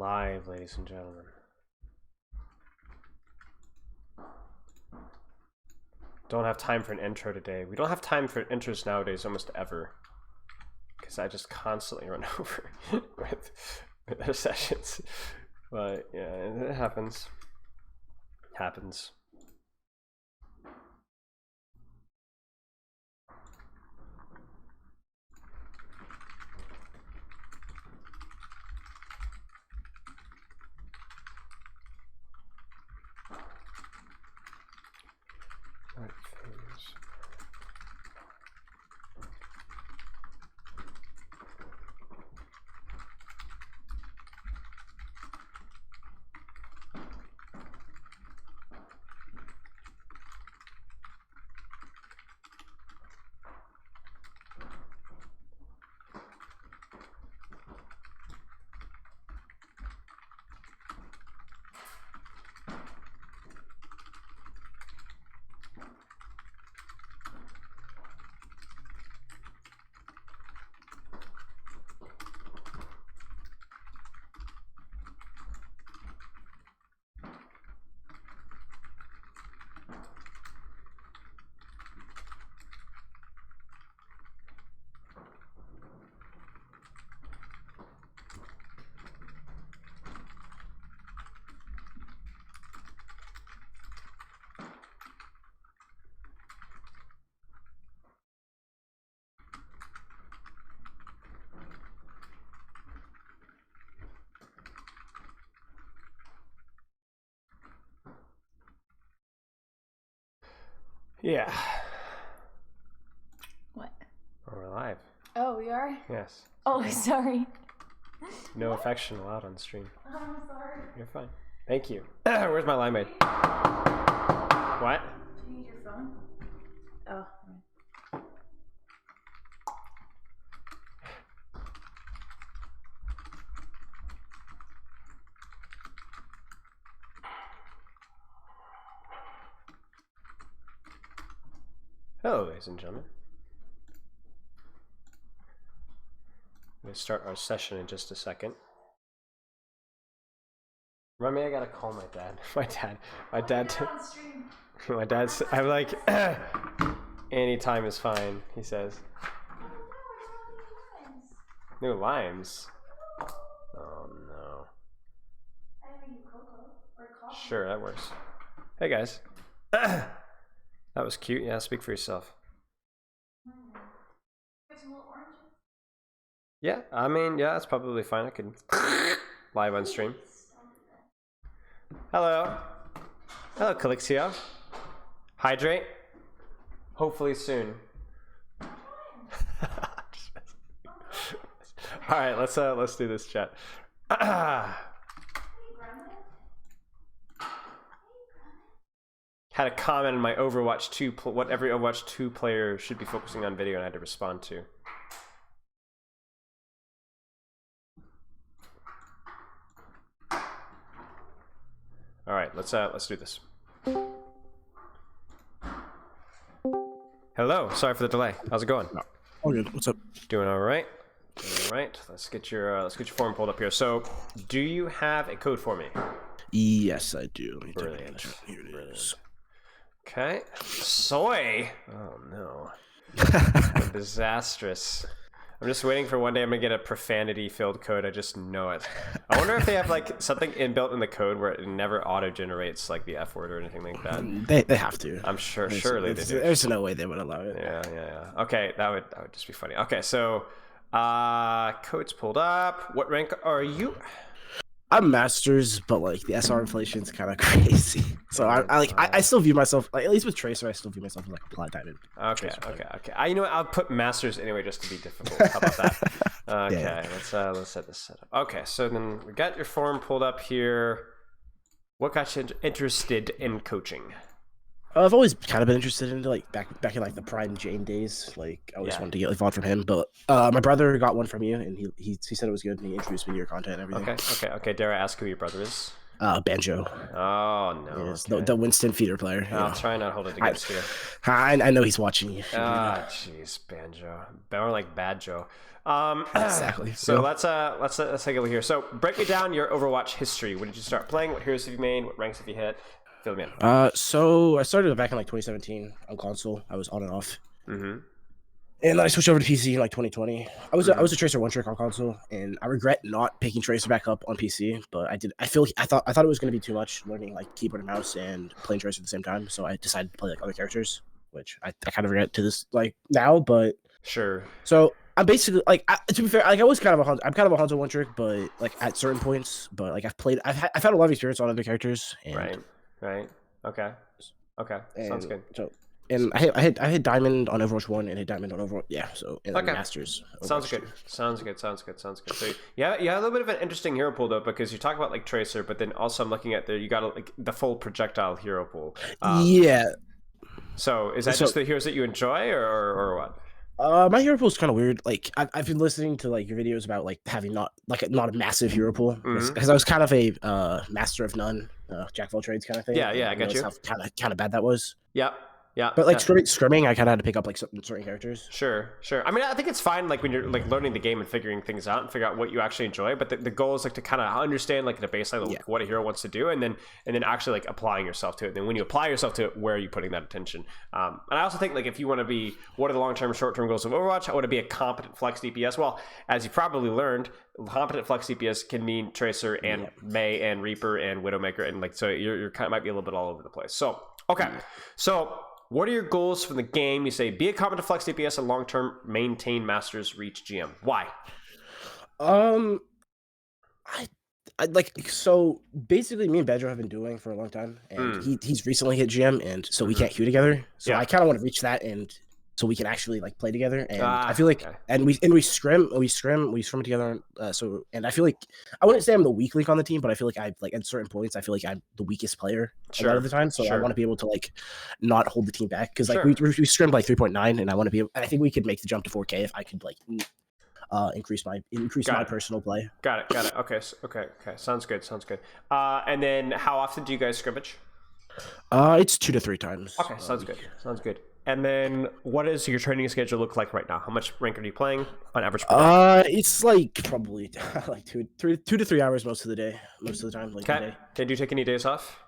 live, ladies and gentlemen. Don't have time for an intro today. We don't have time for intros nowadays almost ever. Because I just constantly run over with our sessions. But yeah, it happens. Happens. Yeah. What? Oh, we're live. Oh, we are? Yes. Oh, sorry. No affection allowed on stream. I'm sorry. You're fine. Thank you. Where's my limeade? What? Do you need your phone? Oh. Hello, ladies and gentlemen. I'm going to start our session in just a second. Remy, I gotta call my dad. My dad's, I'm like, any time is fine, he says. New limes? Oh no. Sure, that works. Hey guys. That was cute. Yeah, speak for yourself. Yeah, I mean, yeah, that's probably fine. I could live on stream. Hello. Hello, Calixia. Hydrate. Hopefully soon. All right, let's do this chat. Had a comment in my Overwatch 2, what every Overwatch 2 player should be focusing on video, and I had to respond to. All right, let's do this. Hello, sorry for the delay. How's it going? Oh, good. What's up? Doing all right. All right. Let's get your form pulled up here. So, do you have a code for me? Yes, I do. Let me Brilliant. Here it is. Okay. Soy. Oh no. Disastrous. I'm just waiting for one day I'm gonna get a profanity-filled code. I just know it. I wonder if they have like something inbuilt in the code where it never auto-generates like the F word or anything like that. They have to. I'm sure. Surely they do. There's no way they would allow it. Yeah. Okay, that would just be funny. Okay, so code's pulled up. What rank are you? I'm masters, but like the SR inflation's kind of crazy. So I still view myself, like, at least with Tracer, I still view myself as like applied diamond. Okay. You know what? I'll put masters anyway just to be difficult. How about that? Okay, yeah. Let's set this up. Okay, so then we got your form pulled up here. What got you interested in coaching? I've always kind of been interested in like back in like the Prime Jane days. Like I always wanted to get like VOD from him, but my brother got one from you, and he said it was good, and he introduced me to your content and everything. Okay. Dare I ask who your brother is? Banjo. Oh no. Yes, Okay. the Winston feeder player. I'll try not to hold it against you. I know he's watching you. Ah, jeez, Banjo. More like Bad Joe. Exactly. So let's take it over here. So break me down your Overwatch history. When did you start playing? What heroes have you made? What ranks have you hit? Fill me in. So I started back in like 2017 on console. I was on and off. Mm-hmm. And then I switched over to PC in like 2020. I was a Tracer one trick on console, and I regret not picking Tracer back up on PC. But I did. I thought it was going to be too much learning like keyboard and mouse and playing Tracer at the same time. So I decided to play like other characters, which I kind of regret to this like now. But sure. So I'm basically like to be fair, like I was kind of I'm kind of a Hanzo one trick, but like at certain points. But like I've had a lot of experience on other characters. And, Right. Okay. Sounds good. So. And I hit Diamond on Overwatch 1 and hit Diamond on Overwatch. Yeah, so and Masters. Sounds good. So you have a little bit of an interesting hero pool though, because you talk about like Tracer, but then also I'm looking at you got like the full projectile hero pool. Yeah. So is that just the heroes that you enjoy, or what? My hero pool is kind of weird. Like I've been listening to like your videos about like having not a massive hero pool because I was kind of a master of none, jack of all trades kind of thing. Yeah, I got you. How kind of bad that was. Yep. Yeah, but like scrimming, I kind of had to pick up like certain characters. Sure. I mean, I think it's fine like when you're like learning the game and figuring things out and figure out what you actually enjoy. But the goal is like to kind of understand like at a baseline like, what a hero wants to do, and then actually like applying yourself to it. And then when you apply yourself to it, where are you putting that attention? And I also think like if you want to be, what are the long-term, short-term goals of Overwatch? I want to be a competent flex DPS. Well, as you probably learned, competent flex DPS can mean Tracer and Mei and Reaper and Widowmaker, and like so you're kind of might be a little bit all over the place. So so. What are your goals for the game? You say be a competent flex DPS and long-term maintain Masters reach GM. Why? I like so basically me and Badger have been doing for a long time, and he's recently hit GM, and so we can't queue together. So I kind of want to reach that, and so we can actually like play together. And I feel like and we scrim together. So and I feel like I wouldn't say I'm the weak link on the team, but I feel like I like at certain points I feel like I'm the weakest player a lot of the time. So I want to be able to like not hold the team back because like we scrimmed like 3.9, and I want to be. I think we could make the jump to 4K if I could like increase my personal play. Got it. Okay. Sounds good. And then how often do you guys scrimmage? It's 2 to 3 times. Okay, sounds good. And then what does your training schedule look like right now? How much rank are you playing on average per day? It's like probably like 2 to 3 hours most of the day. Most of the time, like the day. Can you take any days off?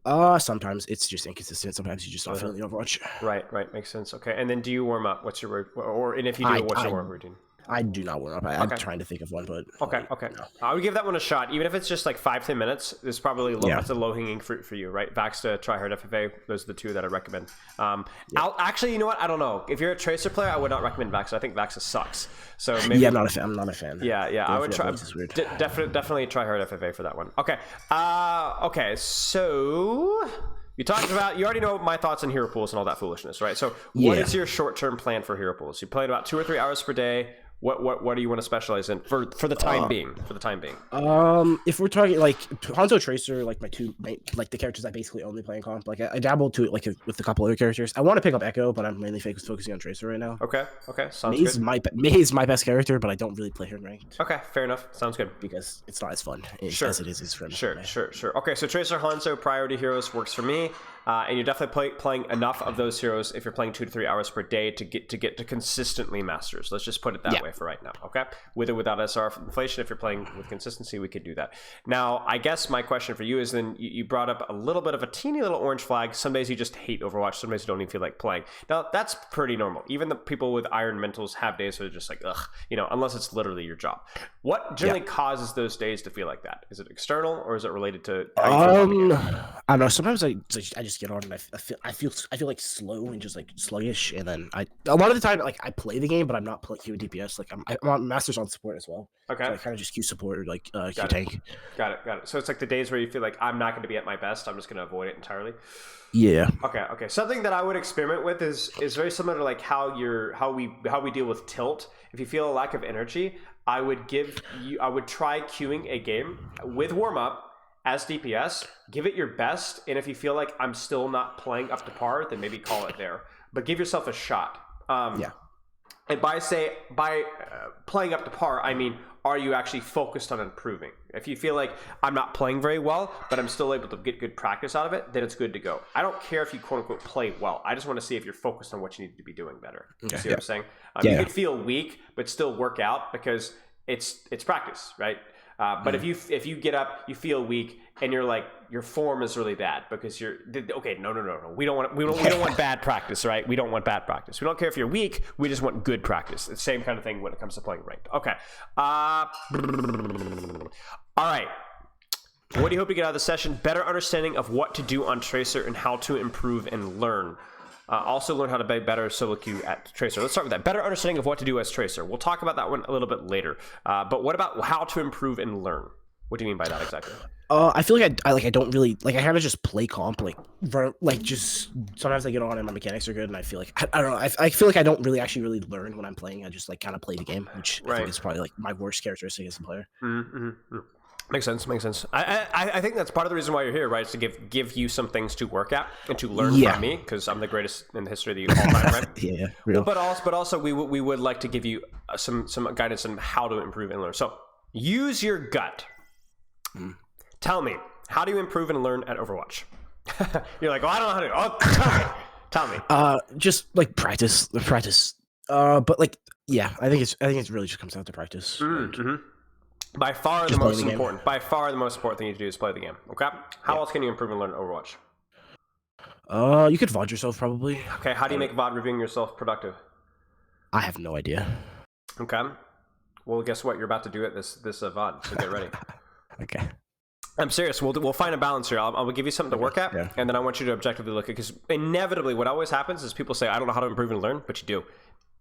Sometimes it's just inconsistent. Sometimes you just not feeling the Overwatch. Right, makes sense. Okay, and then do you warm up? What's your and if you do, what's your warm routine? I do not warm up. I'm trying to think of one, but okay. No. I would give that one a shot, even if it's just like 5-10 minutes. There's probably that's a low hanging fruit for you, right? Vaxta, Tryhard, FFA. Those are the two that I recommend. I'll actually, you know what? I don't know. If you're a Tracer player, I would not recommend Vaxta. I think Vaxta sucks. So maybe I'm not a fan. Yeah. I would try. Definitely Tryhard, FFA for that one. Okay. Okay. So. You already know my thoughts on hero pools and all that foolishness, right? So what is your short-term plan for hero pools? You played about 2 or 3 hours per day. What do you want to specialize in for the time being? If we're talking like Hanzo, Tracer, like my two like the characters I basically only play in comp. Like I dabbled to like with a couple other characters. I want to pick up Echo, but I'm mainly focusing on Tracer right now. Okay, sounds good. Mei is my best character, but I don't really play her in ranked. Okay, fair enough. Sounds good because it's not as fun as it is from. Sure. Okay, so Tracer, Hanzo, priority heroes works for me. And you're definitely playing enough of those heroes if you're playing 2 to 3 hours per day to get to consistently Masters. Let's just put it that way for right now, okay? With or without SR inflation, if you're playing with consistency, we could do that. Now, I guess my question for you is then you brought up a little bit of a teeny little orange flag. Some days you just hate Overwatch. Some days you don't even feel like playing. Now, that's pretty normal. Even the people with iron mentals have days where they're just like, ugh, unless it's literally your job. What generally causes those days to feel like that? Is it external or is it related to I don't know. Sometimes I just get on and I feel like slow and just like sluggish, and then a lot of the time like I play the game, but I'm not queuing DPS. Like I'm on Masters on support as well. Okay, so I kind of just queue support or like queue tank. Got it. So it's like the days where you feel like I'm not going to be at my best. I'm just going to avoid it entirely. Yeah. Okay. Something that I would experiment with is very similar to like how we deal with tilt. If you feel a lack of energy, I would try queuing a game with warm up. As DPS, give it your best, and if you feel like I'm still not playing up to par, then maybe call it there. But give yourself a shot. And by playing up to par, I mean, are you actually focused on improving? If you feel like I'm not playing very well, but I'm still able to get good practice out of it, then it's good to go. I don't care if you quote unquote play well. I just want to see if you're focused on what you need to be doing better. You see what I'm saying? You could feel weak, but still work out because it's practice, right? But if you get up, you feel weak, and you're like your form is really bad because you're okay. No. We don't want bad practice, right? We don't want bad practice. We don't care if you're weak. We just want good practice. It's the same kind of thing when it comes to playing ranked. Okay. All right. What do you hope to get out of the session? Better understanding of what to do on Tracer and how to improve and learn. Also learn how to be better solo queue at Tracer. Let's start with that. Better understanding of what to do as Tracer. We'll talk about that one a little bit later. But what about how to improve and learn? What do you mean by that exactly? I feel like I don't really like. I kind of just play comp just sometimes I get on and my mechanics are good, and I feel like I don't know. I feel like I don't really learn when I'm playing. I just like kind of play the game, which I think is probably like my worst characteristic as a player. Makes sense. I think that's part of the reason why you're here, right? Is to give you some things to work at and to learn from me, because I'm the greatest in the history of the all time, right? Yeah, real. But also we would like to give you some guidance on how to improve and learn. So use your gut. Tell me, how do you improve and learn at Overwatch? You're like, I don't know how to. Oh, tell me. Just like practice. But like, yeah, I think it really just comes down to practice. By far the most important. By far the most important thing you do is play the game. Okay. How else can you improve and learn at Overwatch? You could VOD yourself probably. Okay. How do you make VOD reviewing yourself productive? I have no idea. Okay. Well, guess what? You're about to do it this VOD, so get ready. Okay. I'm serious. We'll find a balance here. I'll give you something to work at, and then I want you to objectively look at it, because inevitably what always happens is people say, I don't know how to improve and learn, but you do.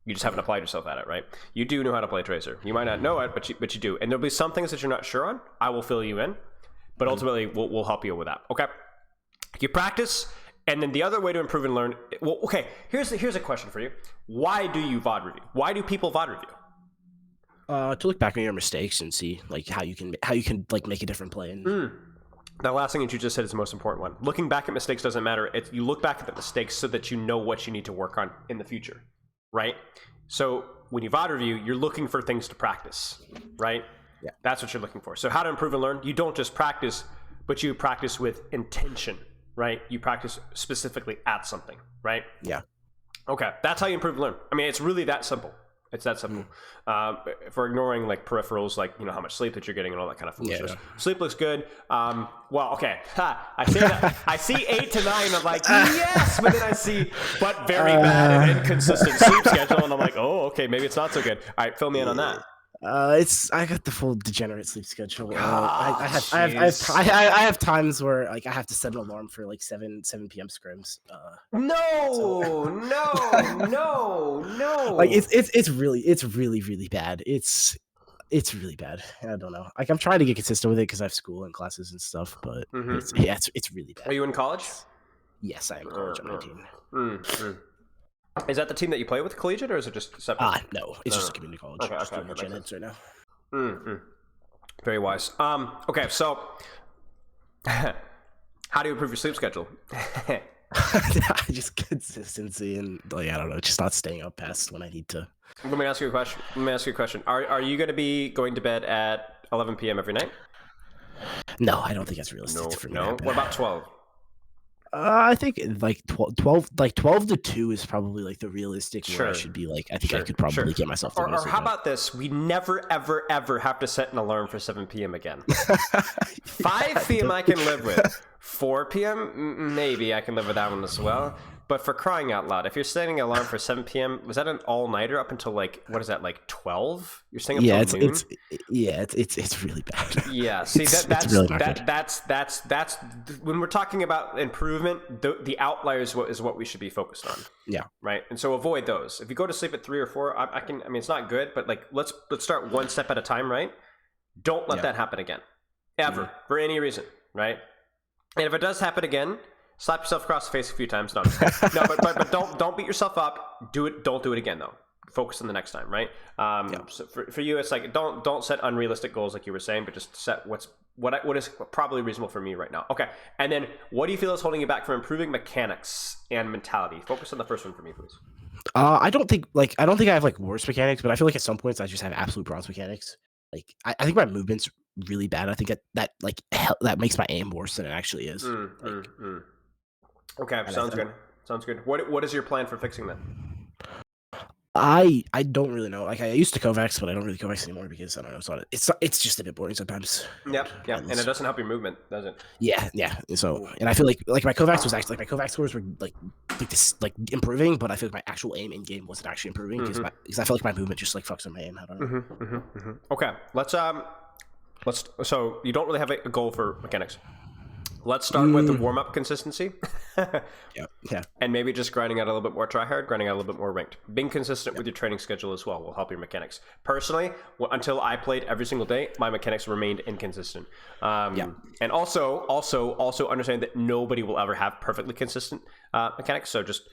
You just haven't applied yourself at it, right? You do know how to play Tracer. You might not know it, but you do. And there'll be some things that you're not sure on. I will fill you in, but ultimately we'll help you with that. Okay. You practice, and then the other way to improve and learn. Well, okay. Here's a question for you. Why do you VOD review? Why do people VOD review? To look back on your mistakes and see like how you can like make a different play. And that last thing that you just said is the most important one. Looking back at mistakes doesn't matter. You look back at the mistakes so that you know what you need to work on in the future, right? So when you VOD review, you're looking for things to practice, right? Yeah. That's what you're looking for. So how to improve and learn? You don't just practice, but you practice with intention, right? You practice specifically at something, right? Yeah. Okay, that's how you improve and learn. I mean, it's really that simple. It's that simple. If we're ignoring like peripherals, like how much sleep that you're getting and all that kind of foolishness. Yeah. Sleep looks good. Well, okay. I say that. I see 8 to 9. I'm like, yes, but then I see very bad and inconsistent sleep schedule, and I'm like, oh, okay, maybe it's not so good. All right, fill me in on that. I got the full degenerate sleep schedule. I have times where like I have to set an alarm for like 7 p.m. scrims. No. Like it's really bad. It's really bad. I don't know. Like I'm trying to get consistent with it because I have school and classes and stuff, but it's really bad. Are you in college? Yes, I am in college. I'm 19. Is that the team that you play with, collegiate, or is it just separate? No, it's just a community college. Okay, doing gen eds right now. Very wise. Okay, so how do you improve your sleep schedule? Just consistency and like I don't know, just not staying up past when I need to. Let me ask you a question. Are you going to be going to bed at 11 p.m. every night? No, I don't think that's realistic for me. No. What about 12? I think like 12 to 2 is probably like the realistic where I should be like I think I could probably get myself to or how about this? We never ever have to set an alarm for 7 p.m. again. 5 p.m. I can live with. 4 p.m. maybe I can live with that one as well. But for crying out loud, if you're setting an alarm for 7 p.m., was that an all-nighter up until like what is that, like 12? You're staying up till noon? It's really bad. Yeah, see that's really that's when we're talking about improvement, the outliers is what we should be focused on. Yeah. Right. And so avoid those. If you go to sleep at 3 or 4, I mean it's not good, but like let's start one step at a time, right? Don't let that happen again. Ever. For any reason, right? And if it does happen again, slap yourself across the face a few times. No, but don't beat yourself up. Do it. Don't do it again though. Focus on the next time, right? So for you, it's like don't set unrealistic goals like you were saying, but just set what is probably reasonable for me right now. Okay, and then what do you feel is holding you back from improving mechanics and mentality? Focus on the first one for me, please. I don't think I have like worse mechanics, but I feel like at some points I just have absolute bronze mechanics. like I think my movement's really bad. I think that makes my aim worse than it actually is. Okay, sounds good. Sounds good. What is your plan for fixing that? I don't really know. Like I used to Kovacs, but I don't really Kovacs anymore because I don't know. It's just a bit boring sometimes. Yeah, and it doesn't help your movement, does it? Yeah. So, and I feel like my Kovacs was actually my Kovacs scores were like improving, but I feel like my actual aim in game wasn't actually improving because I feel like my movement just like fucks with my aim. I don't know. Okay, let's. So you don't really have a goal for mechanics. Let's start with the warm-up consistency. Yeah. And maybe just grinding out a little bit more try-hard, grinding out a little bit more ranked. Being consistent with your training schedule as well will help your mechanics. Personally, until I played every single day, my mechanics remained inconsistent. And also understand that nobody will ever have perfectly consistent mechanics. So just,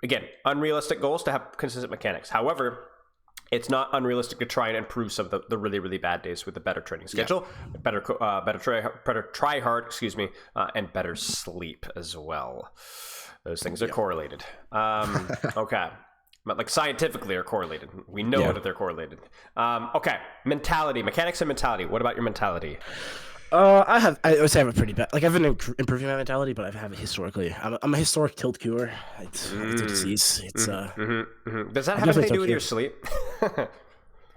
again, unrealistic goals to have consistent mechanics. However, it's not unrealistic to try and improve some of the really, really bad days with a better training schedule, better try hard, and better sleep as well. Those things are correlated. Okay. But like scientifically are correlated. We know that they're correlated. Okay. Mentality, mechanics and mentality. What about your mentality? I would say I have a pretty bad. Like I've been improving my mentality, but I have it historically. I'm a historic tilt cure. It's a disease. It's Does that have anything to do with your sleep?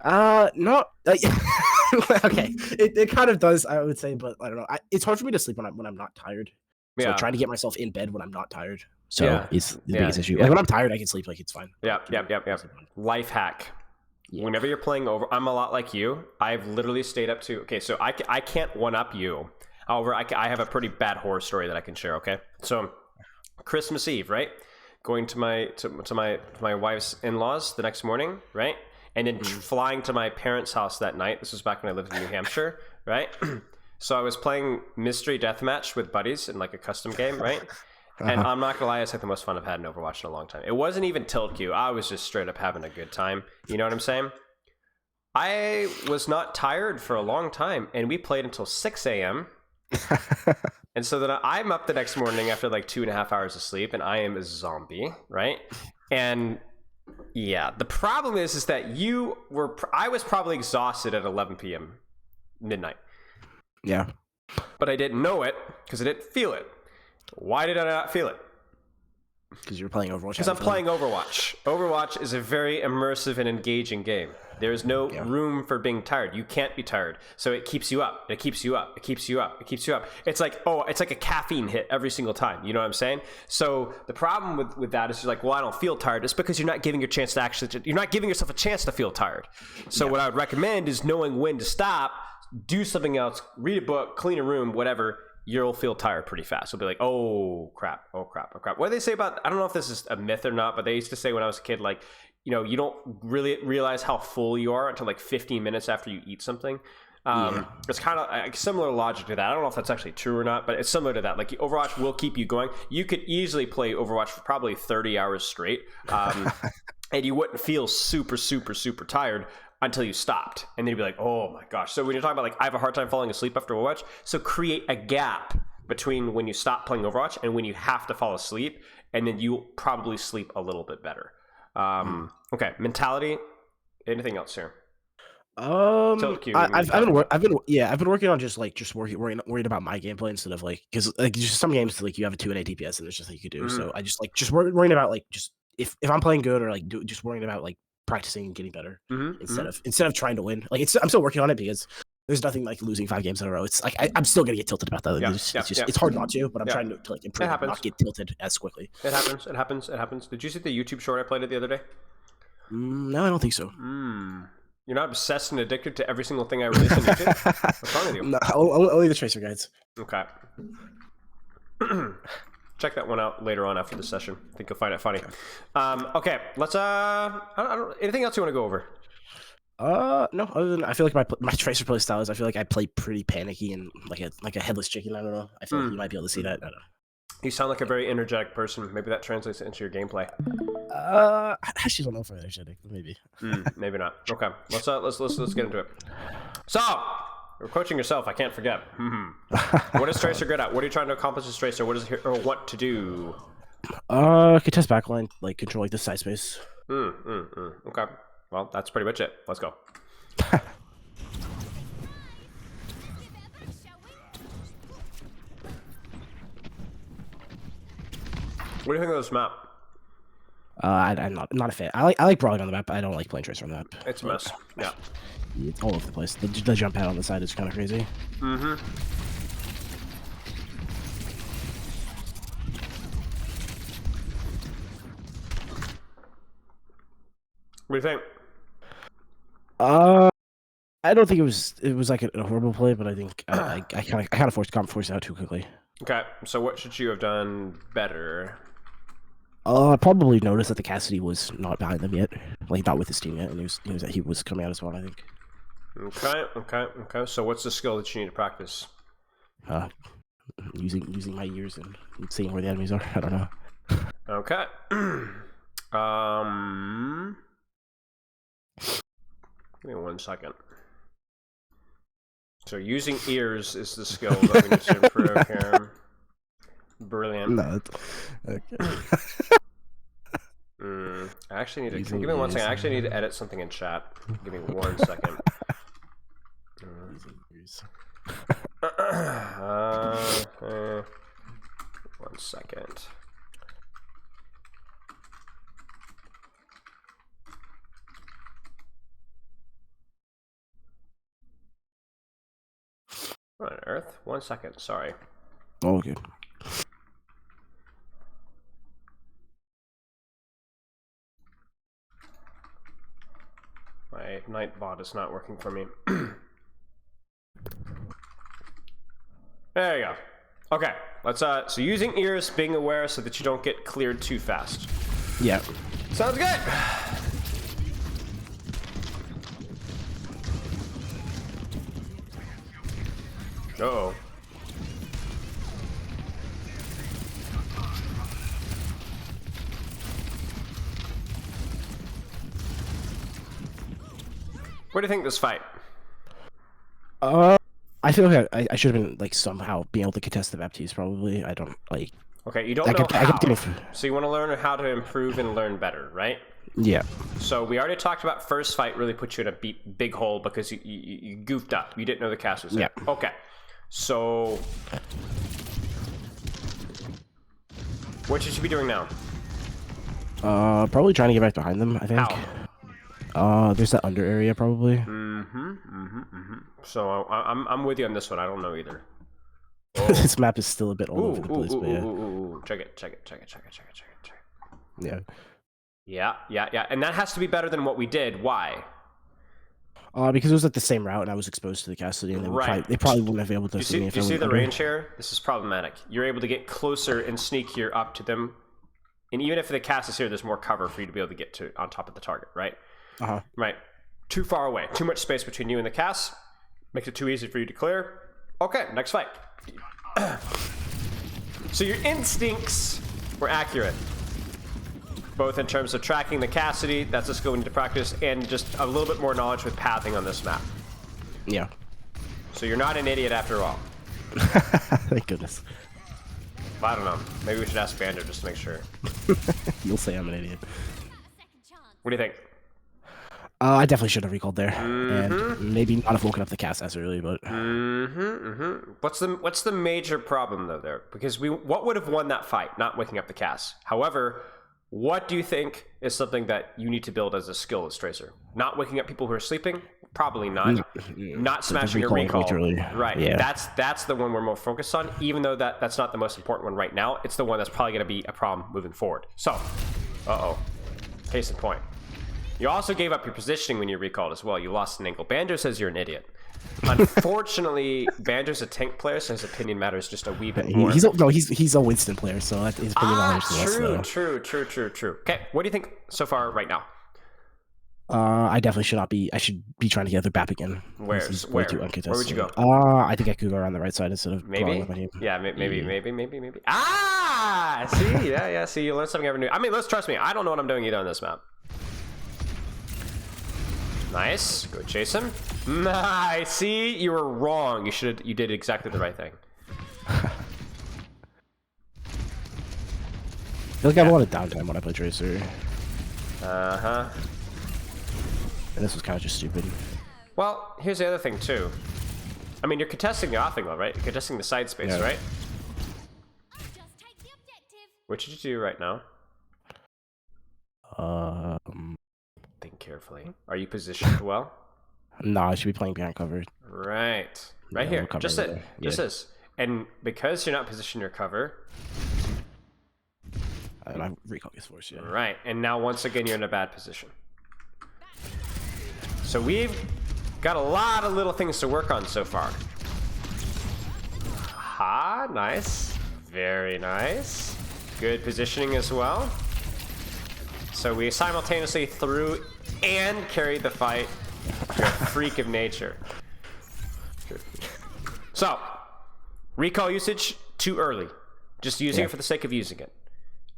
No. Okay, it kind of does. I would say, but I don't know. It's hard for me to sleep when I'm not tired. So trying to get myself in bed when I'm not tired. So it's the biggest issue. Like when I'm tired, I can sleep. Like it's fine. Yeah. Life hack. Yeah. Whenever you're playing over, I'm a lot like you. I've literally stayed up to. Okay, so I can't one up you. However, I have a pretty bad horror story that I can share. Okay, so Christmas Eve, right? Going to my wife's in-laws the next morning, right? And then flying to my parents' house that night. This was back when I lived in New Hampshire, right? So I was playing Mystery Deathmatch with buddies in like a custom game, right? And I'm not gonna lie, it's like the most fun I've had in Overwatch in a long time. It wasn't even tilt queue. I was just straight up having a good time. You know what I'm saying? I was not tired for a long time, and we played until 6 a.m. And so then I'm up the next morning after like 2.5 hours of sleep, and I am a zombie, right? And yeah, the problem is that I was probably exhausted at 11 p.m. midnight. Yeah. But I didn't know it because I didn't feel it. Why did I not feel it? Because you're playing Overwatch. Because I'm playing Overwatch. Overwatch is a very immersive and engaging game. There is no room for being tired. You can't be tired. So it keeps you up. It keeps you up. It keeps you up. It keeps you up. It's like, it's like a caffeine hit every single time. You know what I'm saying? So the problem with that is you're like, well, I don't feel tired. It's because you're not giving yourself a chance to feel tired. So what I would recommend is knowing when to stop, do something else, read a book, clean a room, whatever. You'll feel tired pretty fast. You'll be like, oh crap. What do they say about, I don't know if this is a myth or not, but they used to say when I was a kid, like, you know, you don't really realize how full you are until like 15 minutes after you eat something. It's kind of a similar logic to that. I don't know if that's actually true or not, but it's similar to that. Like Overwatch will keep you going. You could easily play Overwatch for probably 30 hours straight. And you wouldn't feel super, super, super tired until you stopped. And then you'd be like, oh my gosh. So when you're talking about like, I have a hard time falling asleep after Overwatch. So create a gap between when you stop playing Overwatch and when you have to fall asleep. And then you'll probably sleep a little bit better. Okay. Mentality. Anything else here? I've been working on just worried about my gameplay instead of like, because like just some games like you have a 2 and 8 DPS and there's just like you could do. So I just like worrying about like just if I'm playing good or like just worrying about like practicing and getting better instead of trying to win. Like I'm still working on it because there's nothing like losing 5 games in a row. It's like I'm still gonna get tilted about that. It's hard not to, but I'm trying to like improve and not get tilted as quickly. It happens. Did you see the YouTube short I played it the other day? No, I don't think so. You're not obsessed and addicted to every single thing I release on YouTube? What's wrong with you? No, only the tracer guides. Okay. Check that one out later on after the session. I think you'll find it funny. Okay, let's I don't anything else you want to go over? No, other than I feel like my tracer play style is I feel like I play pretty panicky and like a headless chicken. I don't know. I feel like you might be able to see that. I don't know. You sound like a very energetic person. Maybe that translates into your gameplay. I actually don't know if I'm energetic. Maybe. Maybe not. Okay. Let's get into it. So, you're coaching yourself. I can't forget. What is Tracer good at? What are you trying to accomplish as Tracer? What is or what to do? Contest backline, like control like the side space. Okay. Well, that's pretty much it. Let's go. What do you think of this map? I'm not a fan. I like brawling on the map, but I don't like playing Tracer on the map. It's a mess. Yeah. It's all over the place. The jump pad on the side is kind of crazy. Mm-hmm. What do you think? I don't think it was like a horrible play, but I think I kind of forced it out too quickly. Okay, so what should you have done better? I probably noticed that the Cassidy was not behind them yet, like not with his team yet, and he was coming out as well. I think. Okay. So what's the skill that you need to practice? Using my ears and seeing where the enemies are. I don't know. Okay. Give me 1 second. So using ears is the skill that we need to improve here. Brilliant. No, okay. I actually need to give me 1 second. I actually need to edit something in chat. Give me 1 second. 1 second. What on earth? 1 second, sorry. Oh, okay. My Nightbot is not working for me. There you go. Okay, let's so using ears, being aware so that you don't get cleared too fast. Yeah. Sounds good. Uh-oh. What do you think of this fight? I feel like I should have been like somehow being able to contest the Baptiste. Probably I don't like. Okay, you don't know how. So you want to learn how to improve and learn better, right? Yeah. So we already talked about first fight really put you in a big hole because you goofed up. You didn't know the cast was there. Yeah. Okay. So what should you be doing now? Probably trying to get back behind them. I think. How? There's that under area probably. So I'm with you on this one. I don't know either. This map is still a bit all over the place, but yeah. Check it. Yeah. Yeah. And that has to be better than what we did. Why? Because it was like the same route, and I was exposed to the Cassidy, and they probably wouldn't have been able to see me. You see the range here? This is problematic. You're able to get closer and sneakier up to them, and even if the cast is here, there's more cover for you to be able to get to on top of the target, right? Right. Too far away. Too much space between you and the cast. Makes it too easy for you to clear. Okay, next fight. So your instincts were accurate. Both in terms of tracking the Cassidy, that's a skill we need to practice, and just a little bit more knowledge with pathing on this map. Yeah. So you're not an idiot after all. Thank goodness. I don't know. Maybe we should ask Banjo just to make sure. You'll say I'm an idiot. What do you think? I definitely should have recalled there, and maybe not have woken up the cast as early, but. What's the major problem though there? Because what would have won that fight? Not waking up the cast. However, what do you think is something that you need to build as a skill as Tracer? Not waking up people who are sleeping? Probably not. Not smashing a recall. Right. Yeah. That's the one we're more focused on. Even though that's not the most important one right now, it's the one that's probably going to be a problem moving forward. So, case in point. You also gave up your positioning when you recalled as well. You lost an angle. Banjo says you're an idiot. Unfortunately, Banjo's a tank player, so his opinion matters just a wee bit more. He's a Winston player, so his opinion matters less. True. Okay, what do you think so far right now? I definitely should not be. I should be trying to get the BAP again. Where? Where would you go? I think I could go around the right side instead of maybe. Yeah, maybe. Ah, see, yeah. See, you learn something every new. I mean, trust me. I don't know what I'm doing either on this map. Nice. Go chase him. Nice. See, you were wrong. You did exactly the right thing. I feel like I have a lot of downtime when I play Tracer. And this was kind of just stupid. Well, here's the other thing too. I mean, you're contesting the off angle, right? You're contesting the side space, right? What should you do right now? Um, Think carefully. Are you positioned well? No, I should be playing behind cover. Right. Right Yeah, here. we'll cover Just over it. there. Just Yeah. this. And because you're not positioned your cover, My recall gets forced. Yeah. right. And now once again you're in a bad position. So we've got a lot of little things to work on so far. Ha, nice. Very nice. Good positioning as well. So we simultaneously threw and carried the fight. You're a freak of nature. So, recall usage, too early. Just using it for the sake of using it.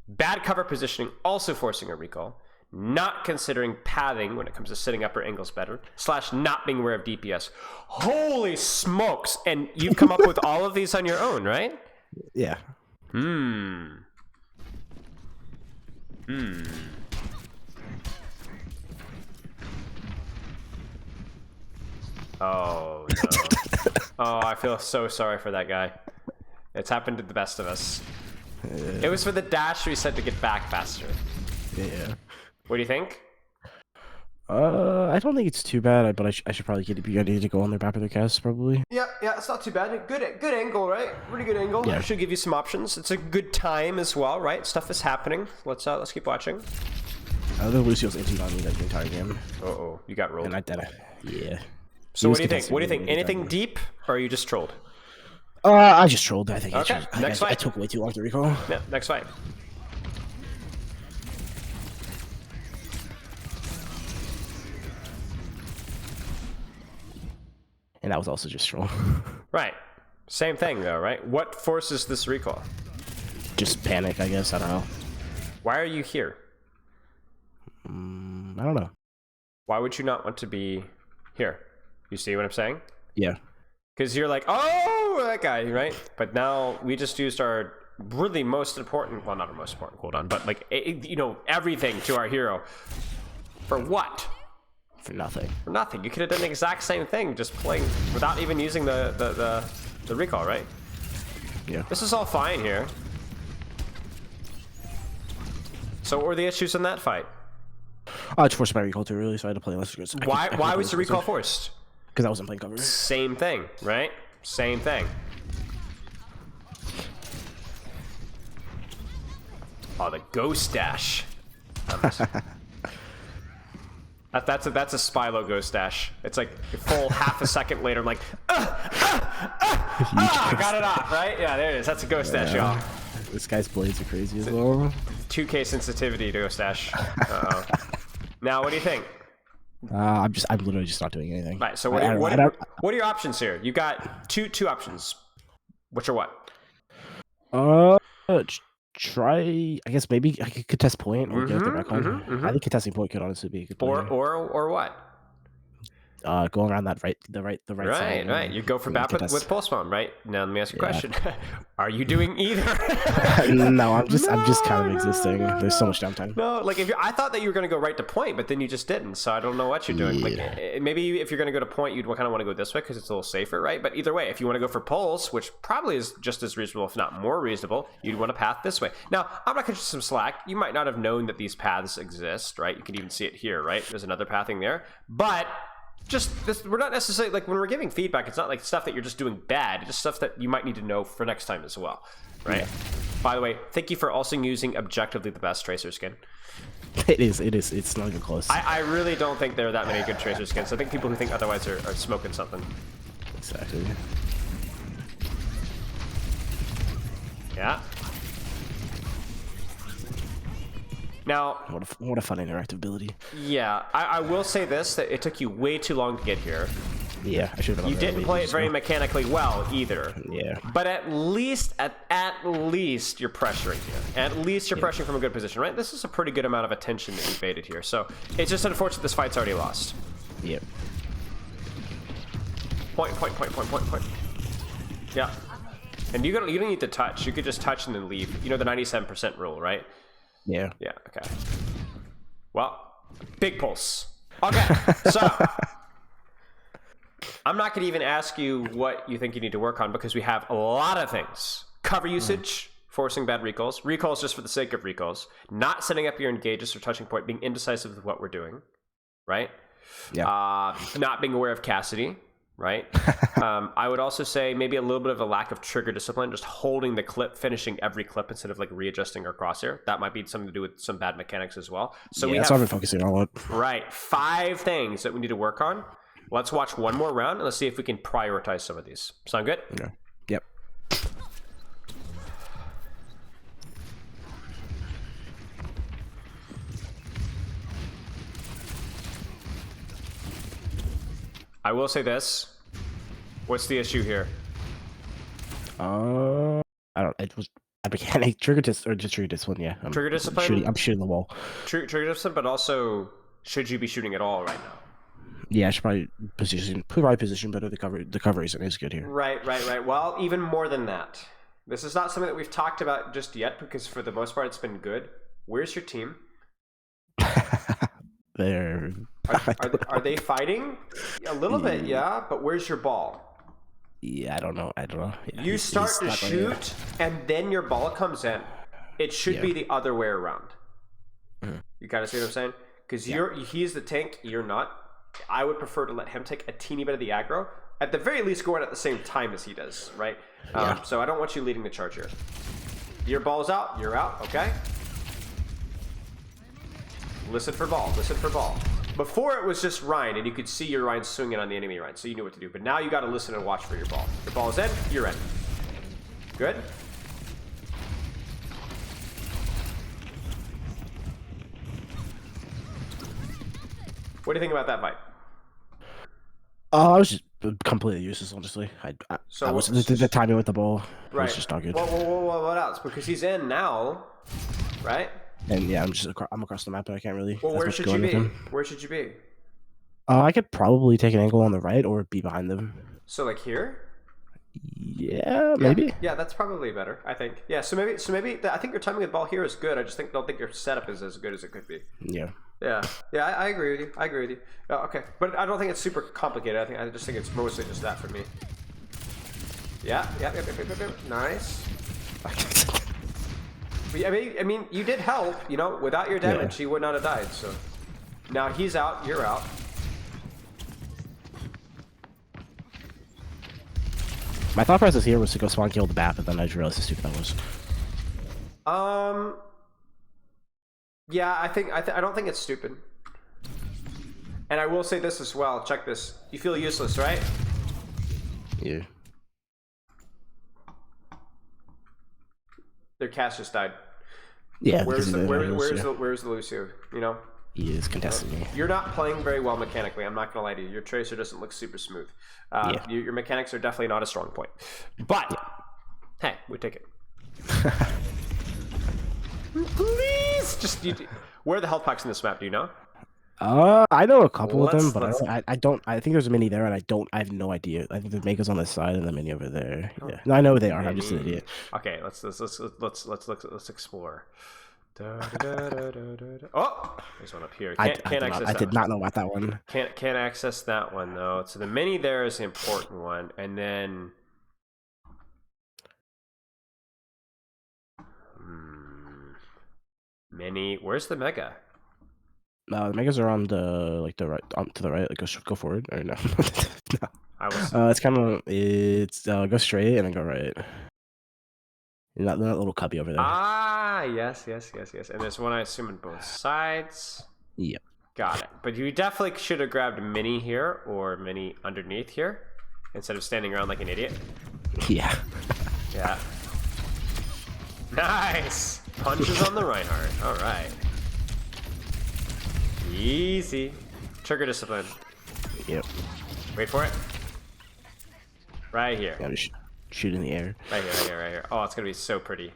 Bad cover positioning, also forcing a recall. Not considering pathing when it comes to sitting upper angles better. / not being aware of DPS. Holy smokes! And you've come up with all of these on your own, right? Yeah. Oh, no. Oh, I feel so sorry for that guy. It's happened to the best of us. It was for the dash we said to get back faster. Yeah. What do you think? I don't think it's too bad, but I should probably get a idea to go on their back of their cast probably. Yeah, it's not too bad. Good angle, right? Pretty good angle. Yeah. Should give you some options. It's a good time as well, right? Stuff is happening. Let's keep watching. The Lucio's emptied on me that entire game. Uh-oh, you got rolled. And I did it. Yeah. So what do you think? What do you think? Anything deep, or are you just trolled? I just trolled. I think Okay, next fight. I took way too long to recall. Yeah, next fight. And that was also just troll. Right. Same thing though, right? What forces this recall? Just panic, I guess. I don't know. Why are you here? I don't know. Why would you not want to be here? You see what I'm saying? Yeah. Because you're like, oh, that guy, right? But now we just used our really most important, well, not our most important cooldown, but like, you know, everything to our hero. For what? For nothing. For nothing. You could have done the exact same thing, just playing without even using the recall, right? Yeah. This is all fine here. So what were the issues in that fight? It's forced my recall too early, so I had to play less scripts. Why was the recall forced? Because I wasn't playing cover. Same thing, right? Same thing. Oh, the ghost dash. That's a Spylo ghost dash. It's like a full half a second later, I'm like, I got it off, right? Yeah, there it is. That's a ghost dash, y'all. This guy's blades are crazy as well. 2K sensitivity to ghost dash. Uh-oh. Now, what do you think? I'm literally just not doing anything. Right. So what are your options here? You got two options. Which are what? Try. I guess maybe I could contest point or get the back home. I think contesting point could honestly be a good play. Or what? Going around that the right side. Right. You go for BAP with pulse bomb, right? Now let me ask you a question. Are you doing either? No, I'm just kind of existing. There's so much downtime. No, like I thought that you were going to go right to point, but then you just didn't. So I don't know what you're doing. Yeah. Like maybe if you're going to go to point, you'd kind of want to go this way because it's a little safer, right? But either way, if you want to go for pulse, which probably is just as reasonable, if not more reasonable, you'd want to path this way. Now, I'm not going to some slack. You might not have known that these paths exist, right? You can even see it here, right? There's another pathing there, but just this, we're not necessarily like when we're giving feedback, it's not like stuff that you're just doing bad. It's just stuff that you might need to know for next time as well, right? Yeah. By the way, thank you for also using objectively the best tracer skin. It is. It's not even close. I really don't think there are that many good tracer skins. I think people who think otherwise are smoking something. Exactly. Yeah. Now, what a fun interactive ability. Yeah, I will say this, that it took you way too long to get here. Yeah, I should have. You didn't play it very mechanically well either. Yeah. But at least you're pressuring here. At least you're pressuring from a good position, right? This is a pretty good amount of attention that you baited here. So it's just unfortunate this fight's already lost. Yep. Point. Yeah. And you don't need to touch. You could just touch and then leave. You know the 97% rule, right? Yeah. Yeah, okay. Well, big pulse. Okay, so I'm not going to even ask you what you think you need to work on because we have a lot of things. Cover usage, forcing bad recalls. Recalls just for the sake of recalls. Not setting up your engages or touching point, being indecisive with what we're doing, right? Yeah. Not being aware of Cassidy, right? I would also say maybe a little bit of a lack of trigger discipline, just holding the clip, finishing every clip instead of like readjusting our crosshair. That might be something to do with some bad mechanics as well. So yeah, we that's have what I've been focusing on. right 5 things that we need to work on. Let's watch one more round and let's see if we can prioritize some of these. Sound good? Okay. Yep. I will say this. What's the issue here? I don't. It was a mechanic trigger or just trigger discipline. Yeah. Trigger discipline. I'm shooting the wall. Trigger discipline, but also should you be shooting at all right now? Yeah, I should probably position better. The cover isn't as good here. Right. Well, even more than that. This is not something that we've talked about just yet because for the most part it's been good. Where's your team? They're Are they fighting? A little bit, yeah. But where's your ball? Yeah, I don't know. Yeah, you start to shoot, and then your ball comes in. It should be the other way around. You kind of see what I'm saying? Because he's the tank, you're not. I would prefer to let him take a teeny bit of the aggro. At the very least, go in at the same time as he does, right? So I don't want you leading the charge here. Your ball's out. You're out. Okay. Listen for ball. Listen for ball. Before it was just Ryan, and you could see your Ryan swinging on the enemy Ryan, so you knew what to do. But now you got to listen and watch for your ball. Your ball is in. You're in. Good. What do you think about that fight? I was just completely useless, honestly. I was the timing with the ball was just not good. What else? Because he's in now, right? And yeah, I'm across the map, but I can't really. Well, where should you be? Where should you be? I could probably take an angle on the right or be behind them. So like here? Yeah, maybe. Yeah, that's probably better. I think. Yeah, so maybe I think your timing with the ball here is good. I just don't think your setup is as good as it could be. Yeah. Yeah, I agree with you. Okay, but I don't think it's super complicated. I just think it's mostly just that for me. Yeah. Nice. I mean, you did help. You know, without your damage, he would not have died. So now he's out. You're out. My thought process here was to go spawn kill the bat, but then I just realized how stupid that was. Yeah, I don't think it's stupid. And I will say this as well. Check this. You feel useless, right? Yeah. Their cast just died. Yeah. Where's the Lucio? You know. He is contesting me. You're not playing very well mechanically. I'm not gonna lie to you. Your tracer doesn't look super smooth. Your mechanics are definitely not a strong point. But hey, we take it. Please, where are the health packs in this map? Do you know? I know a couple of them, but I don't. I think there's a mini there, and I have no idea. I think the Mega's on this side and the mini over there. Yeah, no, I know they are. I'm just an idiot. Okay, let's explore. Oh, there's one up here. I did not know about that one. Can't access that one though. So the mini there is the important one, and then mini. Where's the Mega? The Megas are on the right, to the right. Like go forward or no? No. It's go straight and then go right. That little cubby over there. Ah, yes. And there's one I assume on both sides. Yep. Got it. But you definitely should have grabbed mini here or mini underneath here instead of standing around like an idiot. Yeah. Yeah. Nice. Punches on the Reinhardt. All right. Easy. Trigger discipline. Yep. Wait for it. Right here. Yeah, just shoot in the air. Right here. Oh, it's gonna be so pretty.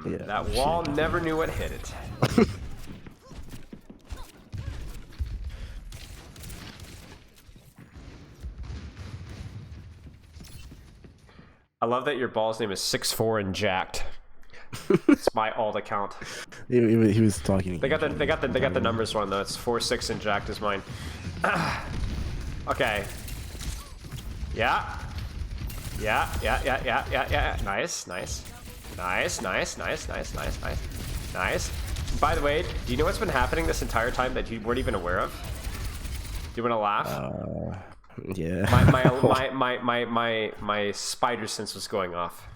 Yeah, that wall never knew what hit it. I love that your ball's name is 6'4" and jacked. It's my alt account. He was talking. They got the numbers one though. It's 4'6" and jacked is mine. Okay. Yeah. Yeah. Nice. Nice. By the way, do you know what's been happening this entire time that you weren't even aware of? Do you want to laugh? Yeah. My spider sense was going off.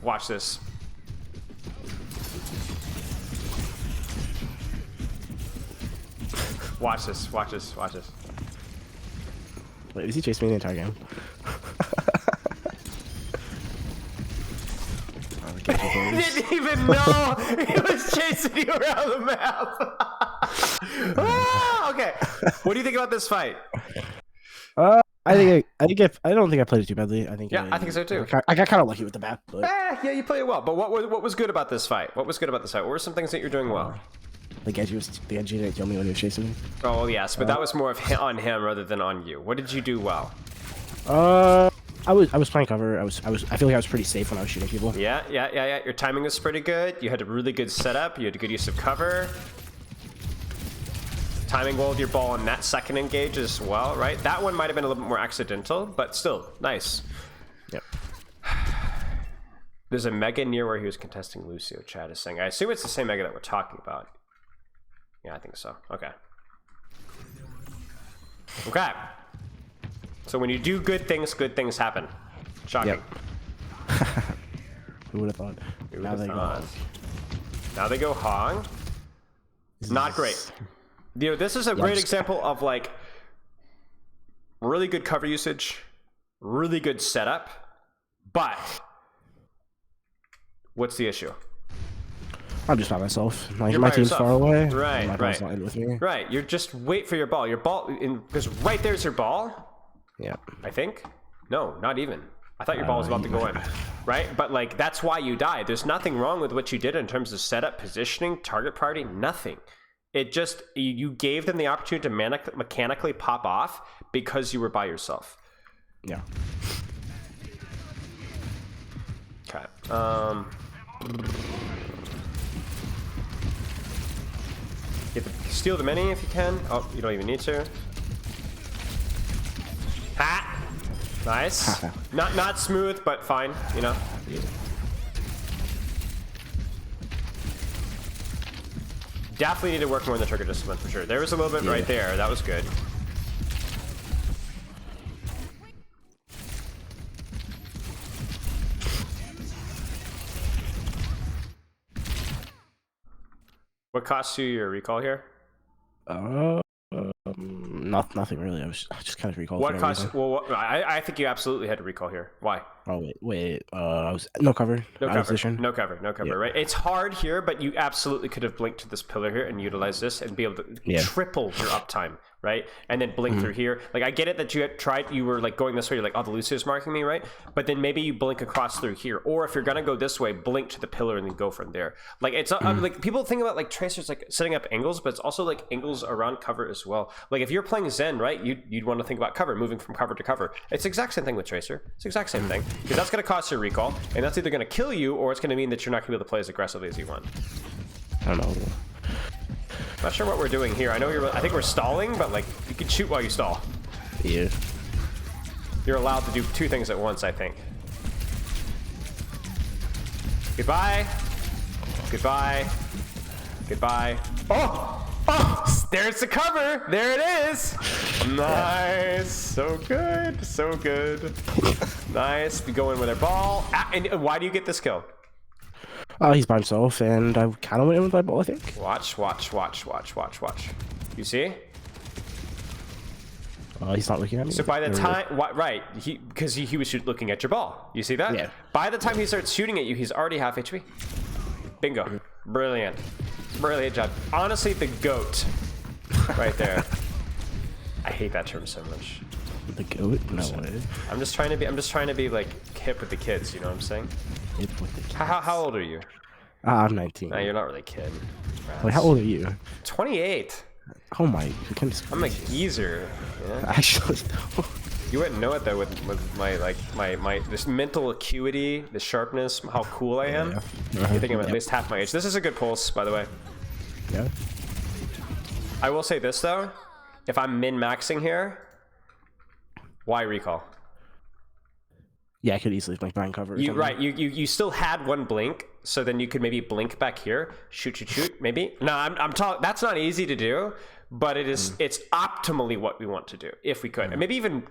Watch this. Watch this. Wait, is he chasing me the entire game? He didn't even know he was chasing you around the map. Okay. What do you think about this fight? I don't think I played it too badly. I think I think so too. I got kind of lucky with the map. But... yeah, you played it well. But what was good about this fight? What were some things that you're doing well? The Genji didn't kill me when he was chasing me. Oh yes, but that was more of on him rather than on you. What did you do well? I was playing cover. I feel like I was pretty safe when I was shooting people. Yeah. Your timing was pretty good. You had a really good setup. You had a good use of cover. Timing well with your ball on that second engage as well, right? That one might have been a little bit more accidental, but still nice. Yep. There's a Mega near where he was contesting Lucio. Chad is saying. I assume it's the same Mega that we're talking about. Yeah, I think so. Okay. So when you do good things happen. Shocking. Yep. Who would have thought? Now they go Hong. Not great. You know, this is a great example of like really good cover usage, really good setup, but what's the issue? I'm just by myself. My team's far away. Right. Not in with me. Right. You're just wait for your ball. Because right there's your ball. Yeah. I think. No, not even. I thought your ball was about to go in. Right? But like that's why you died. There's nothing wrong with what you did in terms of setup, positioning, target priority, nothing. It just you gave them the opportunity to mechanically pop off because you were by yourself. Yeah. Okay. Steal the mini if you can. Oh, you don't even need to. Ha! Nice. Not smooth, but fine, you know. Definitely need to work more in the trigger discipline for sure. There was a little bit right there. That was good. What cost you your recall here? Nothing really. I just kind of recalled. What cost? Well, I think you absolutely had to recall here. Why? Oh wait. I was no cover. No cover. Yeah. Right. It's hard here, but you absolutely could have blinked to this pillar here and utilized this and be able to triple your uptime, right? And then blink through here. Like I get it that you had tried. You were like going this way. You're like, oh, the Lucio's marking me, right? But then maybe you blink across through here, or if you're gonna go this way, blink to the pillar and then go from there. Like it's like people think about like tracers like setting up angles, but it's also like angles around cover as well. Like if you're playing Zen, right? You'd want to think about cover, moving from cover to cover. It's the exact same thing with tracer. It's the exact same thing. Because that's going to cost your recall, and that's either going to kill you, or it's going to mean that you're not going to be able to play as aggressively as you want. I don't know. Not sure what we're doing here. I think we're stalling, but like, you can shoot while you stall. Yeah. You're allowed to do two things at once, I think. Goodbye. Oh, there's the cover. There it is. Nice. So good. Nice. We go in with our ball. And why do you get this kill? He's by himself, and I kind of went in with my ball, I think. Watch. You see? He's not looking at me. So by the time, right, because he was looking at your ball. You see that? Yeah. By the time he starts shooting at you, he's already half HP. Bingo. Brilliant job. Honestly, the GOAT right there. I hate that term so much. The GOAT? No way. I'm just trying to be like hip with the kids, you know what I'm saying? Hip with the kids. How old are you? I'm 19. No, you're not really a kid. Wait, how old are you? 28. Oh my goodness. I'm a geezer. Yeah? Actually, no. You wouldn't know it though with my this mental acuity, the sharpness, how cool I am. You think I'm at least half my age. This is a good pulse, by the way. Yeah. I will say this though, if I'm min-maxing here, why recall? Yeah, I could easily blink behind cover. You still had one blink, so then you could maybe blink back here, shoot, maybe. No, I'm talking. That's not easy to do, but it is. It's optimally what we want to do if we could, and maybe even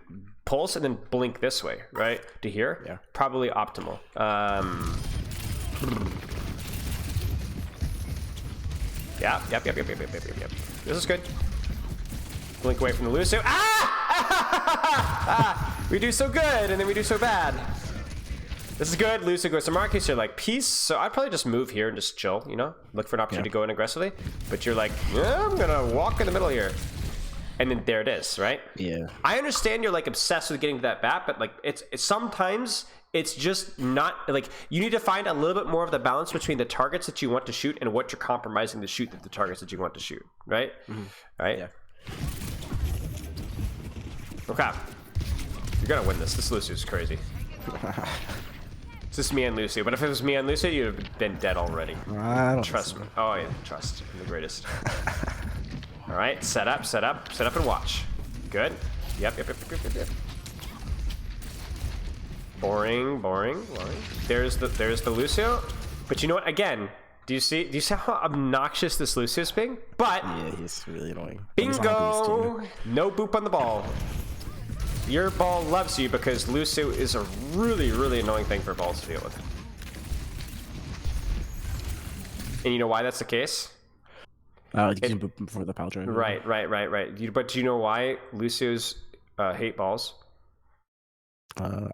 pulse and then blink this way, right to here. Yeah, probably optimal. Yep. This is good. Blink away from the Lucio. We do so good, and then we do so bad. This is good. Lucio goes to Marcus. You're like, peace. So I'd probably just move here and just chill, you know? Look for an opportunity to go in aggressively. But you're like, yeah, I'm going to walk in the middle here. And then there it is, right? Yeah. I understand you're like obsessed with getting to that bat, but like it's sometimes it's just not like you need to find a little bit more of the balance between the targets that you want to shoot and what you're compromising to shoot the targets that you want to shoot, right? Right? Yeah. Okay. You're gonna win this. This Lucio's crazy. It's just me and Lucio, but if it was me and Lucio, you'd have been dead already. I don't trust me. Oh yeah, trust. I'm the greatest. All right, set up, and watch. Good. Yep. Boring. There's the Lucio. But you know what? Again, do you see how obnoxious this Lucio's being? But yeah, he's really annoying. Bingo! No boop on the ball. Your ball loves you because Lucio is a really annoying thing for balls to deal with. And you know why that's the case? You can boop before the power drive. Right. But do you know why Lucios hate balls? No.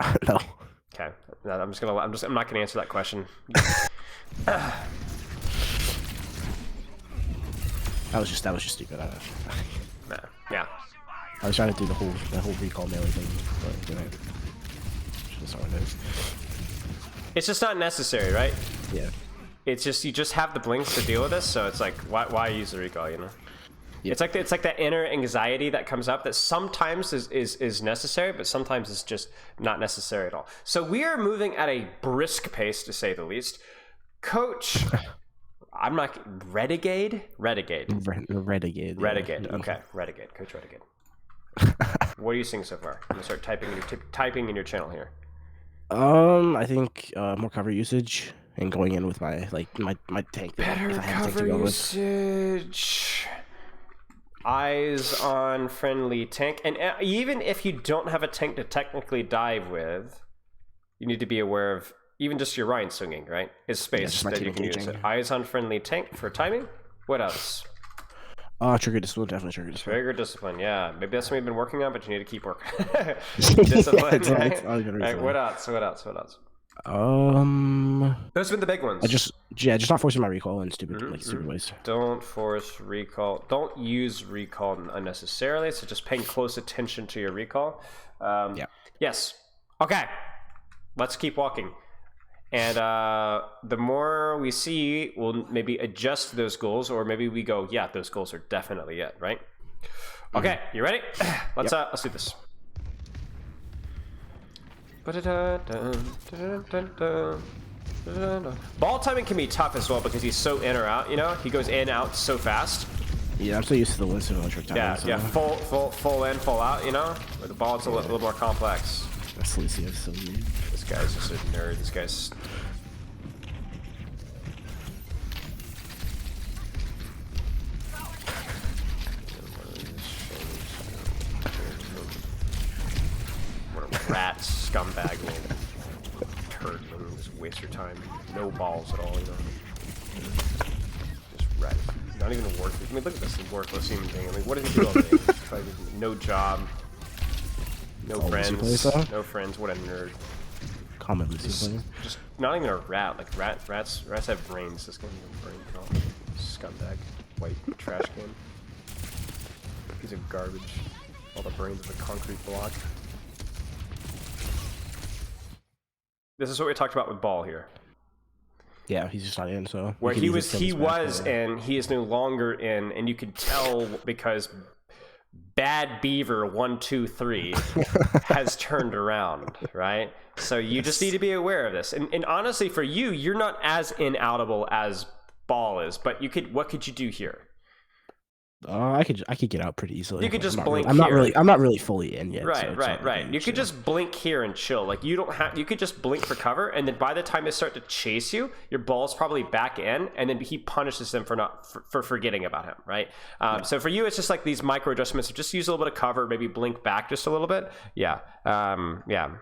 Okay. No, I'm not gonna answer that question. That was just stupid. Yeah. I was trying to do the whole recall melee thing, but you know, just how it is. It's just not necessary, right? Yeah. It's just you just have the blinks to deal with this, so it's like why use the recall, you know? Yep. It's like that inner anxiety that comes up that sometimes is necessary, but sometimes it's just not necessary at all. So we are moving at a brisk pace, to say the least. Coach, I'm not Renegade. Renegade. Okay, Renegade. Coach Renegade. What are you seeing so far? I'm gonna start typing in your channel here. I think more cover usage and going in with my tank. Better cover usage. Eyes on friendly tank, and even if you don't have a tank to technically dive with, you need to be aware of even just your Ryan swinging, right? Is space that you can use it. Eyes on friendly tank for timing. What else? Trigger discipline, definitely trigger discipline. Trigger discipline, yeah. Maybe that's something you've been working on, but you need to keep working. Discipline, right? Right, what else? Those have been the big ones. Just not forcing my recall in stupid ways. Don't force recall. Don't use recall unnecessarily. So just paying close attention to your recall. Yeah. Yes. Okay. Let's keep walking. And the more we see, we'll maybe adjust those goals, or maybe we go, yeah, those goals are definitely it, right? Okay, you ready? Let's do this. Ball timing can be tough as well because he's so in or out, you know? He goes in, out so fast. Yeah, I'm so used to the Winston electric timing. Yeah, full in, full out, you know? Where the ball's a little more complex. That's Lucio, so weird. This guy's just a nerd. This guy's... What a rat scumbag, man. Turd, man. Just waste your time. No balls at all, you know? Just rat. Not even worth it. I mean, look at this worthless human being. I mean, what does he do all day? No job. No friends. No friends. What a nerd. Common Lucio player. Just not even a rat. Like rats have brains. This guy's a brain at all. Scumbag. White trash can. Piece of garbage. All the brains of a concrete block. This is what we talked about with Ball here. Yeah, he's just not in. So where he was in, he is no longer in, and you could tell because Bad Beaver 123 has turned around, right? So you just need to be aware of this. And honestly, for you, you're not as inoutable as Ball is, but what could you do here? I could get out pretty easily. You could just blink I'm here. not really fully in yet. Right, so right. You could just blink here and chill. Like you don't have. You could just blink for cover, and then by the time they start to chase you, your ball's probably back in, and then he punishes them for forgetting about him. Right. So for you, it's just like these micro adjustments. Just use a little bit of cover, maybe blink back just a little bit. Yeah. Yeah.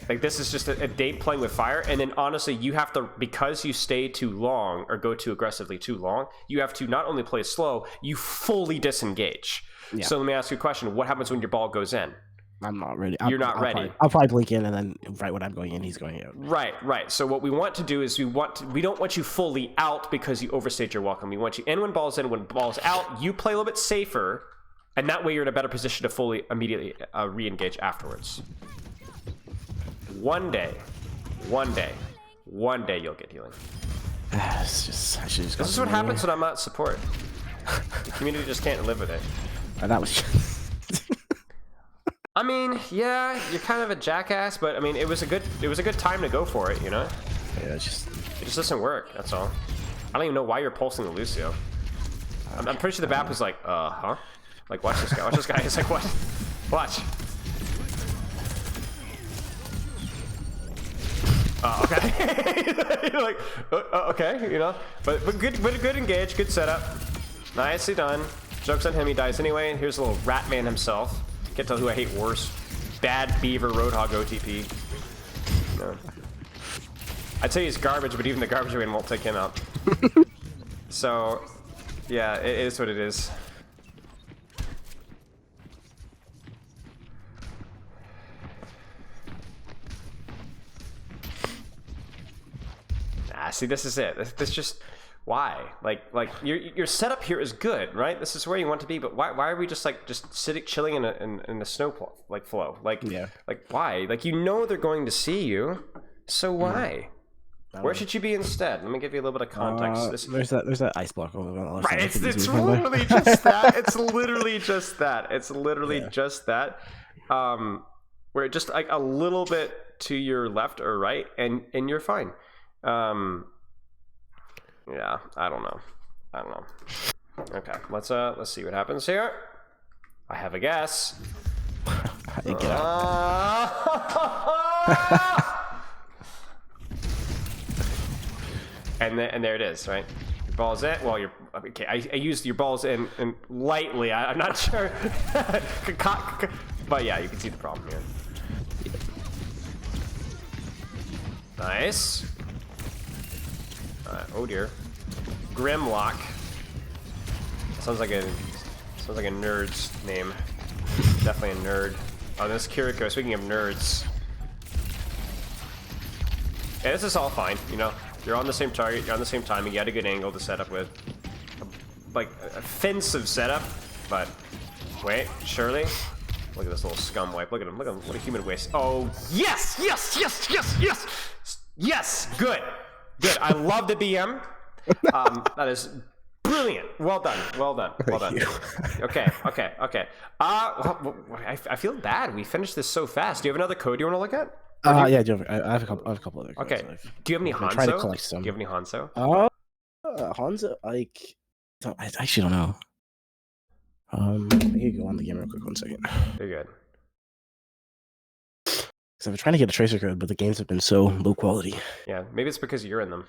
Like this is just a date playing with fire, and then honestly, you have to, because you stay too long or go too aggressively too long, you have to not only play slow, you fully disengage. Yeah. So let me ask you a question: what happens when your ball goes in? I'm not ready. You're not ready. I'll probably blink in, and then right when I'm going in, he's going out. Right. So what we want to do is we don't want you fully out because you overstayed your welcome. We want you in when ball's in. When ball's out, you play a little bit safer, and that way you're in a better position to fully immediately re-engage afterwards. One day you'll get healing. This is what happens when I'm not support. The community just can't live with it. That was I mean, yeah, you're kind of a jackass, but I mean, it was a good time to go for it, you know? Yeah, it just doesn't work, that's all. I don't even know why you're pulsing the Lucio. I'm pretty sure the BAP was like, huh? Like, watch this guy. He's like, what? Watch. Oh, okay. You're like, okay, you know, but good engage, good setup, nicely done. Joke's on him, he dies anyway. Here's a little rat man himself. Can't tell who I hate worse. Bad Beaver Roadhog OTP. No. I'd say he's garbage, but even the garbage man won't take him out. So, yeah, it is what it is. See, this is it. This just, why? Like your setup here is good, right? This is where you want to be, but why are we just sitting, chilling in a snow flow? Like, yeah. Like why? Like, you know they're going to see you, so why? Where should you be instead? Let me give you a little bit of context. There's that ice block over the left. Right, it's literally just that. It's literally just that. It's literally just that. Where just like a little bit to your left or right, and you're fine. Yeah, I don't know. Okay, let's see what happens here. I have a guess. Get out. And there it is, right? Your ball's in. Well, you're okay. I used your balls in lightly. I'm not sure, but yeah, you can see the problem here. Nice. Oh dear. Grimlock. Sounds like a nerd's name. Definitely a nerd. Oh, this Kiriko. Speaking of nerds. Yeah, this is all fine. You know, you're on the same target. You're on the same timing. You had a good angle to set up with. Like a offensive setup, but wait, surely. Look at this little scum wipe. Look at him. Look at him. What a human waste. Oh yes, good. Good. I love the BM. That is brilliant. Well done. Okay. I feel bad. We finished this so fast. Do you have another code you want to look at? Yeah, I have a couple other codes. Okay. Do you have any Hanzo? Trying to collect some. Do you have any Hanzo? Hanzo, like, I actually don't know. I can go on the game real quick. 1 second. You're good. Because I've been trying to get a tracer code, but the games have been so low quality. Yeah, maybe it's because you're in them.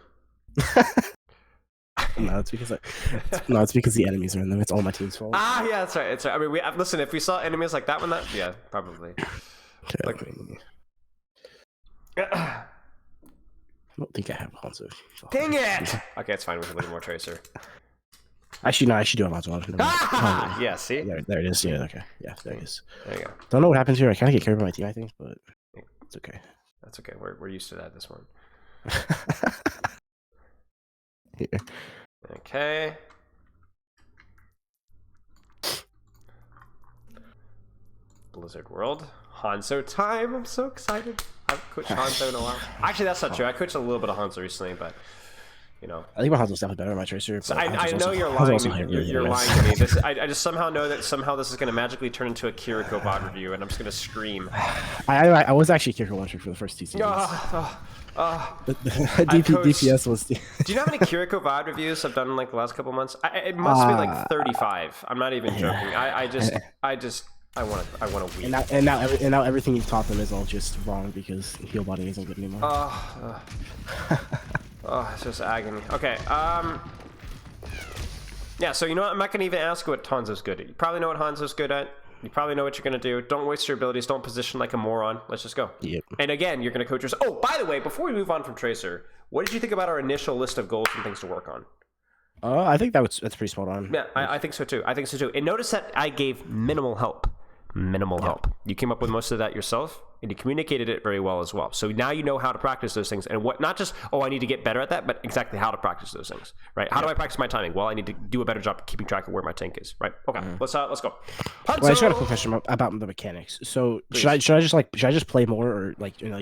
No, it's because the enemies are in them. It's all my team's fault. Ah, yeah, that's right. It's right. I mean, listen. If we saw enemies like that one, yeah, probably. Okay, like, I don't think I have Hanzo. Dang it! Okay, it's fine. We can look at more tracer. Actually, no, I should do a Hanzo. Yeah, see? There it is. Yeah, okay. Yeah, there it is. There you go. Don't know what happens here. I kind of get carried by my team, I think, but it's okay. That's okay. We're used to that this one. Here. Okay. Blizzard World. Hanzo time. I'm so excited. I've coached Hanzo in a while. Actually, that's not true. I coached a little bit of Hanzo recently, but you know. I think my Hanzo's definitely better than my Tracer. So but I know you're Hanzo's lying. also really You're good. lying to me. This, I just somehow know that somehow this is going to magically turn into a Kiriko VOD review, and I'm just going to scream. I was actually Kiriko one trick for the first 2 seasons. DPS was. Do you know how many Kiriko VOD reviews I've done in like the last couple months? It must be like 35. I'm not even joking. I want to weep. And now everything you've taught them is all just wrong because heal body isn't good anymore. It's just agony. Okay. Yeah. So you know what? I'm not gonna even ask what Hanzo's good at. You probably know what Hanzo's good at. You probably know what you're gonna do. Don't waste your abilities. Don't position like a moron. Let's just go. Yep. And again, you're gonna coach yourself. Oh, by the way, before we move on from Tracer, what did you think about our initial list of goals and things to work on? I think that's pretty spot on. Yeah, I think so too. And notice that I gave minimal help. Help. You came up with most of that yourself, and you communicated it very well as well. So now you know how to practice those things, and what not just I need to get better at that, but exactly how to practice those things, right? How do I practice my timing? Well, I need to do a better job keeping track of where my tank is, right? Okay, let's go. Well, I just got a quick question about the mechanics. So should I just play more or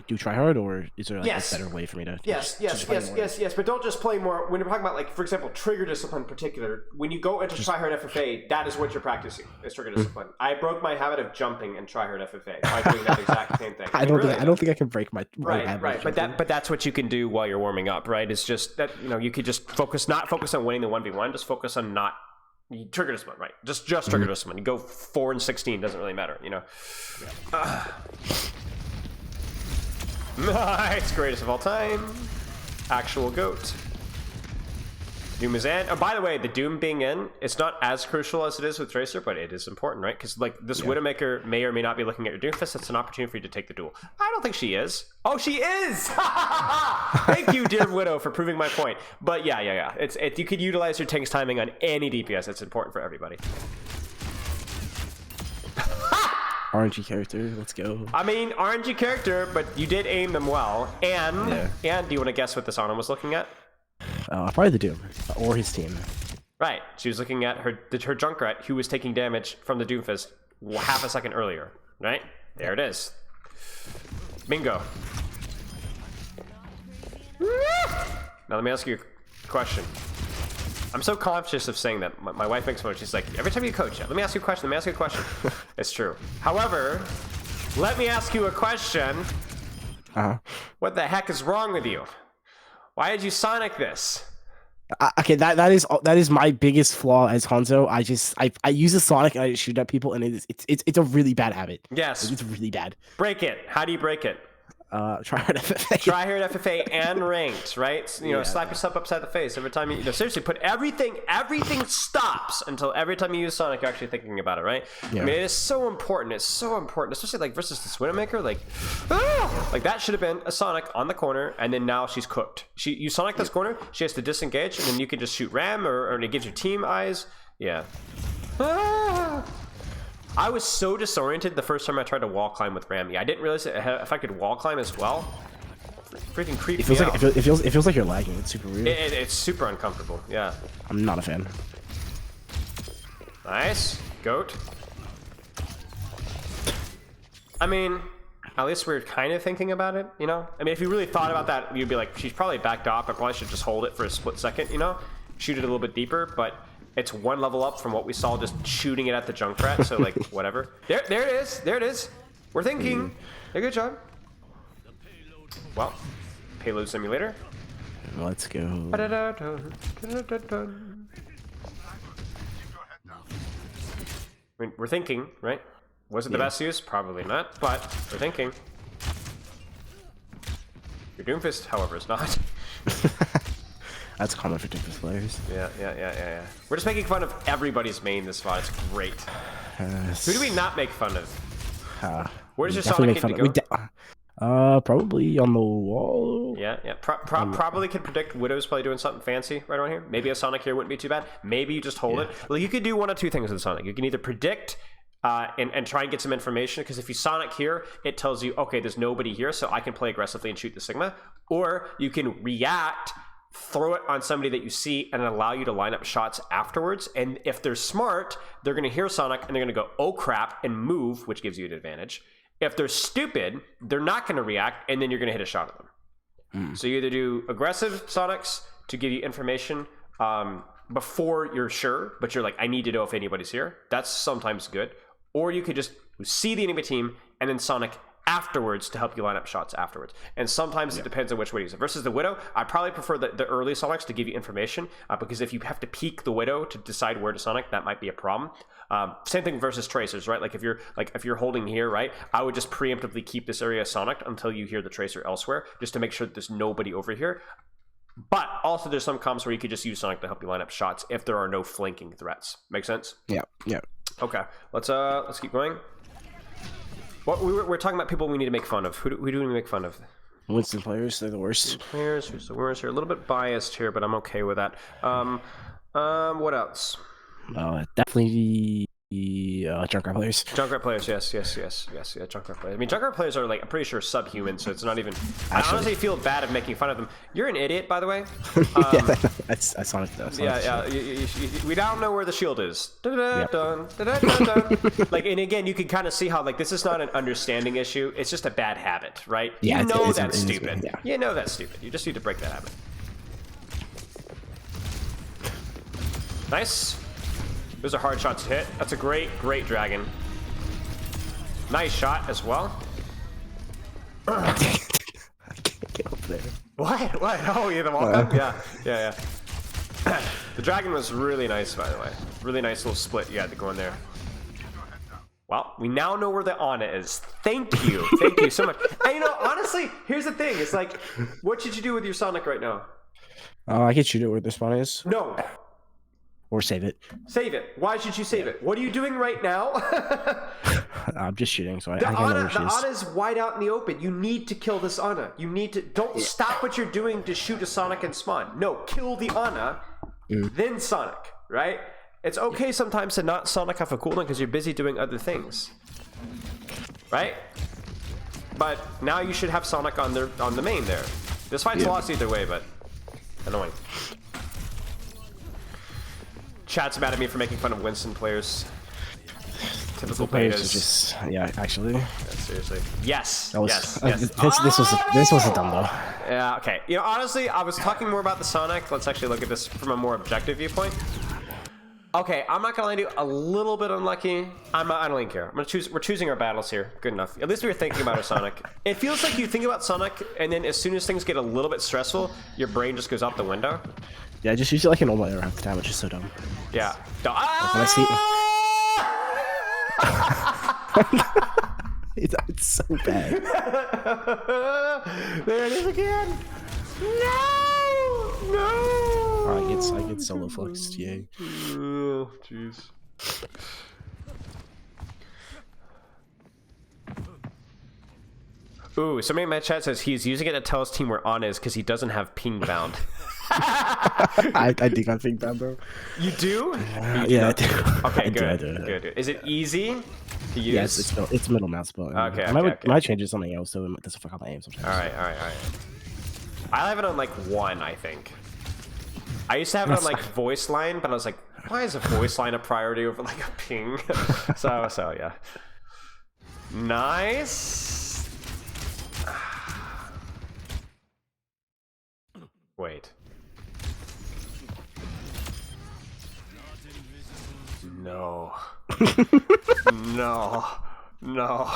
do try hard, or is there a better way for me to? Yes. But don't just play more. When you're talking about like, for example, trigger discipline in particular, when you go into try hard FFA, that is what you're practicing. Is trigger discipline. I broke my habit of jumping in try hard FFA by doing that exact same thing. I don't think I can break my right. But that's what you can do while you're warming up, right? It's just that you could just not focus on winning the 1v1, just focus on not trigger discipline, right? Just trigger discipline. You go 4 and 16, doesn't really matter, Nice, greatest of all time, actual GOAT. Doom is in. Oh, by the way, the Doom being in, it's not as crucial as it is with Tracer, but it is important, right? Because like this Widowmaker may or may not be looking at your Doomfist. It's an opportunity for you to take the duel. I don't think she is. Oh, she is! Thank you, dear Widow, for proving my point. But yeah. You could utilize your tank's timing on any DPS. It's important for everybody. RNG character, let's go. I mean, RNG character, but you did aim them well. And do you want to guess what this Ana was looking at? Probably the Doom or his team. Right, she was looking at her Junkrat, who was taking damage from the Doomfist half a second earlier. Right, there it is. Bingo. Now let me ask you a question. I'm so conscious of saying that. My wife makes fun of it. She's like, every time you coach, let me ask you a question. It's true. However, let me ask you a question. What the heck is wrong with you? Why did you Sonic this? Okay, that is my biggest flaw as Hanzo. I use a Sonic and I shoot at people, and it's a really bad habit. Yes, it's really bad. Break it. How do you break it? Try hard FFA. Try hard FFA and ranked, right? Slap yourself upside the face every time you seriously put everything stops until every time you use Sonic you're actually thinking about it, right? Yeah. I mean, it is so important. It's so important, especially like versus this Widowmaker. Like that should have been a Sonic on the corner, and then now she's cooked. You Sonic this corner, she has to disengage, and then you can just shoot Ram, or it gives you team eyes. Yeah. I was so disoriented the first time I tried to wall climb with Rammy. I didn't realize if I could wall climb as well. Freaking creepy. It feels like you're lagging. It's super weird. It's super uncomfortable. Yeah. I'm not a fan. Nice. Goat. I mean, at least we're kind of thinking about it, I mean, if you really thought about that, you'd be like, she's probably backed off. I probably should just hold it for a split second, Shoot it a little bit deeper, but it's one level up from what we saw just shooting it at the Junkrat, so like whatever. There it is. We're thinking. Hey, good job. Well, payload simulator. Let's go. I mean, we're thinking, right? Was it the best use? Probably not, but we're thinking. Your Doomfist, however, is not. That's common for Doomfist players. Yeah. We're just making fun of everybody's main this spot. It's great. Who do we not make fun of? Where does your Sonic kid go? Probably on the wall. Yeah. Probably could predict Widow's probably doing something fancy right around here. Maybe a Sonic here wouldn't be too bad. Maybe you just hold it. Well, you could do one of two things with Sonic. You can either predict and try and get some information, because if you Sonic here, it tells you, okay, there's nobody here, so I can play aggressively and shoot the Sigma. Or you can react, throw it on somebody that you see, and allow you to line up shots afterwards. And if they're smart, they're going to hear Sonic and they're going to go, oh crap, and move, which gives you an advantage. If they're stupid, they're not going to react, and then you're going to hit a shot at them. So you either do aggressive Sonics to give you information before you're sure, but you're like, I need to know if anybody's here. That's sometimes good. Or you could just see the enemy team and then Sonic afterwards to help you line up shots afterwards. And sometimes it depends on which way you use it. Versus the Widow, I probably prefer the early Sonics to give you information because if you have to peek the Widow to decide where to Sonic, that might be a problem. Same thing versus Tracers, right? Like if you're holding here, right? I would just preemptively keep this area Sonic until you hear the Tracer elsewhere, just to make sure that there's nobody over here. But also there's some comps where you could just use Sonic to help you line up shots if there are no flanking threats. Make sense? Yeah. Okay, let's keep going. What we're talking about people we need to make fun of. Who do we make fun of? Winston players, they're the worst. Players, who's the worst here? A little bit biased here, but I'm okay with that. What else? Definitely the Junkrat players. Junkrat players, yes, Junkrat players. I mean, Junkrat players are like, I'm pretty sure subhuman, so it's not even. I honestly feel bad of making fun of them. You're an idiot, by the way. Yeah, that's Sonic though. We now know where the shield is. Like, and again, you can kind of see how like this is not an understanding issue. It's just a bad habit, right? Yeah, you know that's stupid. Yeah. You know that's stupid. You just need to break that habit. Nice. Those are hard shots to hit. That's a great dragon. Nice shot as well. I can't get up there. What? Oh, yeah, the walk-up? Yeah. The dragon was really nice, by the way. Really nice little split you had to go in there. Well, we now know where the Ana is. Thank you. Thank you so much. And you know, honestly, here's the thing. It's like, what should you do with your Sonic right now? I can shoot it where the spawn is. No. Or save it. Save it. Why should you save it? What are you doing right now? I'm just shooting, so I the know where she is. The Ana is wide out in the open. You need to kill this Ana. You need to... Don't stop what you're doing to shoot a Sonic and spawn. No, kill the Ana, then Sonic, right? It's okay sometimes to not Sonic off a cooldown because you're busy doing other things. Right? But now you should have Sonic on the main there. This fight's lost either way, but... Annoying. Chat's mad at me for making fun of Winston players. Typical betas. Just actually. Yeah, seriously. Yes. Yes. This was a dumb though. Yeah. Okay. You know, honestly, I was talking more about the Sonic. Let's actually look at this from a more objective viewpoint. Okay, I'm not gonna lie to you. A little bit unlucky. I don't even care. We're choosing our battles here. Good enough. At least we were thinking about our Sonic. It feels like you think about Sonic, and then as soon as things get a little bit stressful, your brain just goes out the window. Yeah, I just use it like a normal arrow half the time, which is so dumb. Yeah. When I see it's so bad. There it is again. No. Oh, I get solo fluxed. Yay. Oh, jeez. Ooh, somebody in my chat says he's using it to tell his team where On is because he doesn't have ping bound. I do got ping bound, bro. You do? Yeah, I do. Okay, good. I do. Good. Is it easy to use? Yes, it's middle mouse button. Okay, I might change it to something else so it doesn't fuck up my aim sometimes. All right. I have it on like 1, I think. I used to have it on like voice line, but I was like, why is a voice line a priority over like a ping? so yeah. Nice. Wait. No. No,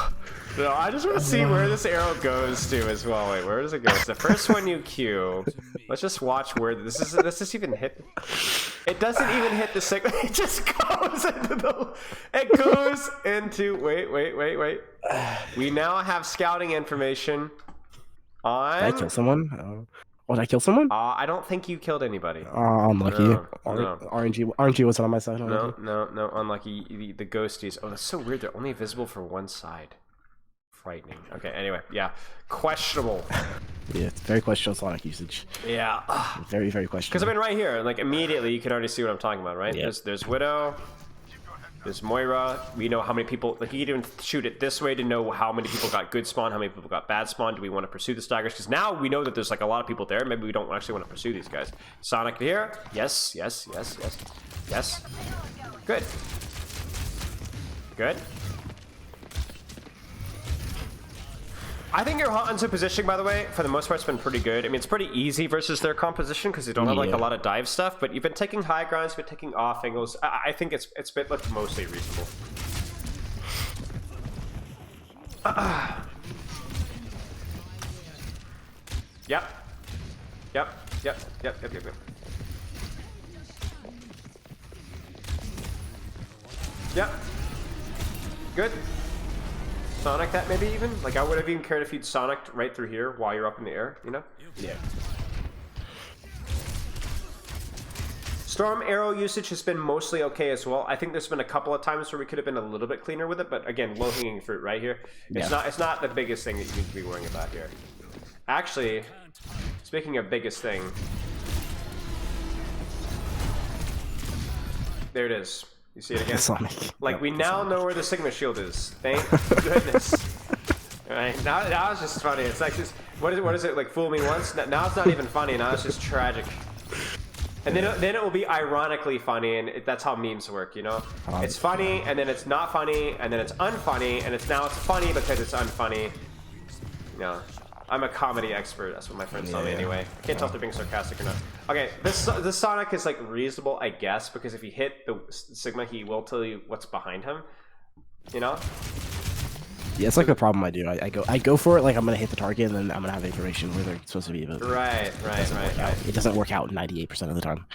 I just want to see where this arrow goes to as well. Wait, where does it go? It's the first one you queue. Let's just watch where this is. Does this even hit? It doesn't even hit the signal. It just goes into the. It goes into. Wait. We now have scouting information on. Did I kill someone? Did I kill someone? I don't think you killed anybody. I'm lucky. No. RNG wasn't on my side. No, unlucky. The ghosties. Oh, that's so weird. They're only visible for one side. Frightening. Okay, anyway, yeah. Questionable. Yeah, it's very questionable Sonic usage. Yeah. Very, very questionable. Because I mean, right here, like immediately, you can already see what I'm talking about, right? Yeah. There's Widow. There's Moira. We know how many people. Like, you can even shoot it this way to know how many people got good spawn, how many people got bad spawn. Do we want to pursue the staggers? Because now we know that there's like a lot of people there. Maybe we don't actually want to pursue these guys. Sonic here. Yes. Good. I think your Hanzo positioning, by the way, for the most part, has been pretty good. I mean, it's pretty easy versus their composition because they don't have like a lot of dive stuff. But you've been taking high grounds, you've been taking off angles. I think it's been like mostly reasonable. Yep. Yep. Good. Sonic that maybe even? Like I would have even cared if you'd Sonicked right through here while you're up in the air, you know? Yeah. Storm arrow usage has been mostly okay as well. I think there's been a couple of times where we could have been a little bit cleaner with it, but again, low-hanging fruit right here. It's not the biggest thing that you need to be worrying about here. Actually, speaking of biggest thing, there it is. You see it again? Sonic. Like we now know where the Sigma shield is. Thank goodness. All right, now it's just funny. It's like just what is it like? Fool me once. Now it's not even funny. Now it's just tragic. And then it will be ironically funny, and that's how memes work, you know? It's funny, and then it's not funny, and then it's unfunny, and now it's funny because it's unfunny. You know, I'm a comedy expert. That's what my friends tell me anyway. I can't tell if they're being sarcastic or not. Okay, this Sonic is like reasonable, I guess, because if you hit the Sigma, he will tell you what's behind him. You know? Yeah, it's like the problem I do. I go for it like I'm gonna hit the target, and then I'm gonna have information where they're supposed to be. But right. It doesn't work out 98% of the time.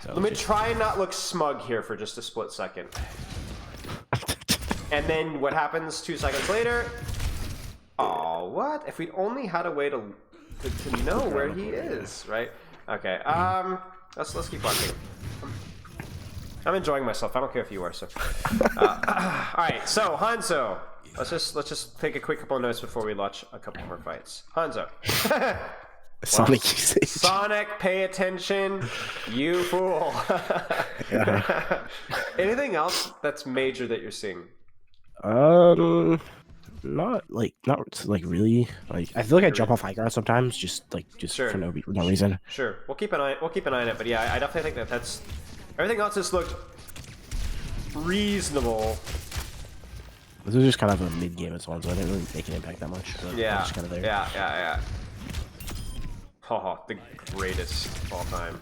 So let me try and not look smug here for just a split second. And then what happens 2 seconds later? Oh, what? If we'd only had a way to know where he is, right? Okay. Let's keep watching. I'm enjoying myself. I don't care if you are. So, all right. So Hanzo, let's just take a quick couple of notes before we launch a couple more fights. Hanzo. Sonic usage. Sonic, pay attention, you fool. Anything else that's major that you're seeing? Not really. Like I feel like I jump off high ground sometimes, just sure. for no reason. Sure. We'll keep an eye on it. But yeah, I definitely think that's. Everything else just looked reasonable. This was just kind of a mid-game as well, so I didn't really make an impact that much. So yeah. Just kind of there. Yeah. Oh, the greatest of all time.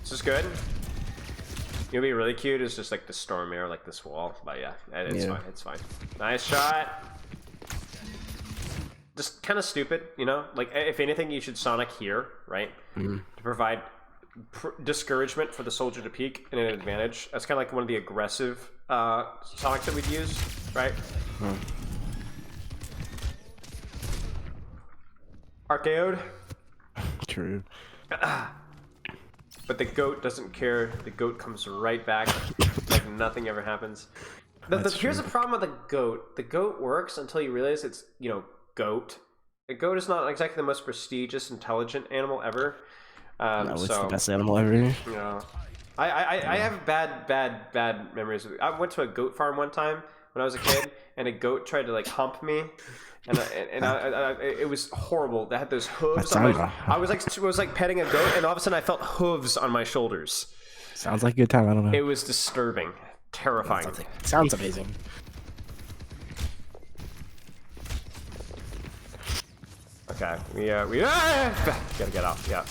This is good. It'll be really cute. It's just like the storm arrow, like this wall. But yeah, it's fine. It's fine. Nice shot. Just kind of stupid, you know? Like, if anything, you should Sonic here, right? To provide discouragement for the soldier to peek and an advantage. That's kind of like one of the aggressive Sonics that we'd use, right? Archaeoed. True. But the goat doesn't care. The goat comes right back like nothing ever happens. Here's the problem with the goat. The goat works until you realize it's, you know, goat. A goat is not exactly the most prestigious, intelligent animal ever. No, it's the best animal ever. You know, I have bad memories. I went to a goat farm one time when I was a kid, and a goat tried to like hump me, and it was horrible. They had those hooves. I was like petting a goat, and all of a sudden I felt hooves on my shoulders. Sounds like a good time. I don't know. It was disturbing, terrifying. Sounds amazing. Okay, we gotta get out. Yeah,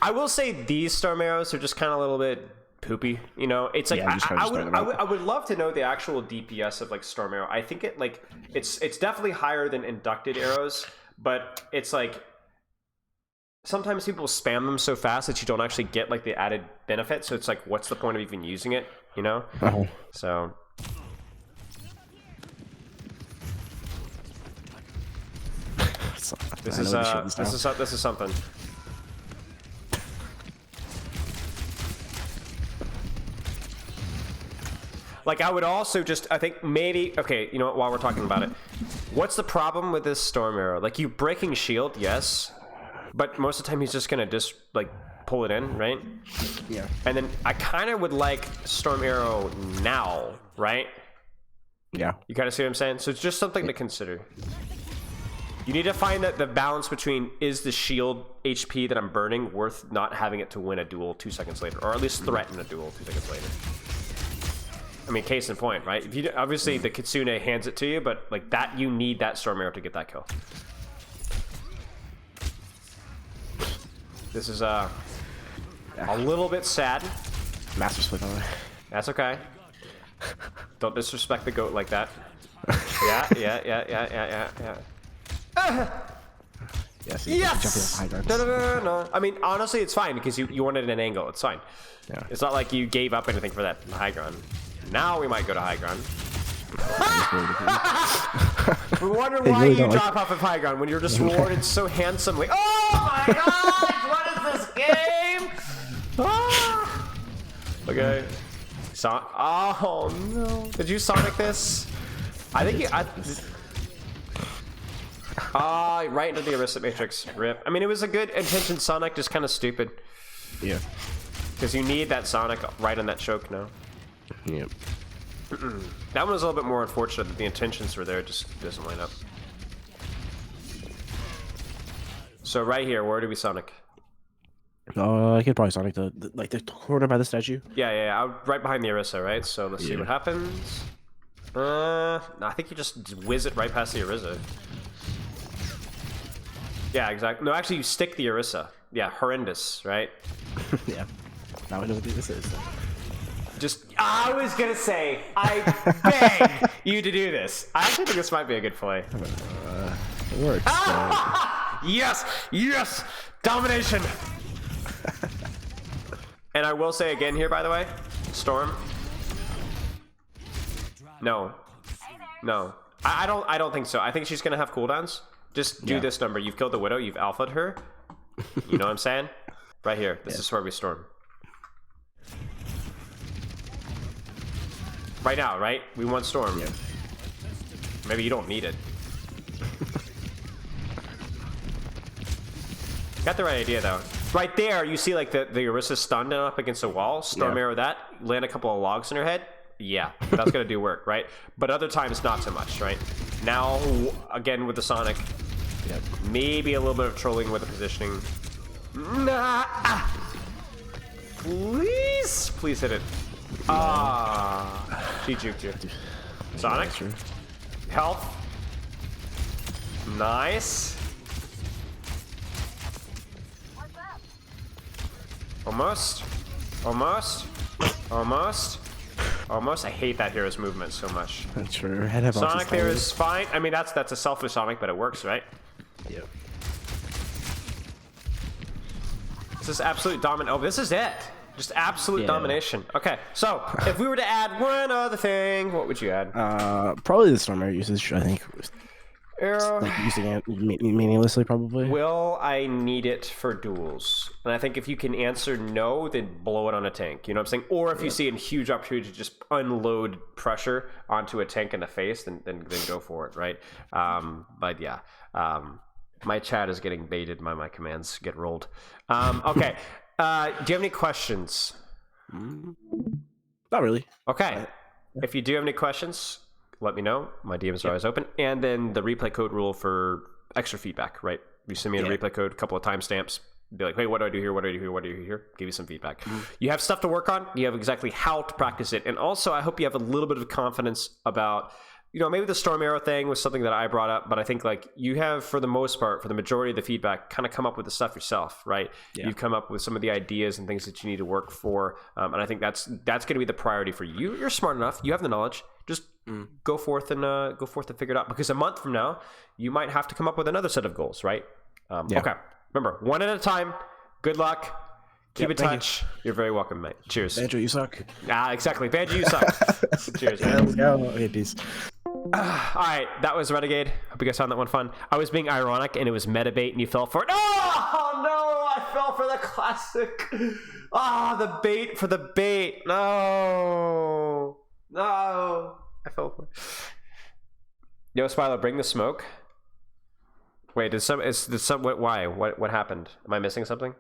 I will say these storm arrows are just kind of a little bit poopy. You know, it's like I would love to know the actual DPS of like storm arrow. I think it's definitely higher than inducted arrows, but it's like sometimes people spam them so fast that you don't actually get like the added benefit. So it's like, what's the point of even using it? You know? So. This is something. Like, I would also I think maybe, okay, you know what, while we're talking about it, what's the problem with this storm arrow? Like, you breaking shield, yes, but most of the time he's just gonna just like pull it in, right? Yeah. And then I kind of would like storm arrow now, right? Yeah. You kind of see what I'm saying? So it's just something to consider. You need to find that the balance between, is the shield HP that I'm burning worth not having it to win a duel 2 seconds later, or at least threaten a duel 2 seconds later. I mean, case in point, right? If you obviously the Kitsune hands it to you, but like that, you need that Storm Arrow to get that kill. This is a little bit sad. Master split on it. That's okay. Don't disrespect the goat like that. Yeah. Yes. Yes! No. I mean, honestly, it's fine because you wanted an angle. It's fine. Yeah. It's not like you gave up anything for that high ground. Now we might go to high ground. We wonder why really you don't drop off of high ground when you're just rewarded so handsomely. Oh my gosh! What is this game? Ah! Okay. Oh no! Did you Sonic this? I think you. Right into the Arista Matrix. Rip. I mean, it was a good intention Sonic, just kind of stupid. Yeah. Because you need that Sonic right on that choke now. Yep. That one was a little bit more unfortunate that the intentions were there. It just doesn't line up. So right here, where do we Sonic? I could probably Sonic the corner by the statue. Yeah. Right behind the Arisa, right? So let's see what happens. No, I think you just whiz it right past the Arisa. Yeah, exactly. No, actually, you stick the Arisa. Yeah, horrendous, right? Yeah. Now I know what this is. Just, I was gonna say, I beg you to do this. I actually think this might be a good play. It works. Yes! Domination! And I will say again here, by the way, Storm. No. I don't think so. I think she's gonna have cooldowns. Just do this number. You've killed the Widow. You've alpha'd her. You know what I'm saying? Right here. This is where we Storm. Right now, right? We want Storm. Yeah. Maybe you don't need it. Got the right idea though. Right there, you see like the Arisa stunned up against a wall. Storm arrow that. Land a couple of logs in her head. Yeah, that's gonna do work, right? But other times, not so much, right? Now, again with the Sonic, maybe a little bit of trolling with the positioning. Please hit it. She juked you. Sonic, health, nice. Almost. I hate that hero's movement so much. That's true. Sonic there is fine. I mean, that's a selfish Sonic, but it works, right? Yeah. This is absolute domination. Oh, this is it. Just absolute domination. Okay, so if we were to add one other thing, what would you add? Probably the Storm Arrow usage, I think. Like using it meaninglessly, probably. Will I need it for duels? And I think if you can answer no, then blow it on a tank. You know what I'm saying? Or if you see a huge opportunity to just unload pressure onto a tank in the face, then go for it, right? But yeah, my chat is getting baited by my commands get rolled. Okay, do you have any questions? Not really. Okay, if you do have any questions, let me know. My DMs are always open. And then the replay code rule for extra feedback, right? You send me a replay code, a couple of timestamps, be like, hey, what do I do here? What do I do here? What do I do here? Give you some feedback. You have stuff to work on. You have exactly how to practice it. And also, I hope you have a little bit of confidence about, you know, maybe the Storm Arrow thing was something that I brought up, but I think like you have, for the most part, for the majority of the feedback, kind of come up with the stuff yourself, right? Yeah. You've come up with some of the ideas and things that you need to work for. And I think that's going to be the priority for you. You're smart enough. You have the knowledge. Just go forth and figure it out, because a month from now you might have to come up with another set of goals, right? Okay, remember, one at a time. Good luck. Keep in touch. You're very welcome, mate. Cheers. Banjo, you suck. Exactly. Banjo, you suck. Cheers, man. Let's go. Okay, peace. All right, that was Renegade. Hope you guys found that one fun. I was being ironic and it was meta bait and you fell for it. Oh no, I fell for the classic. The bait for the bait. No, I fell for it. Yo, Spilo, bring the smoke. Wait, why? What happened? Am I missing something?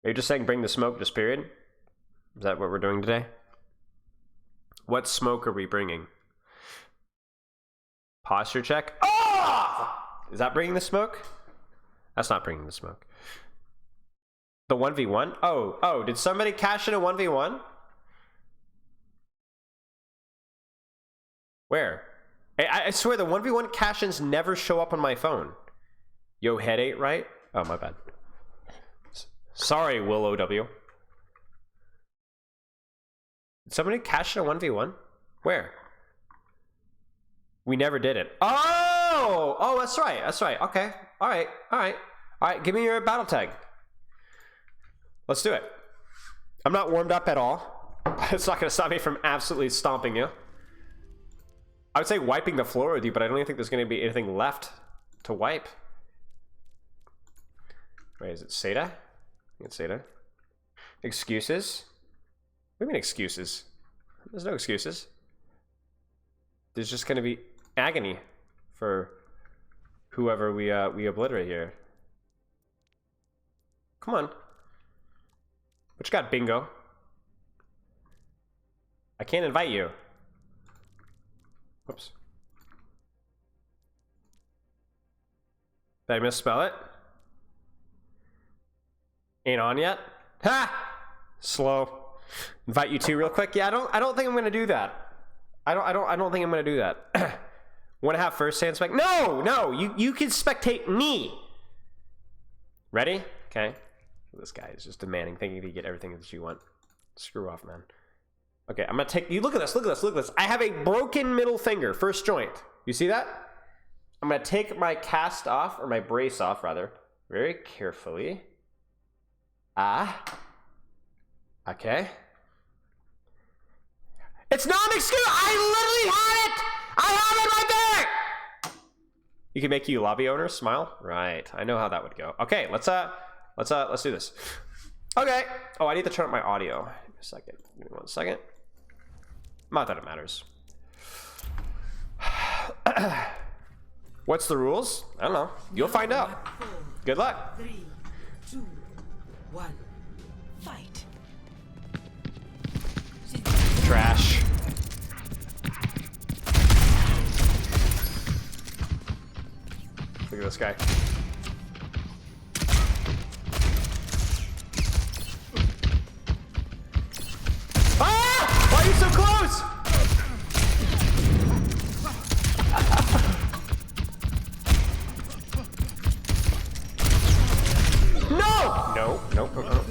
Are you just saying bring the smoke, just period? Is that what we're doing today? What smoke are we bringing? Posture check? Oh! Is that bringing the smoke? That's not bringing the smoke. The 1v1? Oh, did somebody cash in a 1v1? Where? I swear the 1v1 cash-ins never show up on my phone. Yo, head ate right? Oh, my bad. Sorry, Will OW. Did somebody cash in a 1v1? Where? We never did it. Oh! Oh, that's right. That's right. Okay. All right. All right. All right. Give me your battle tag. Let's do it. I'm not warmed up at all. It's not going to stop me from absolutely stomping you. I would say wiping the floor with you, but I don't even think there's going to be anything left to wipe. Wait, is it Seda? I think it's Seda. Excuses? What do you mean excuses? There's no excuses. There's just going to be agony for whoever we obliterate here. Come on. What you got, bingo? I can't invite you. Whoops. Did I misspell it? Ain't on yet? Ha! Slow. Invite you two real quick. Yeah, I don't think I'm gonna do that. I don't think I'm gonna do that. Want to have first hand spec? No, you can spectate me. Ready? Okay. This guy is just demanding, thinking you get everything that you want. Screw off, man. Okay, I'm gonna take you. Look at this. Look at this. Look at this. I have a broken middle finger, first joint. You see that? I'm gonna take my cast off, or my brace off, rather, very carefully. Ah. Okay. It's not an excuse. I literally had it. I have it right there. You can make you lobby owner smile. Right. I know how that would go. Okay. Let's do this. Okay. Oh, I need to turn up my audio. Give me a second. Give me 1 second. Not that it matters. What's the rules? I don't know. You'll find out. Good luck. 3, 2, 1, fight. Trash. Look at this guy. Ah! Why are you so close? No! No, nope, nope, nope.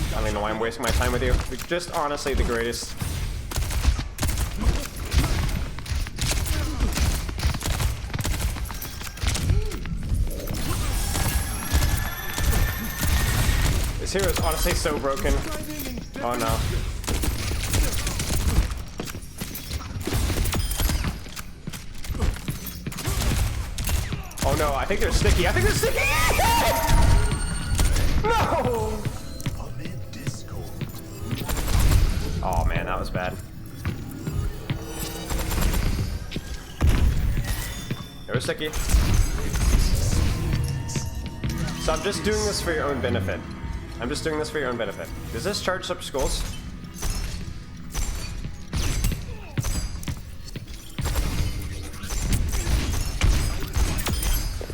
I don't even know why I'm wasting my time with you. You're just honestly the greatest. This hero is honestly so broken. Oh no. Oh no, I think they're sticky. I think they're sticky! No! Oh man, that was bad. They were sticky. So I'm just doing this for your own benefit. I'm just doing this for your own benefit. Does this charge up skulls?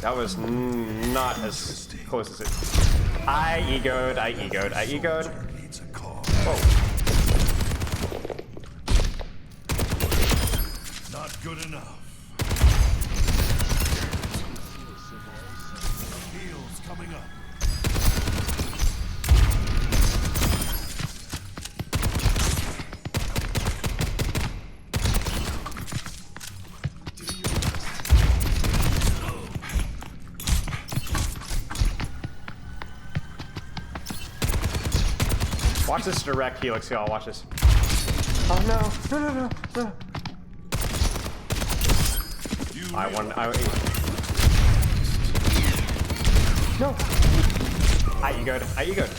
That was not as close as it. I egoed. Whoa. Not good enough. Heals coming up. Watch this direct helix, y'all. Watch this. Oh no! No! I won. No! I egoed.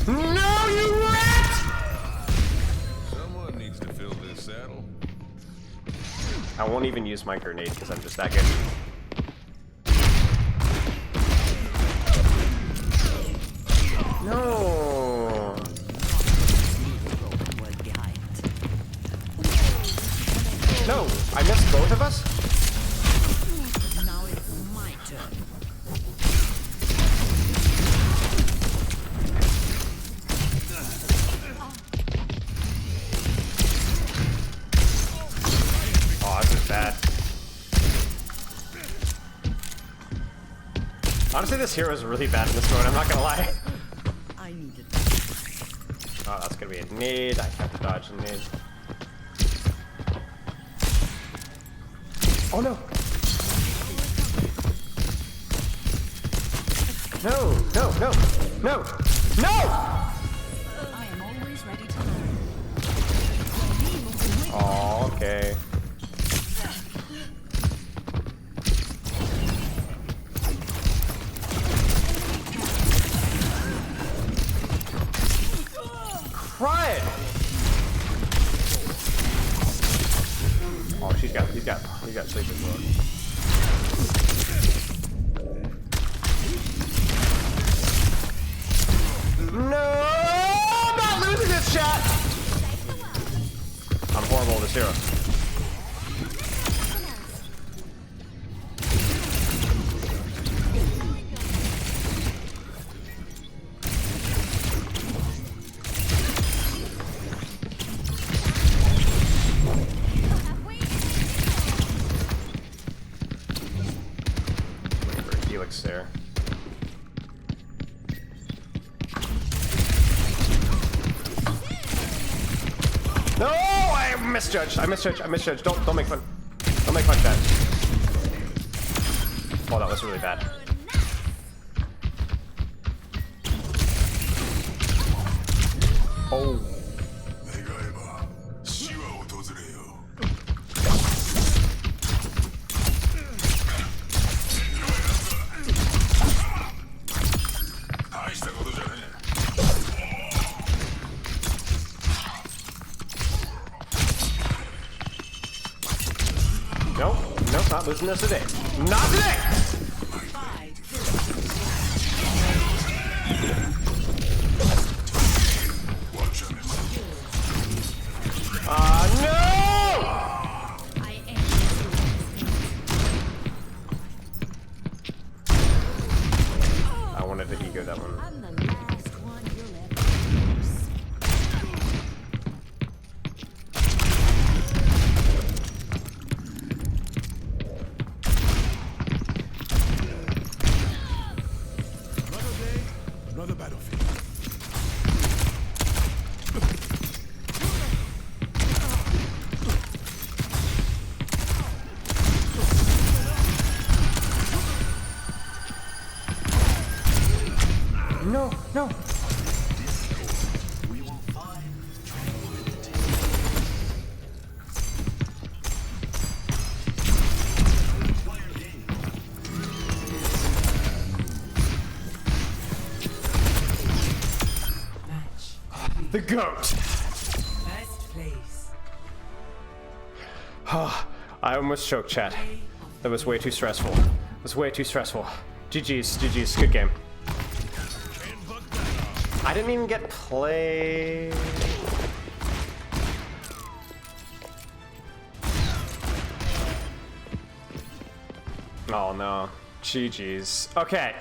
No, you rat! Someone needs to fill this saddle. I won't even use my grenade because I'm just that good. No. no! I missed both of us? Now it's my turn. Oh, this is bad. Honestly, this hero is really bad in this mode, I'm not gonna lie. I needed. Oh, that's gonna be a nade. I have to dodge a nade. Oh no! No! No! No! No! No! I am always ready to learn. Oh, okay. Right. Oh, he's got sleep as well. No, I'm not losing this chat. I'm horrible at this hero. There. No, I misjudged. I misjudged. Don't make fun. Don't make fun, chat. Oh, that was really bad. Oh. Nope, not losing this today. Not today! No! I wanted to ego that one. I'm the last one you'll ever use. Another battlefield. No, no. The goat. First place. I almost choked, chat. That was way too stressful. It was way too stressful. GG's, good game. I didn't even get play. Oh no. GG's. Okay.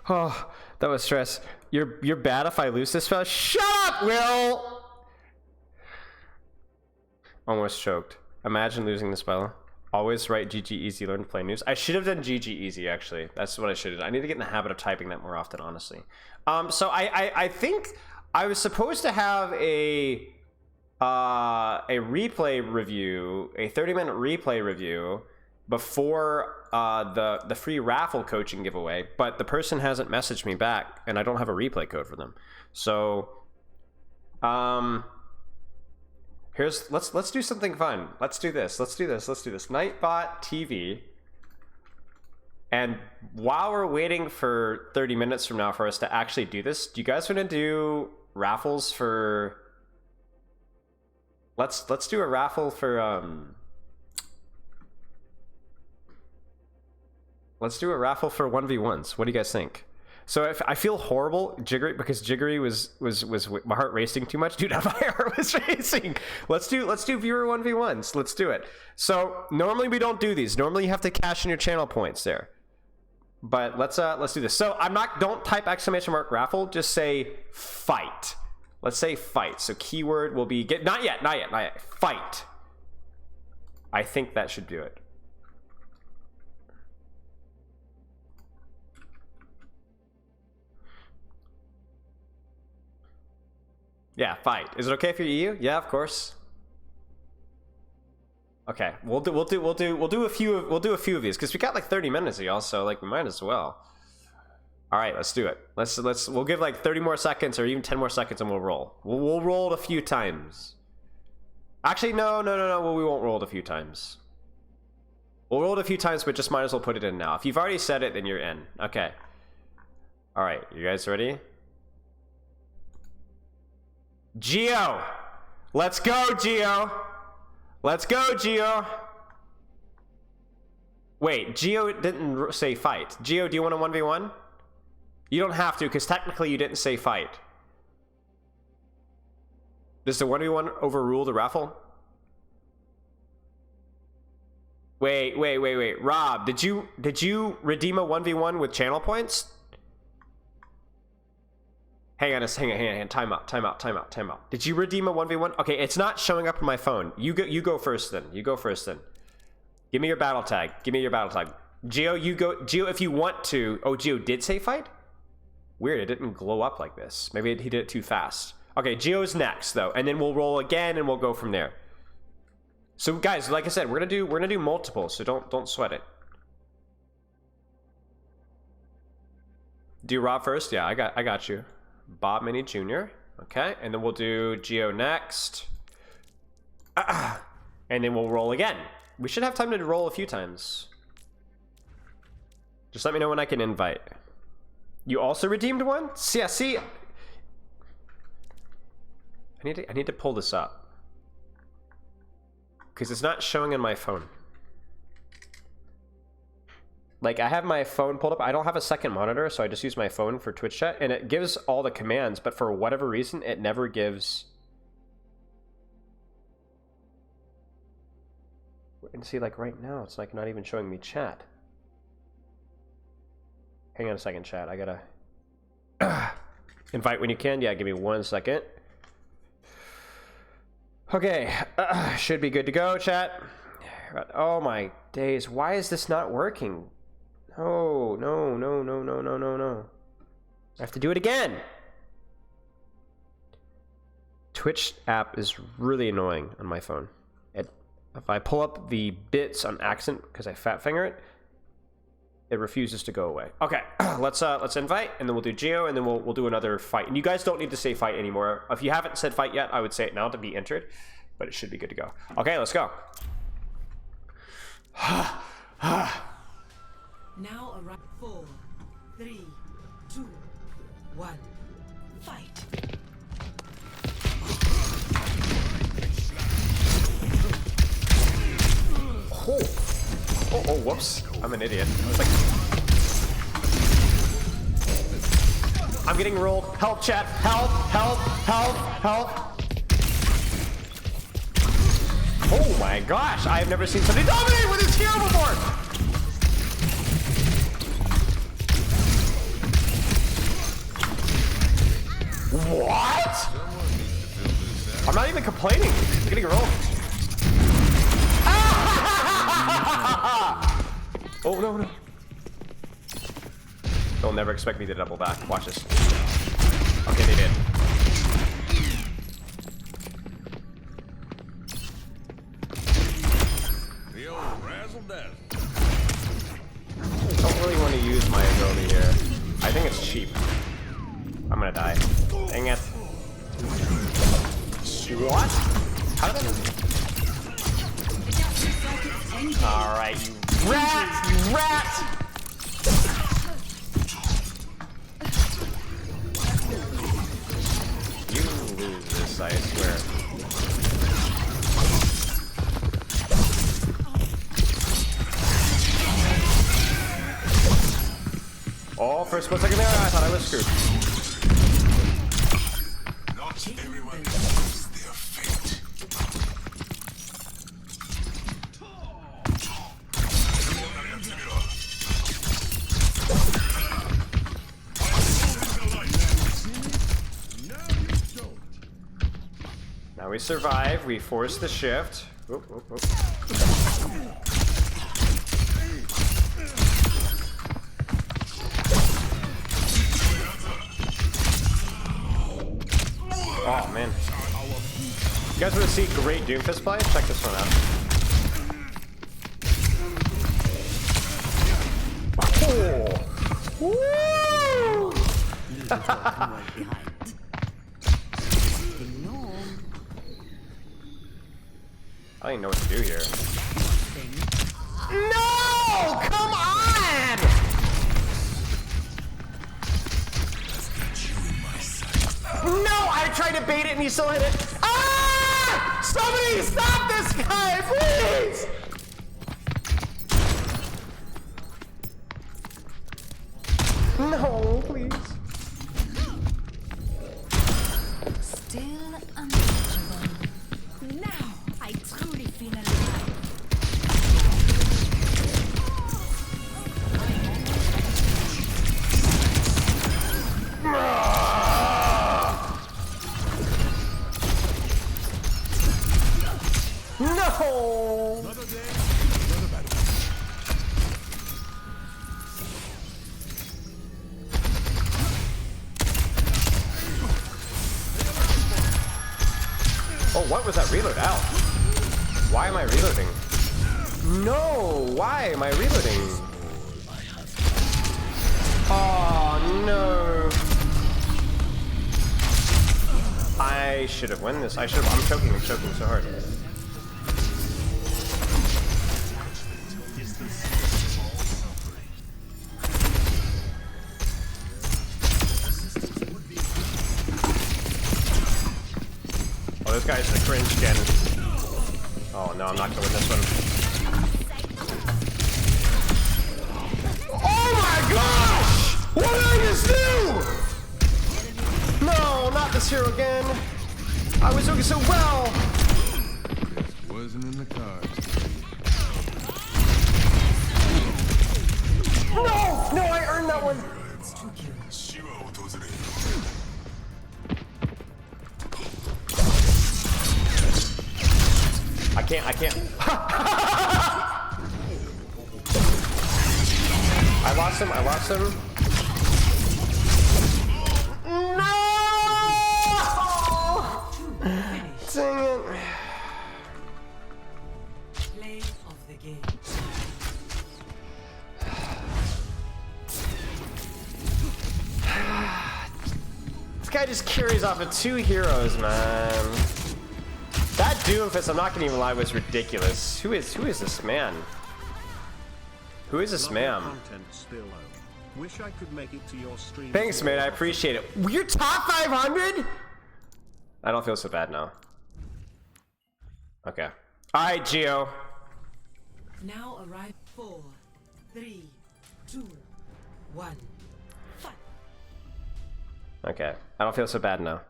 Oh, that was stress. You're bad if I lose this fella. Shut up, Will! Almost choked. Imagine losing this fella. Always write GG easy, learn to play news. I should have done GG easy, actually. That's what I should have done. I need to get in the habit of typing that more often, honestly. So I think I was supposed to have a replay review, a 30-minute replay review before the free raffle coaching giveaway, but the person hasn't messaged me back, and I don't have a replay code for them. So, let's do something fun. Let's do this. Nightbot TV. And while we're waiting for 30 minutes from now for us to actually do this, do you guys want to do raffles for? Let's do a raffle for Let's do a raffle for 1v1s. What do you guys think? So if I feel horrible, Jiggery, because Jiggery was my heart racing too much. Dude, my heart was racing. Let's do viewer 1v1s. Let's do it. So normally we don't do these. Normally you have to cash in your channel points there. But let's do this. So don't type !! raffle, just say fight. Let's say fight. So keyword will be not yet. Fight. I think that should do it. Yeah, fight. Is it okay if you're EU? Yeah, of course. Okay, we'll do a few of these because we got like 30 minutes, y'all. So like we might as well. All right, let's do it. We'll give like 30 more seconds or even 10 more seconds and we'll roll. We'll roll it a few times. Actually, no. Well, we won't roll it a few times. We'll roll it a few times, but just might as well put it in now. If you've already said it, then you're in. Okay. All right, you guys ready? Geo, let's go, Geo. Let's go, Geo. Wait, Geo didn't say fight. Geo, do you want a 1v1? You don't have to, because technically you didn't say fight. Does the 1v1 overrule the raffle? Wait. Rob, did you redeem a 1v1 with channel points? Hang on. Time out. Did you redeem a 1v1? Okay, it's not showing up on my phone. You go first then. Give me your battle tag. Geo, you go. Geo, if you want to. Oh, Geo did say fight? Weird, it didn't glow up like this. Maybe he did it too fast. Okay, Geo's next though, and then we'll roll again and we'll go from there. So guys, like I said, we're gonna do multiple, so don't sweat it. Do Rob first? Yeah, I got you. Bob Mini Jr. Okay, and then we'll do Geo next. And then we'll roll again. We should have time to roll a few times. Just let me know when I can invite. You also redeemed one? Yeah, see. I need to pull this up. Because it's not showing on my phone. Like, I have my phone pulled up. I don't have a second monitor, so I just use my phone for Twitch chat. And it gives all the commands, but for whatever reason, it never gives... And see, like, right now, it's, like, not even showing me chat. Hang on a second, chat. I gotta... Invite when you can. Yeah, give me 1 second. Okay. Should be good to go, chat. Oh, my days. Why is this not working? No. I have to do it again. Twitch app is really annoying on my phone. If I pull up the bits on accident because I fat finger it, it refuses to go away. Okay, let's invite, and then we'll do Geo, and then we'll do another fight. And you guys don't need to say fight anymore. If you haven't said fight yet, I would say it now to be entered, but it should be good to go. Okay, let's go. Now around 4, 3, 2, 1, fight. Oh, whoops. I'm an idiot. I was like... I'm getting rolled. Help, chat. Help. Oh my gosh. I have never seen somebody dominate with his hero before. What? I'm not even complaining. I'm getting rolled. Oh, no. They'll never expect me to double back. Watch this. Okay, they did. The old razzle-dazzle. I don't really want to use my ability here. I think it's cheap. I'm gonna die. Dang it. What? How did that... Alright, you rat! You lose this, I swear. All for a split second there, I thought I was screwed. Not everyone knows their fate. Now we survive. We force the shift. Oop, oop, oop. Oh man. You guys want to see great Doomfist play? Check this one out. Oh. Woo! I don't even know what to do here. No! Come on! No! I tried to bait it and he still hit it. Ah! Somebody stop this guy, please! No, please. Still unreachable. Now I truly feel alive. No! Another day, another battle. Oh, what was that reload? Ow. Why am I reloading? No! Why am I reloading? Oh, no. I should have won this. I'm choking so hard. Oh, this guy's the cringe gen. Oh no, I'm not gonna win this one. Oh my gosh! What did I just do? No, not this hero again. I was doing so well. Just wasn't in the cards. No, I earned that one. I can't. I lost him. No! Dang it. Play of the game. This guy just carries off of 2 heroes, man. That Doomfist, I'm not gonna even lie, was ridiculous. Who is this man? Who is this man? Wish I could make it to your stream. Thanks, man. I appreciate it. You're top 500? I don't feel so bad now. Okay. All right, Gio. Now arrive 4, 3, 2, 1. Fight. Okay. I don't feel so bad now.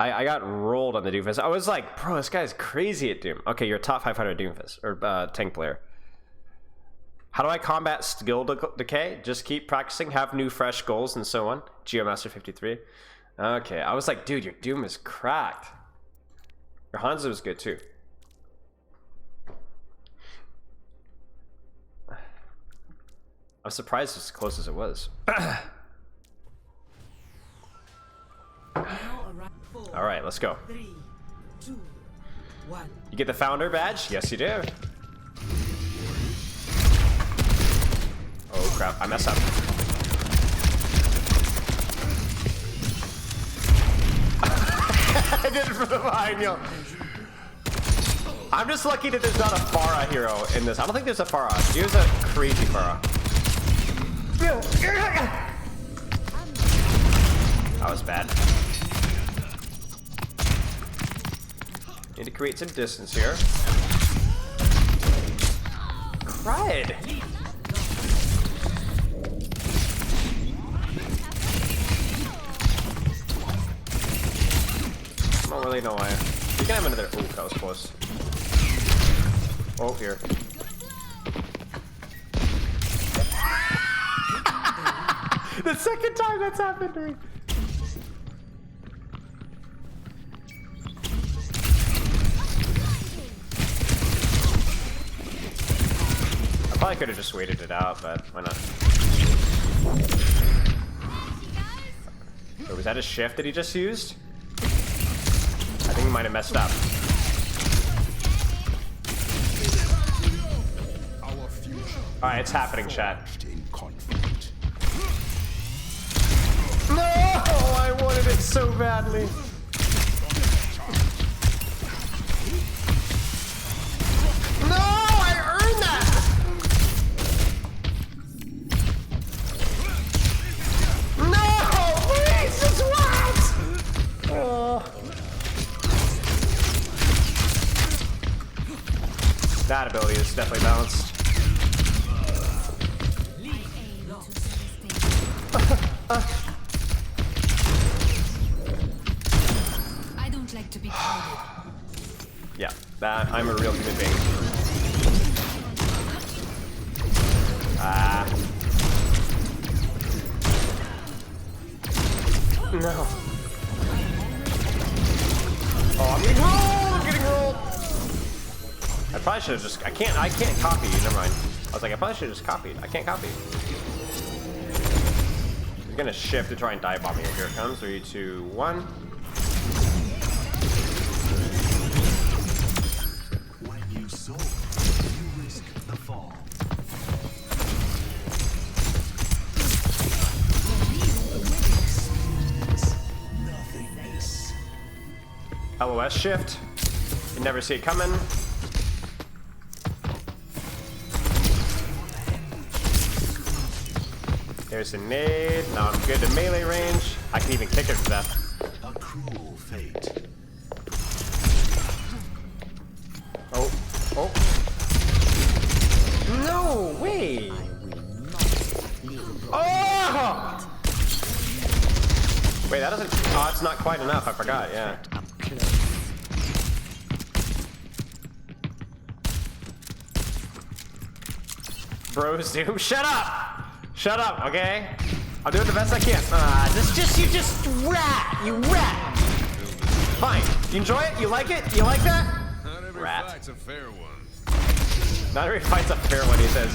I got rolled on the Doomfist. I was like, bro, this guy's crazy at Doom. Okay, you're a top 500 Doomfist, or tank player. How do I combat skill decay? Just keep practicing, have new fresh goals, and so on. Geomaster 53. Okay, I was like, dude, your Doom is cracked. Your Hanzo was good too. I'm surprised it's as close as it was. All right, let's go. 3, 2, 1. You get the founder badge? Yes, you do. Oh crap! I messed up. I did it for the vine, yo. I'm just lucky that there's not a Pharah hero in this. I don't think there's a Pharah. Here's a crazy Pharah. That was bad. Need to create some distance here. Right. I don't really know why. You can have another. Ooh, that was close. Oh, here. The second time that's happened to me. I probably could have just waited it out, but why not? Wait, was that a shift that he just used? I think he might have messed up. Alright, it's happening, chat. No! I wanted it so badly. No! I earned that! No! Please, just what? Oh. That ability is definitely balanced. I don't like to be crowded. Yeah, that I'm a real human being. Ah. No. Oh, I'm getting rolled! I'm getting rolled! I probably should have just. I can't copy. Never mind. I was like, I probably should have just copied. I can't copy. He's gonna shift to try and dive bomb me. Here it comes. 3, 2, 1. When you soar, you risk the fall. Nothingness. LOS shift. You never see it coming. There's a nade. Now I'm good to melee range. I can even kick it to death. A cruel fate. Oh. Oh. No way! Oh! Wait, that doesn't. Oh, it's not quite enough. I forgot, yeah. Bros, dude, shut up! Shut up, okay? I'll do it the best I can. You just rat! You rat! Fine. You enjoy it? You like it? You like that? Not every Rat. fight's a fair one. Not every fight's a fair one, he says.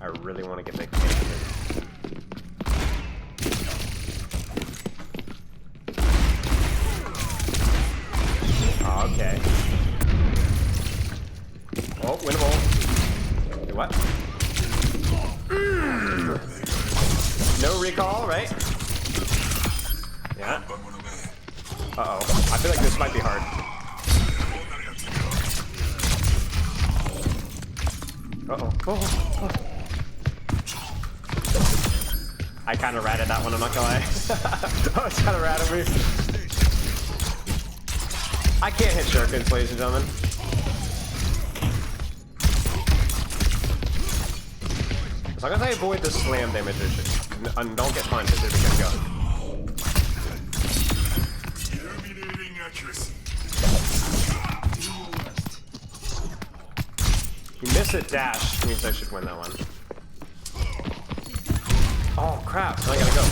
I really want to get Nick. Okay. Oh, winnable. Wait, what? No recall, right? Yeah. Uh-oh. I feel like this might be hard. Uh-oh. Oh. I kind of ratted that one, I'm not gonna lie. Oh, it's kind of ratted me. I can't hit shurikens, ladies and gentlemen. As long as I avoid the slam damage, and don't get punched, it should be good to go. Terminating accuracy. You miss it dash, means I should win that one. Oh crap, now I gotta go.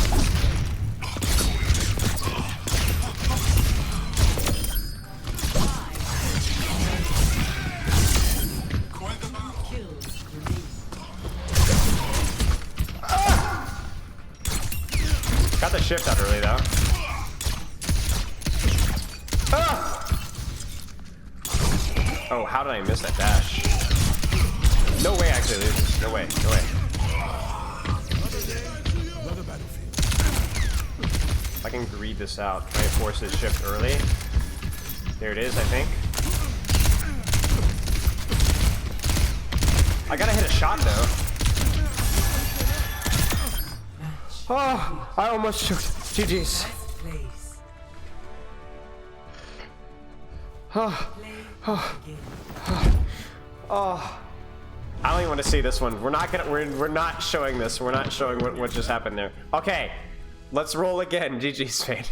Got the shift out early though. Ah! Oh, how did I miss that dash? No way, actually, loses. No way, no way. If I can greed this out, try and force this shift early. There it is, I think. I gotta hit a shot though. Oh, I almost shoot. GG's. Place. Oh, Play of the game. oh. I don't even want to see this one. We're not showing this. We're not showing what just happened there. Okay, let's roll again. GG's, Fade.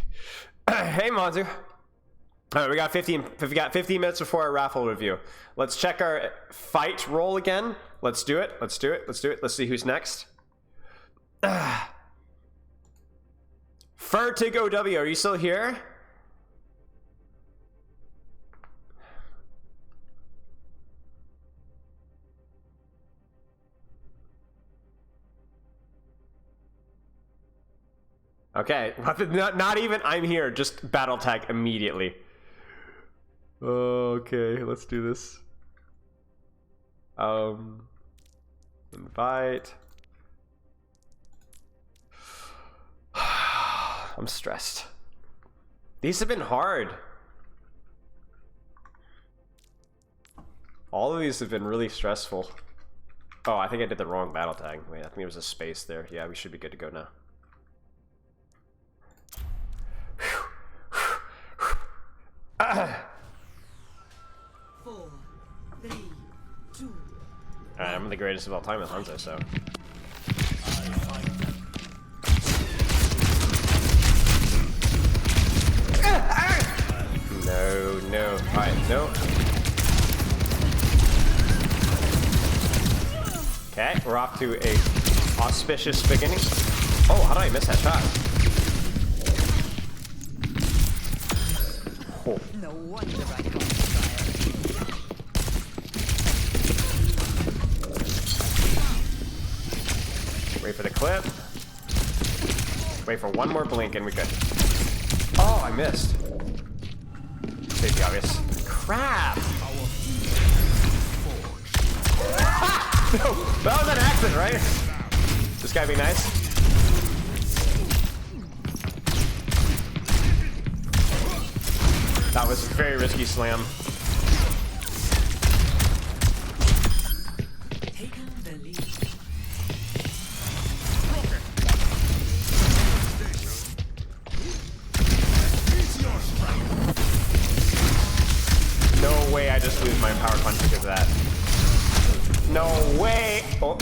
Hey, Monzu. All right, we got 15 minutes before our raffle review. Let's check our fight roll again. Let's do it. Let's do it. Let's do it. Let's see who's next. Fertig OW, are you still here? Okay, not even I'm here, just battle tag immediately. Okay, let's do this. Invite. I'm stressed. These have been hard. All of these have been really stressful. Oh, I think I did the wrong battle tag. Wait, I think there was a space there. Yeah, we should be good to go now. 4, 3, 2. Alright, I'm the greatest of all time with Hanzo, so. No. Alright, no. Okay, we're off to a auspicious beginning. Oh, how did I miss that shot? Oh. No wonder I got tired. Wait for the clip. Wait for one more blink and we good. Oh, I missed. Safety obvious. Crap! No, that was an accident, right? This guy be nice. That was a very risky slam. Taking the lead. No way I just lose my power punch because of that. No way! Oh.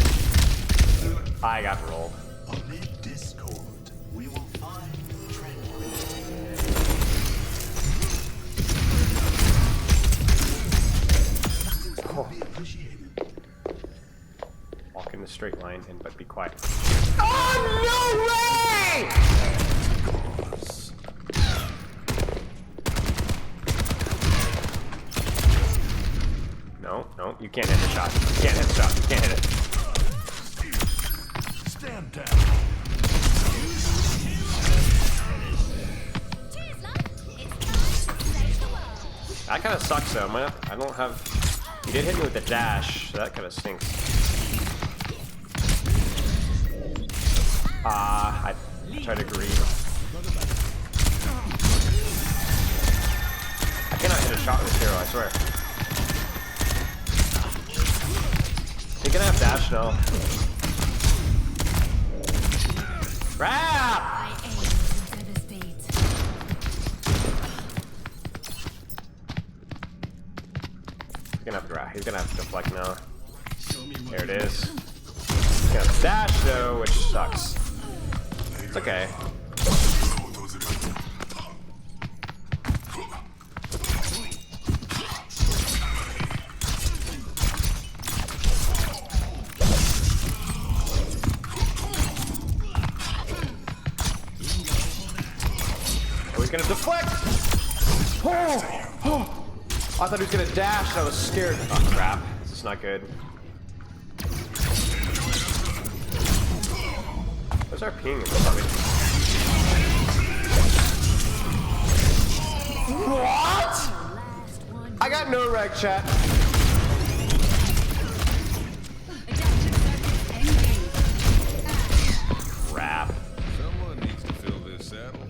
I got rolled. Amid discord, we will find tranquility. Oh. Be appreciated. Walk in the straight line and but be quiet. Oh, no way! No, you can't hit the shot. You can't hit the shot. You can't hit it. Stand down. That kind of sucks though. I don't have. You did hit me with the dash, so that kind of stinks. I tried to greed. I cannot hit a shot with this hero, I swear. He can have dash now. Crap! My aim is to devastate. He's gonna have to deflect now. There it is. He's gonna have dash though, which sucks. It's okay. Oh, he's gonna deflect! Oh! I thought he was gonna dash and I was scared. Oh crap. This is not good. Where's our ping? What? I got no reg chat. Crap. Someone needs to fill this saddle.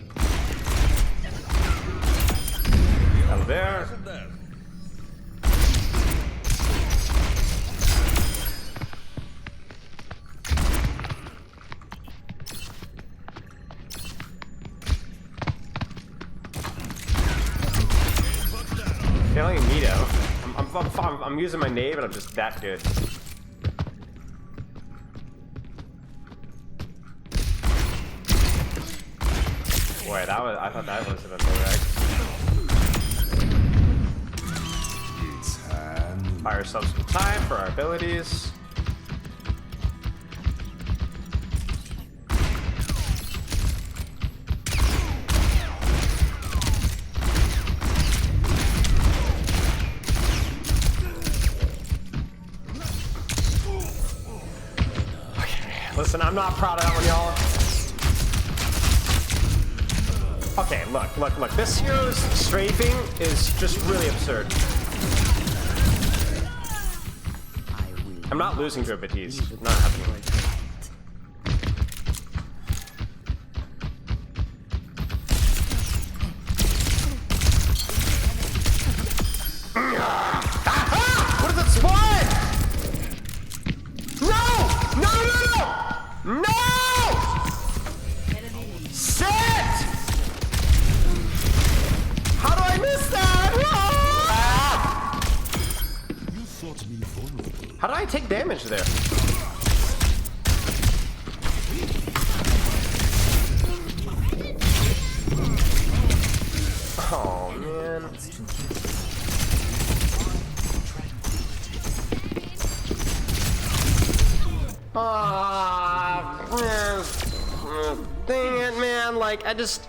Hello there. Isn't that? Failing Nito. I'm using my nave and I'm just that good. Boy, that was, I thought that was a bit more right. Buy ourselves some time for our abilities. Listen, I'm not proud of that one, y'all. Okay, look. This hero's strafing is just really absurd. I'm not losing to it, but he's not happening. What is it spawn? No! Sit! How do I miss that? How did I take damage there? Oh man. Dang it, man. Like, I just...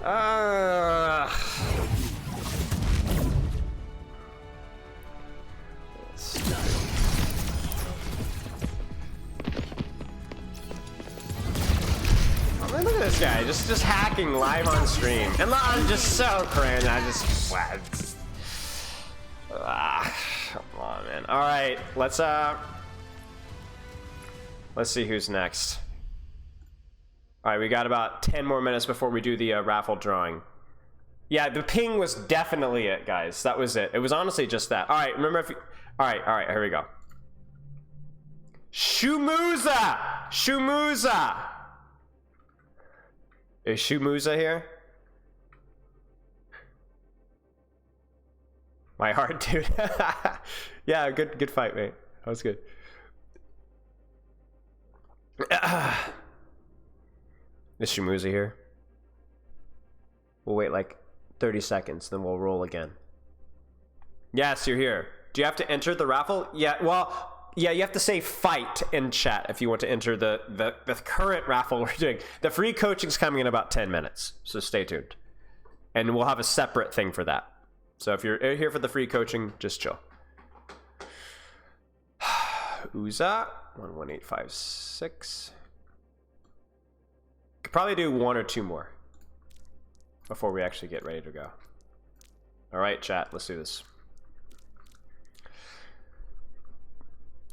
I mean, look at this guy, just hacking live on stream. And I'm just so cringe. I just... come on, man. Alright, let's see who's next. Alright, we got about 10 more minutes before we do the raffle drawing. Yeah, the ping was definitely it, guys. That was it. It was honestly just that. Alright, remember if you... Alright, here we go. Shumuza! Is Shumuza here? My heart, dude. Yeah, good fight, mate. That was good. Is Shumuza here? We'll wait like 30 seconds, then we'll roll again. Yes, you're here. Do you have to enter the raffle? Yeah, well, yeah, you have to say fight in chat if you want to enter the current raffle we're doing. The free coaching's coming in about 10 minutes, so stay tuned. And we'll have a separate thing for that. So if you're here for the free coaching, just chill. Uza, 11856. Could probably do 1 or 2 more before we actually get ready to go. All right, chat, let's do this.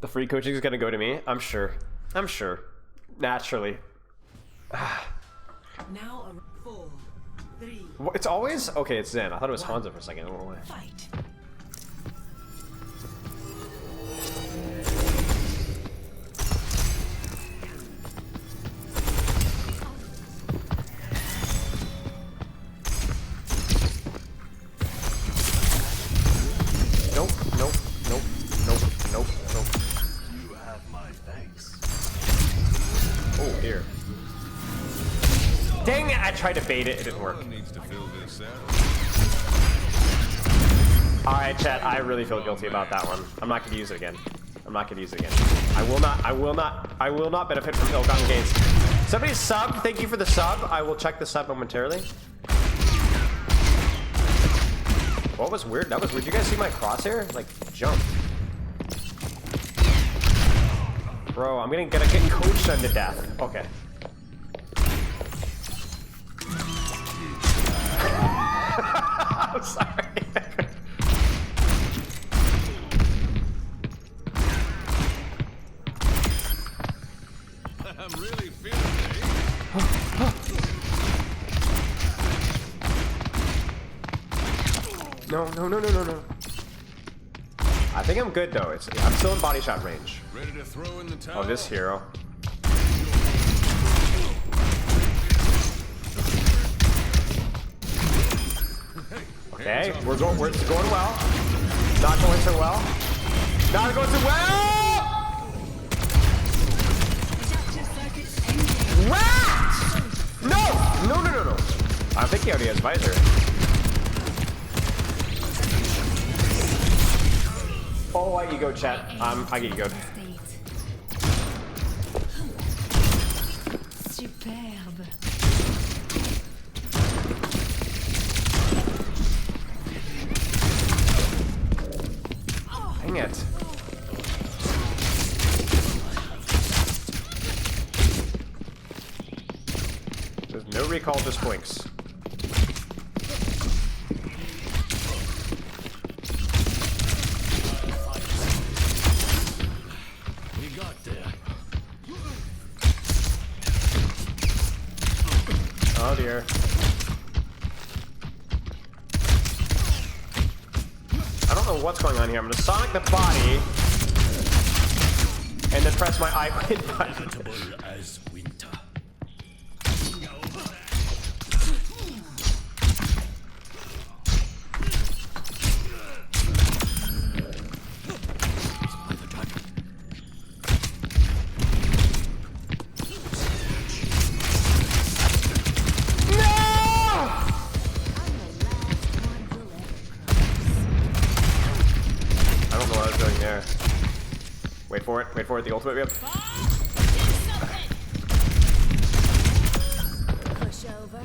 The free coaching is gonna go to me. I'm sure. Naturally. Now 4, 3. It's always okay. It's Zen. I thought it was Hanzo for a second. I don't know why. Fight. Nope. You have my thanks. Oh dear. Dang it! I tried to bait it. It didn't work. Someone needs to fill this saddle. All right, chat. I really feel guilty about that one. I'm not gonna use it again. I will not benefit from ill-gotten gains. Somebody sub. Thank you for the sub. I will check the sub momentarily. What was weird? That was weird. You guys see my crosshair? Like, jump. Bro, I'm gonna get coached unto death. Okay. I'm sorry. I'm really feeling it. No. I think I'm good though. I'm still in body shot range. Ready to throw in the towel? Oh, this hero. Okay, we're going well. Not going so well. Not going so well! Rat! No! I think he already has visor. Oh, I ego chat. I get egoed. Superbe. Dang it. There's no recall, just blinks. We got there. Oh dear. I don't know what's going on here. I'm gonna Sonic the body and then press my I win button. As winter. Wait for it, the ultimate whip. Push over.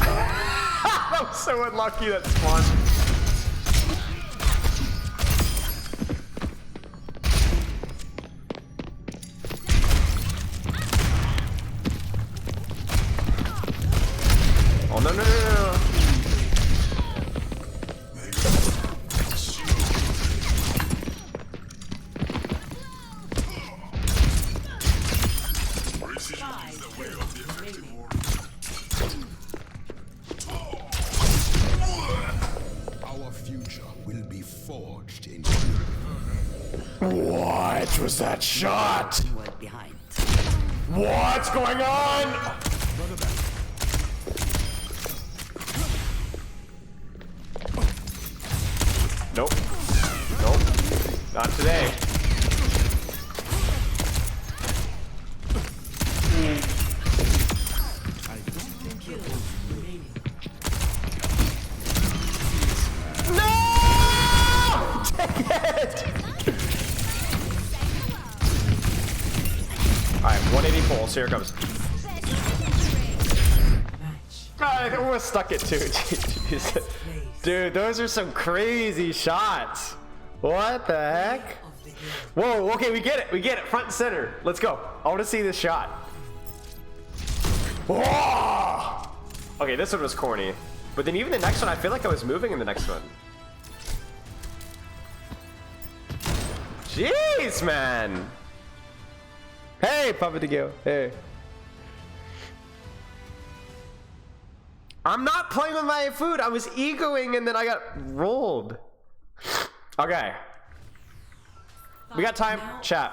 That was so unlucky that spawned. Oh no. Our future will be forged in. What was that shot? Work behind. What's going on? Nope. Not today. Alright, 180 pulse, here it comes. I almost stuck it too. Jeez. Dude, those are some crazy shots. What the heck? Whoa, okay, we get it, front and center. Let's go. I want to see this shot. Whoa! Okay, this one was corny. But then even the next one, I feel like I was moving in the next one. Jeez, man. Hey, Papa DeGio. Hey. I'm not playing with my food. I was egoing and then I got rolled. Okay. We got time, chat.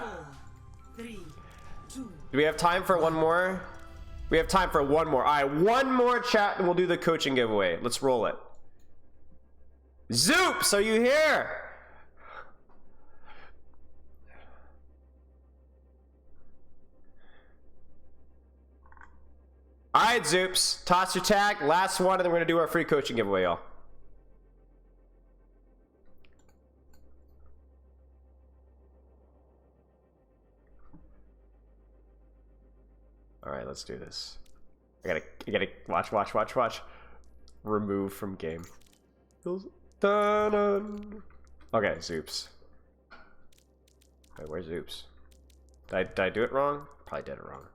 4, 3, 2. Do we have time for one more? We have time for one more. All right, one more chat and we'll do the coaching giveaway. Let's roll it. Zoops, are you here? All right, Zoops, toss your tag, last one, and then we're gonna do our free coaching giveaway, y'all. All right, let's do this. I gotta watch. Remove from game. Dun-dun. Okay, Zoops. Wait, where's Zoops? Did I do it wrong? Probably did it wrong.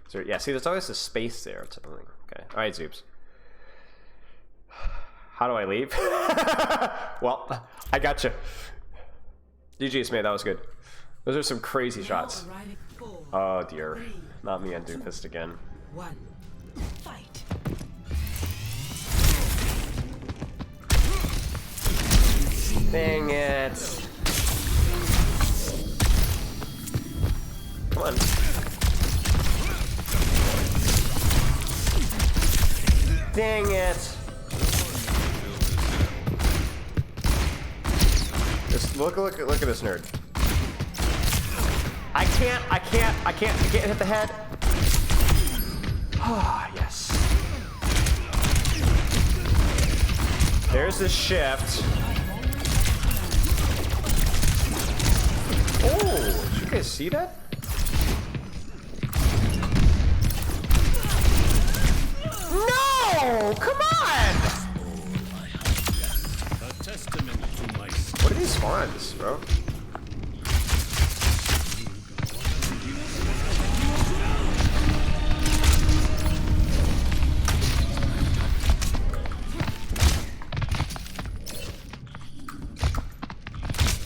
So, yeah, see, there's always a space there or something. Okay, all right, Zoops. How do I leave? Well, I gotcha. GG's, man, that was good. Those are some crazy shots. Arriving 4, Oh dear, not me and Doomfist again. 1. Fight. Dang it. Come on. Dang it. Just look at this nerd. I can't hit the head. Ah, yes. There's the shift. Oh, did you guys see that? No! Come on! A testament to my What are these spawns, bro?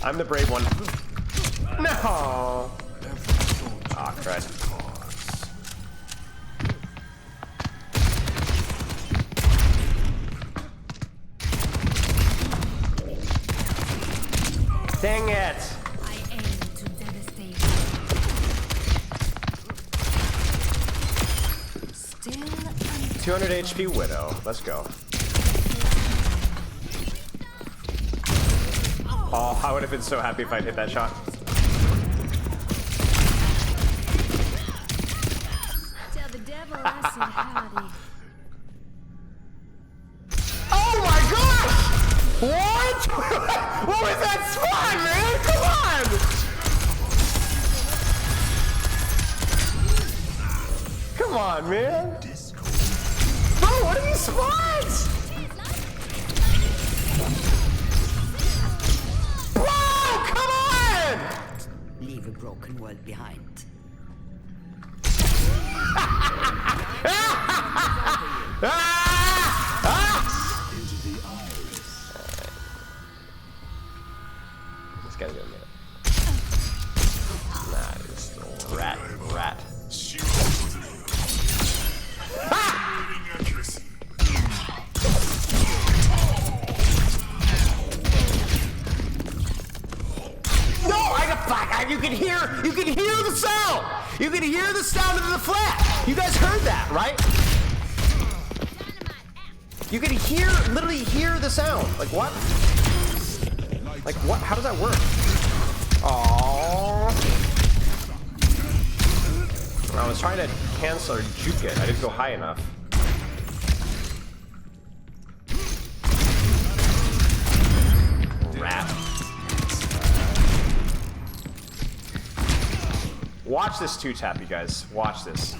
I'm the brave one. No! Oh, crud. Dang it! I aim to devastate. Still 200 HP Widow. Let's go. Oh, I would have been so happy if I'd hit that shot. tell the devil I said howdy. Oh my gosh! What? What was that spawn, man? Come on! Come on, man! Bro, what are these spawns? Bro, come on! Leave a broken world behind. This guy's gonna get it. Nah, it's still rat. Accuracy. No, I got back. You can hear the sound. You can hear the sound of the flat. You guys heard that, right? You can literally hear the sound. Like what? Like what? How does that work? Oh. I was trying to cancel or juke it. I didn't go high enough. Rat. Watch this 2-tap, you guys. Watch this.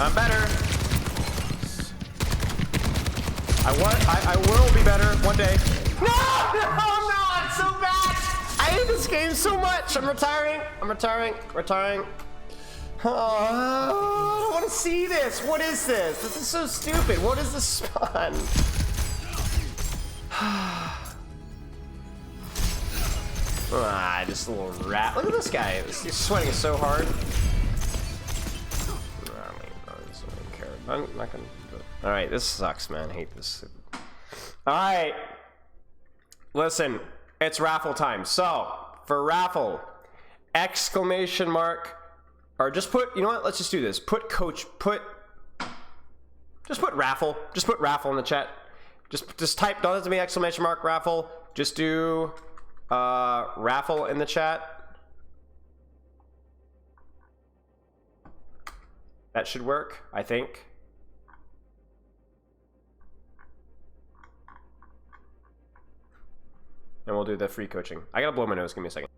I'm better. I will be better one day. No, it's so bad. I hate this game so much. I'm retiring. Oh, I don't want to see this. What is this? This is so stupid. What is this spawn? Just a little rat. Look at this guy. He's sweating so hard. I'm not gonna do it. Alright, this sucks, man. I hate this. Alright. Listen, it's raffle time. So, for raffle, exclamation mark, or just put, you know what? Let's just do this. Just put raffle. Just put raffle in the chat. Just type, don't have to be exclamation mark raffle. Just do raffle in the chat. That should work, I think. And we'll do the free coaching. I gotta blow my nose, give me a second.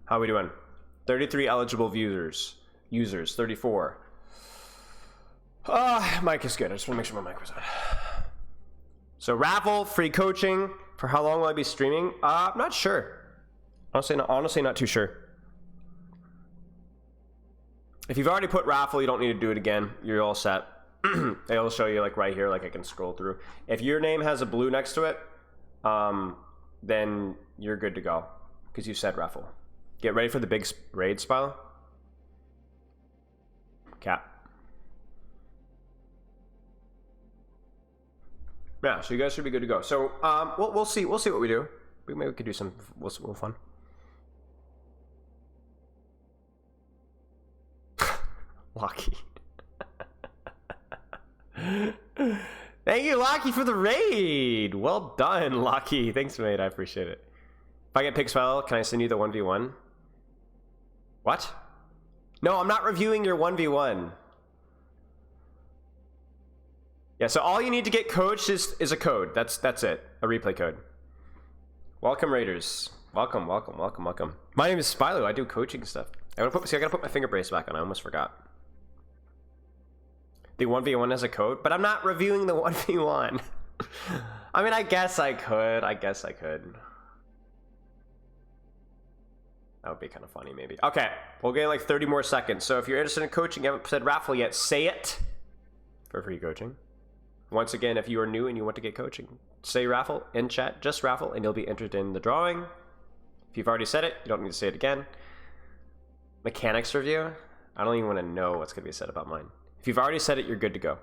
How are we doing? 33 eligible viewers. Users, 34. Mic is good. I just want to make sure my mic was on. So raffle, free coaching. For how long will I be streaming? I'm not sure. Honestly, not too sure. If you've already put raffle, you don't need to do it again. You're all set. It'll show you like right here, like I can scroll through. If your name has a blue next to it, then you're good to go because you said raffle. Get ready for the big raid spell. Cap. Yeah, so you guys should be good to go. So we'll see what we do. Maybe we could do some little fun. Lucky. Thank you, Lucky, for the raid. Well done, Lucky. Thanks, mate. I appreciate it. If I get Pixfile, can I send you the 1v1? What? No, I'm not reviewing your 1v1. Yeah, so all you need to get coached is a code. That's it. A replay code. Welcome, Raiders. Welcome. My name is Spilo. I do coaching stuff. I gotta put my finger brace back on. I almost forgot. The 1v1 has a code, but I'm not reviewing the 1v1. I mean, I guess I could. That would be kind of funny, maybe. Okay, we'll get like 30 more seconds. So if you're interested in coaching, you haven't said raffle yet, say it for free coaching. Once again, if you are new and you want to get coaching, say raffle in chat, just raffle, and you'll be entered in the drawing. If you've already said it, you don't need to say it again. Mechanics review? I don't even want to know what's going to be said about mine. If you've already said it, you're good to go.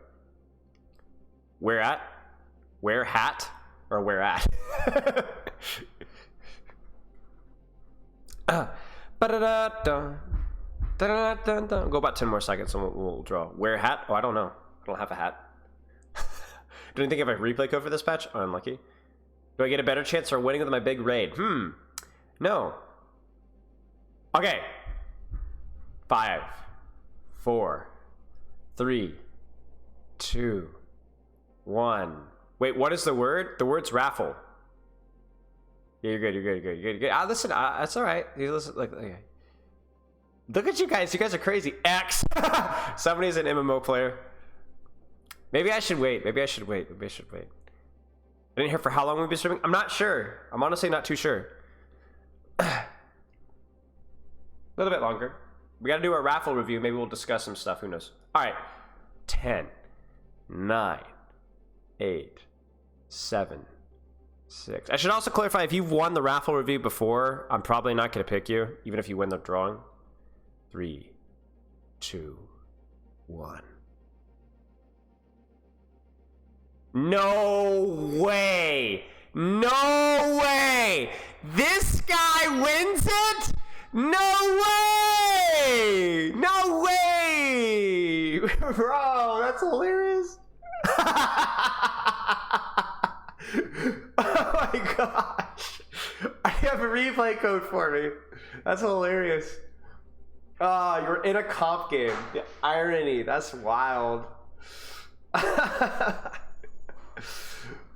Where at? Where hat? Or where at? Go about 10 more seconds and we'll draw. Where hat? Oh, I don't know. I don't have a hat. Do you think I have a replay code for this patch? Oh, unlucky. Do I get a better chance for winning with my big raid? No. Okay. 5, 4, 3, 2, 1. Wait, what is the word? The word's raffle. Yeah, you're good. Listen, that's all right. You listen, okay. Look at you guys. You guys are crazy. X. Somebody's an MMO player. Maybe I should wait. I didn't hear for how long we'll be streaming. I'm not sure. I'm honestly not too sure. A little bit longer. We got to do a raffle review. Maybe we'll discuss some stuff. Who knows? All right. 10, 9, 8, 7, 6. I should also clarify, if you've won the raffle review before, I'm probably not going to pick you, even if you win the drawing. 3, 2, 1. No way! No way! This guy wins it? No way! No way! Bro, that's hilarious. Oh my gosh. I have a replay code for me. That's hilarious. Oh, you're in a comp game. The irony, that's wild.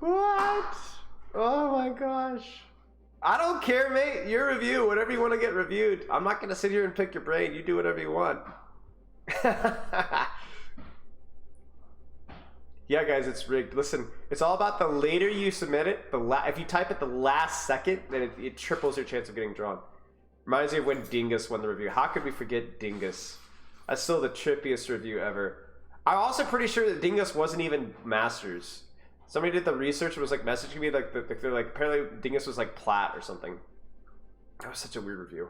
What? Oh my gosh. I don't care, mate. Your review, whatever you want to get reviewed. I'm not going to sit here and pick your brain. You do whatever you want. Yeah, guys, it's rigged. Listen, it's all about the later you submit it. If you type it the last second, then it triples your chance of getting drawn. Reminds me of when Dingus won the review. How could we forget Dingus? That's still the trippiest review ever. I'm also pretty sure that Dingus wasn't even Masters. Somebody did the research and was like messaging me like they're like apparently Dingus was like Plat or something. That was such a weird review.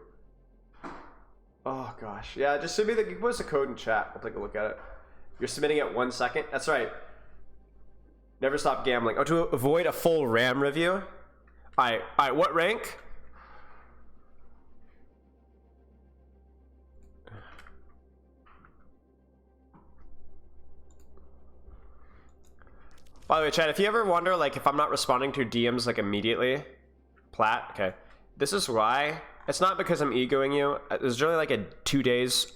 Oh gosh, yeah. Just send me give us a code in chat. We'll take a look at it. You're submitting it 1 second. That's right. Never stop gambling. Oh, to avoid a full RAM review. All right. What rank? By the way, chat, if you ever wonder, like, if I'm not responding to DMs, like, immediately, Plat, okay, this is why. It's not because I'm egoing you. It's really, like, 2 days.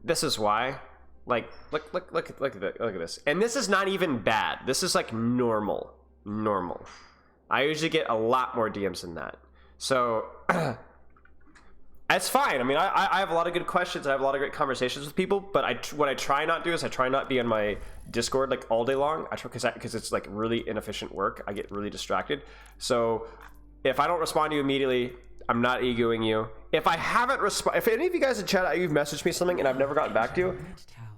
This is why. Like, look at this. And this is not even bad. This is, like, normal. I usually get a lot more DMs than that. So, It's fine. I mean, I have a lot of good questions. I have a lot of great conversations with people, but what I try not to do is I try not be on my Discord like all day long. I try because it's like really inefficient work. I get really distracted. So if I don't respond to you immediately, I'm not egoing you. If I haven't if any of you guys in chat, you've messaged me something and I've never gotten back to you,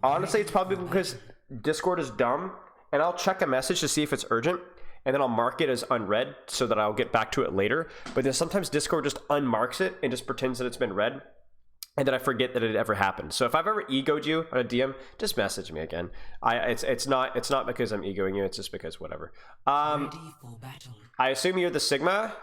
honestly, it's probably because Discord is dumb, and I'll check a message to see if it's urgent, and then I'll mark it as unread so that I'll get back to it later. But then sometimes Discord just unmarks it and just pretends that it's been read, and then I forget that it ever happened. So if I've ever egoed you on a DM, just message me again. It's not because I'm egoing you. It's just because whatever. Ready for battle. I assume you're the Sigma.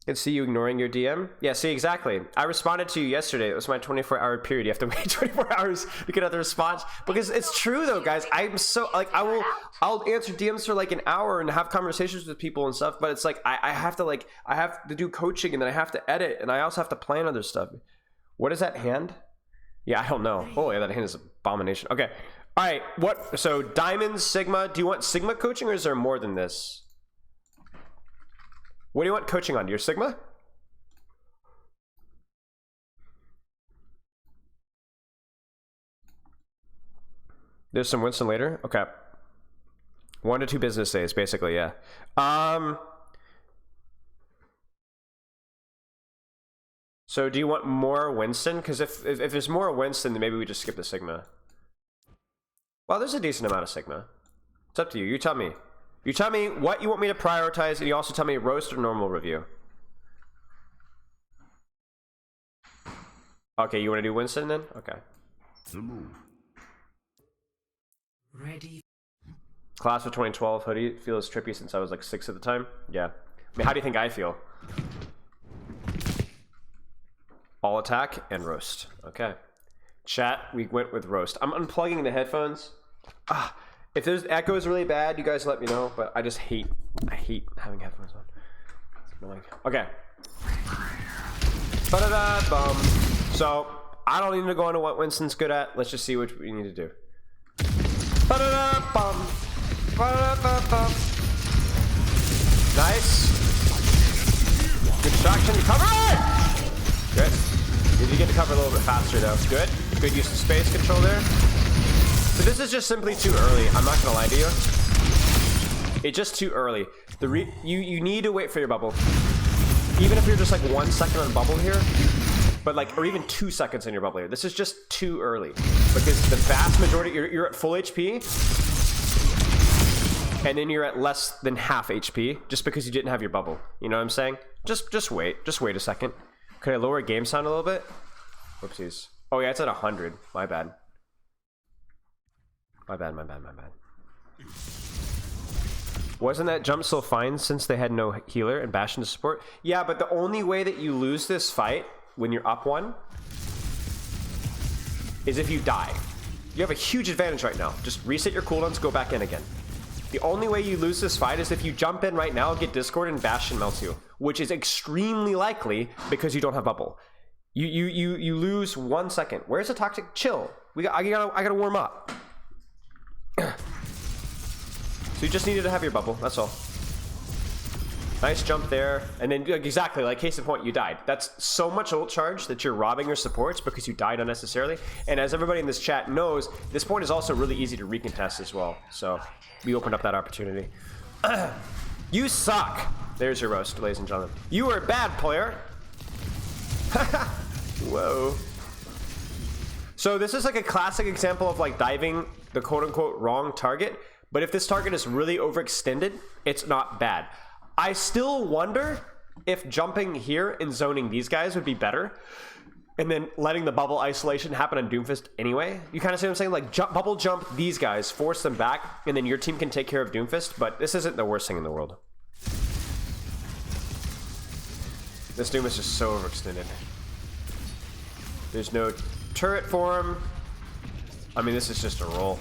Can see you ignoring your DM. Yeah, see, exactly. I responded to you yesterday. It was my 24-hour period. You have to wait 24 hours to get another response. Because it's true though, guys. I'm so like I'll answer DMs for like an hour and have conversations with people and stuff. But it's like I have to do coaching, and then I have to edit, and I also have to plan other stuff. What is that hand? Yeah, I don't know. Oh yeah, that hand is an abomination. Okay. All right. What? So Diamond, Sigma. Do you want Sigma coaching, or is there more than this? What do you want coaching on? Your Sigma? There's some Winston later? Okay. 1 to 2 business days, basically, yeah. So do you want more Winston? Because if there's more Winston, then maybe we just skip the Sigma. Well, there's a decent amount of Sigma. It's up to you. You tell me. You tell me what you want me to prioritize, and you also tell me roast or normal review. Okay, you want to do Winston then? Okay. Ready. Class of 2012 hoodie feels trippy since I was like 6 at the time. Yeah. I mean, how do you think I feel? All attack and roast. Okay. Chat, we went with roast. I'm unplugging the headphones. If there's echoes really bad, you guys let me know, but I hate having headphones on. It's annoying. Okay. Ba-da-da-bum. So, I don't need to go into what Winston's good at. Let's just see what we need to do. Ba-da-da-bum. Ba-da-da-bum. Nice. Distraction. Cover! Good. Need to get to cover a little bit faster, though. Good. Good use of space control there. So this is just simply too early. I'm not gonna lie to you. It's just too early. You need to wait for your bubble. Even if you're just like 1 second on bubble here, but like, or even 2 seconds in your bubble here. This is just too early because the vast majority, you're at full HP, and then you're at less than half HP just because you didn't have your bubble. You know what I'm saying? Just wait a second. Could I lower game sound a little bit? Whoopsies. Oh yeah, it's at 100. My bad. My bad. Wasn't that jump still fine since they had no healer and Bastion to support? Yeah, but the only way that you lose this fight when you're up 1 is if you die. You have a huge advantage right now. Just reset your cooldowns, go back in again. The only way you lose this fight is if you jump in right now, get Discord, and Bastion melts you, which is extremely likely because you don't have bubble. You lose 1 second. Where's the toxic? Chill. I gotta warm up. So you just needed to have your bubble, that's all. Nice jump there, and then exactly, like case in point, you died. That's so much ult charge that you're robbing your supports because you died unnecessarily. And as everybody in this chat knows, this point is also really easy to recontest as well. So we opened up that opportunity. You suck. There's your roast, ladies and gentlemen. You are a bad player. Whoa. So this is like a classic example of like diving the quote-unquote wrong target, but if this target is really overextended, it's not bad. I still wonder if jumping here and zoning these guys would be better, and then letting the bubble isolation happen on Doomfist anyway. You kind of see what I'm saying? Like bubble jump these guys, force them back, and then your team can take care of Doomfist, but this isn't the worst thing in the world. This Doom is just so overextended. There's no turret for him. I mean, this is just a roll.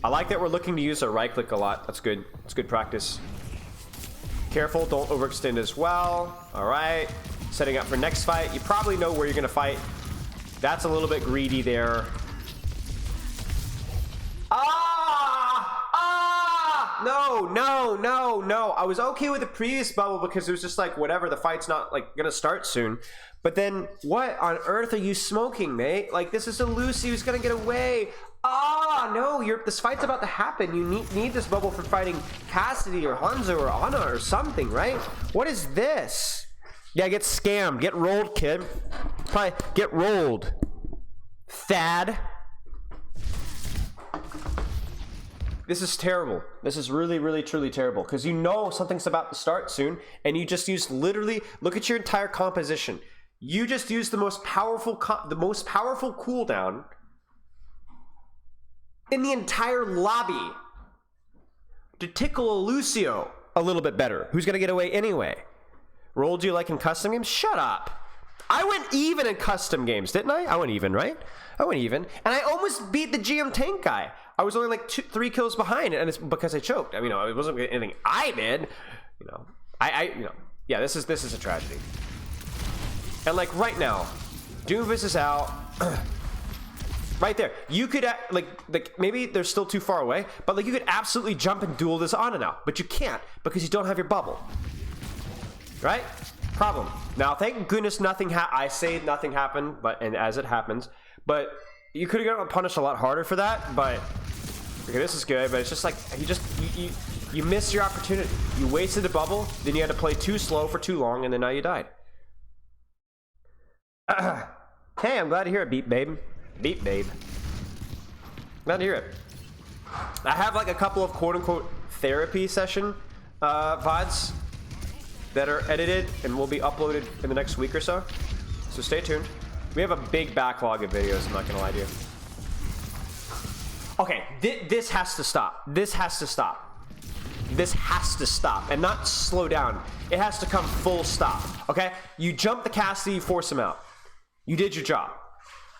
I like that we're looking to use our right click a lot. That's good. It's good practice. Careful, don't overextend as well. All right. Setting up for next fight. You probably know where you're going to fight. That's a little bit greedy there. Ah! No. I was okay with the previous bubble because it was just like, whatever, the fight's not like gonna start soon. But then what on earth are you smoking, mate? Like, this is a Lucy who's gonna get away. No, this fight's about to happen. You need this bubble for fighting Cassidy or Hanzo or Ana or something, right? What is this? Yeah, get scammed. Get rolled, kid. Probably get rolled. Thad. This is terrible. This is really, really, truly terrible. Because you know something's about to start soon, and you just use literally, look at your entire composition. You just use the most powerful cooldown in the entire lobby to tickle a Lucio a little bit better, who's gonna get away anyway. Rolled you like in custom games? Shut up. I went even in custom games, didn't I? I went even, right? I went even, and I almost beat the GM tank guy. I was only like 3 kills behind, and it's because I choked. I mean, it wasn't anything I did. Yeah, this is a tragedy. And like right now, Doomfist is out. Right there. You could like maybe they're still too far away, but like you could absolutely jump and duel this Ana now, but you can't because you don't have your bubble. Right? Problem. Now, thank goodness nothing I say nothing happened, and as it happens, but you could have gotten punished a lot harder for that, but okay, this is good, but it's just like you missed your opportunity. You wasted a bubble, then you had to play too slow for too long, and then now you died. Hey, I'm glad to hear it, Beep Babe. Beep Babe. Glad to hear it. I have like a couple of quote-unquote therapy session VODs that are edited and will be uploaded in the next week or so. So stay tuned. We have a big backlog of videos, I'm not gonna lie to you. Okay, this has to stop. This has to stop. This has to stop and not slow down. It has to come full stop, okay? You jump the Cassidy, you force him out. You did your job.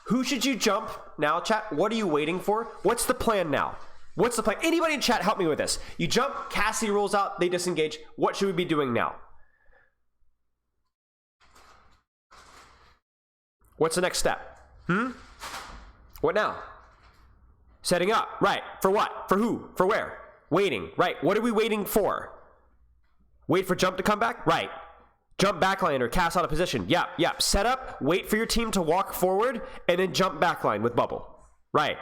Who should you jump now, chat? What are you waiting for? What's the plan now? What's the plan? Anybody in chat, help me with this. You jump, Cassidy rolls out, they disengage. What should we be doing now? What's the next step? What now? Setting up, right. For what? For who? For where? Waiting, right. What are we waiting for? Wait for jump to come back? Right. Jump backline or cast out of position. Yep. Set up, wait for your team to walk forward, and then jump backline with bubble. Right.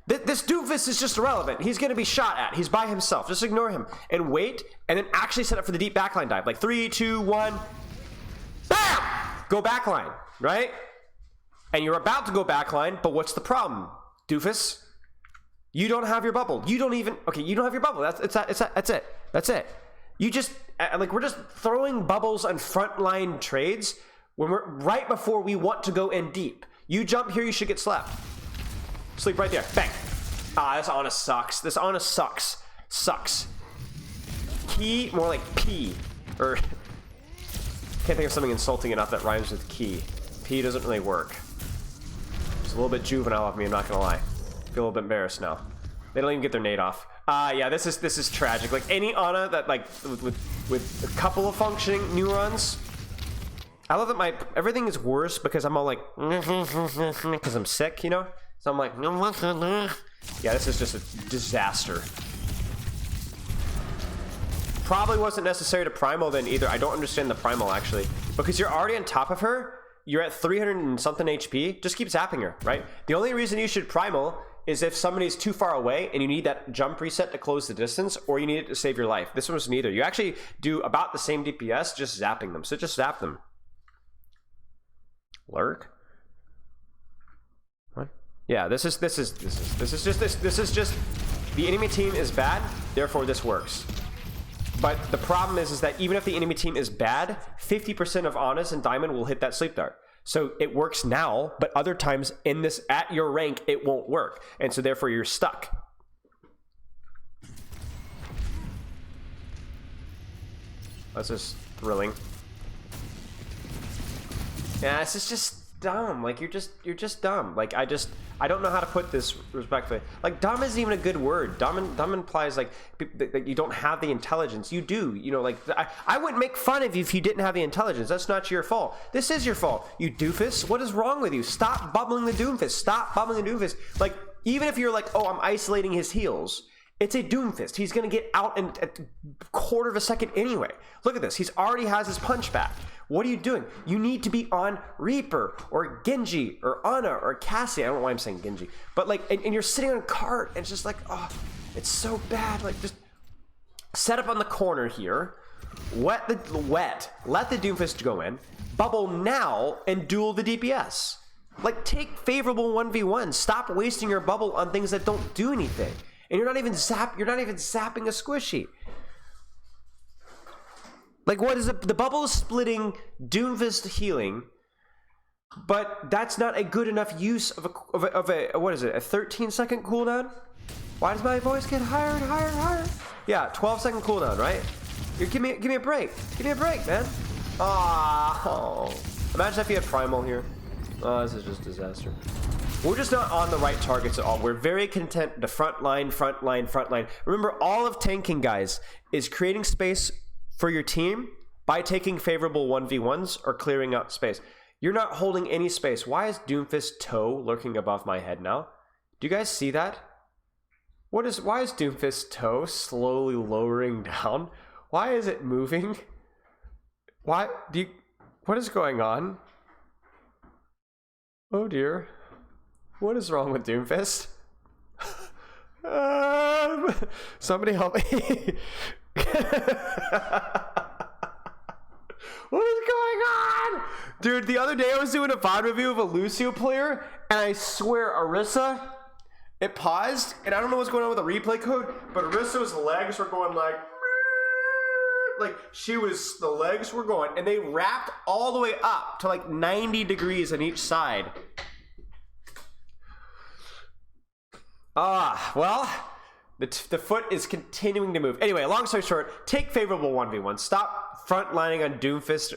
This doofus is just irrelevant. He's going to be shot at. He's by himself. Just ignore him. And wait, and then actually set up for the deep backline dive. Like 3, 2, 1. BAM! Go backline, right? And you're about to go backline, but what's the problem, doofus? You don't have your bubble. You don't have your bubble. That's it. You just, like, we're just throwing bubbles on frontline trades when we're right before we want to go in deep. You jump here, you should get slapped. Sleep right there. Bang. This Ana sucks. This Ana sucks. Sucks. Key, more like P. Or, can't think of something insulting enough that rhymes with key. P doesn't really work. It's a little bit juvenile of me, I'm not gonna lie. I feel a little bit embarrassed now. They don't even get their nade off. Yeah, this is tragic. Like any Ana that like with a couple of functioning neurons. I love that everything is worse because I'm all like because I'm sick, you know? So I'm like yeah, this is just a disaster. Probably wasn't necessary to primal then either. I don't understand the primal actually. Because you're already on top of her, you're at 300 and something HP, just keep zapping her, right? The only reason you should primal is if somebody's too far away and you need that jump reset to close the distance, or you need it to save your life. This one was neither. You actually do about the same DPS just zapping them. So just zap them. Lurk? What? Yeah, this is just the enemy team is bad, therefore this works. But the problem is that even if the enemy team is bad, 50% of Anas and Diamond will hit that sleep dart. So it works now, but other times in this at your rank it won't work, and so therefore you're stuck. This is thrilling. Yeah, this is just dumb. Like you're just dumb. Like I don't know how to put this respectfully. Like dumb isn't even a good word. Dumb implies like you don't have the intelligence. You do. You know, like I wouldn't make fun of you if you didn't have the intelligence. That's not your fault. This is your fault. You doofus. What is wrong with you? Stop bubbling the Doomfist. Stop bubbling the Doomfist. Like even if you're like, oh, I'm isolating his heals, It's a Doomfist. He's going to get out in a quarter of a second anyway. Look at this. He's already has his punch back. What are you doing? You need to be on Reaper or Genji or Ana or Cassie. I don't know why I'm saying Genji. But like, and you're sitting on a cart and it's just like, oh, it's so bad. Like, just set up on the corner here. Let the Doomfist go in. Bubble now and duel the DPS. Like, take favorable 1v1. Stop wasting your bubble on things that don't do anything. And you're not even zapping a squishy. Like, what is it? The bubble is splitting Doomfist healing, but that's not a good enough use of a what is it? A 13-second cooldown? Why does my voice get higher and higher and higher? Yeah, 12-second cooldown, right? Give me a break. Give me a break, man. Oh. Imagine if you had Primal here. Oh, this is just disaster. We're just not on the right targets at all. We're very content to front line. Remember, all of tanking, guys, is creating space for your team by taking favorable 1v1s or clearing out space. You're not holding any space. Why is Doomfist toe lurking above my head now? Do you guys see that? Why is Doomfist toe slowly lowering down? Why is it moving? What is going on? Oh dear. What is wrong with Doomfist? Somebody help me. What is going on? Dude, the other day I was doing a VOD review of a Lucio player, and I swear Orisa, it paused, and I don't know what's going on with the replay code, but Orisa's legs were going like the legs were going, and they wrapped all the way up to like 90 degrees on each side. Well, the foot is continuing to move. Anyway, long story short, take favorable 1v1. Stop frontlining on Doomfist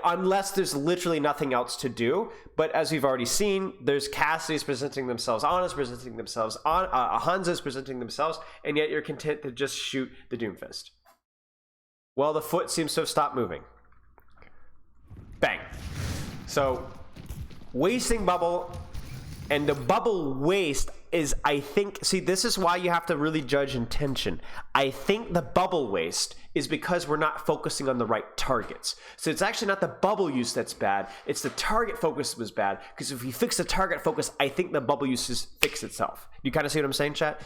unless there's literally nothing else to do. But as we've already seen, there's Cassidy's presenting themselves, Ana's presenting themselves, Hanzo's presenting themselves, and yet you're content to just shoot the Doomfist. Well, the foot seems to have stopped moving. Bang. So, wasting bubble, and the bubble waste is, I think, see, this is why you have to really judge intention. I think the bubble waste is because we're not focusing on the right targets. So it's actually not the bubble use that's bad, it's the target focus was bad, because if we fix the target focus, I think the bubble use just fix itself. You kind of see what I'm saying, chat?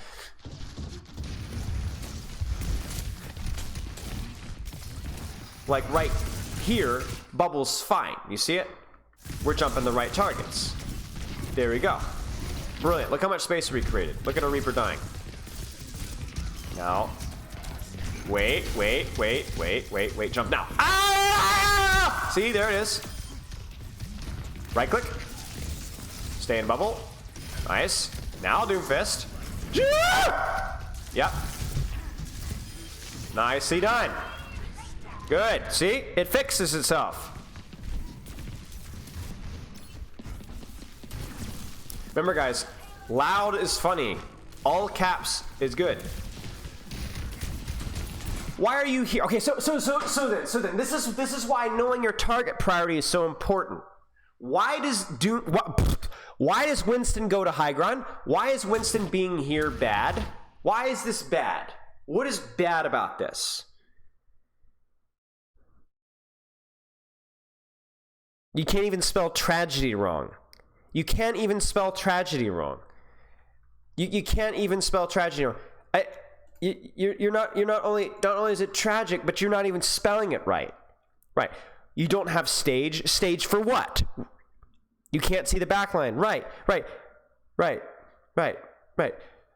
Like right here, bubble's fine. You see it? We're jumping the right targets. There we go. Brilliant. Look how much space we created. Look at our Reaper dying. Now. Wait. Jump now. Ah! See, there it is. Right click. Stay in bubble. Nice. Now Doomfist. Yep. Nicely done. Good. See? It fixes itself. Remember, guys, loud is funny. All caps is good. Why are you here? Okay, so then this is why knowing your target priority is so important. Why does Winston go to high ground? Why is Winston being here bad? Why is this bad? What is bad about this? You can't even spell tragedy wrong. You can't even spell tragedy wrong. You can't even spell tragedy wrong. You're not only is it tragic, but you're not even spelling it right. Right. You don't have stage. Stage for what? You can't see the back line. Right.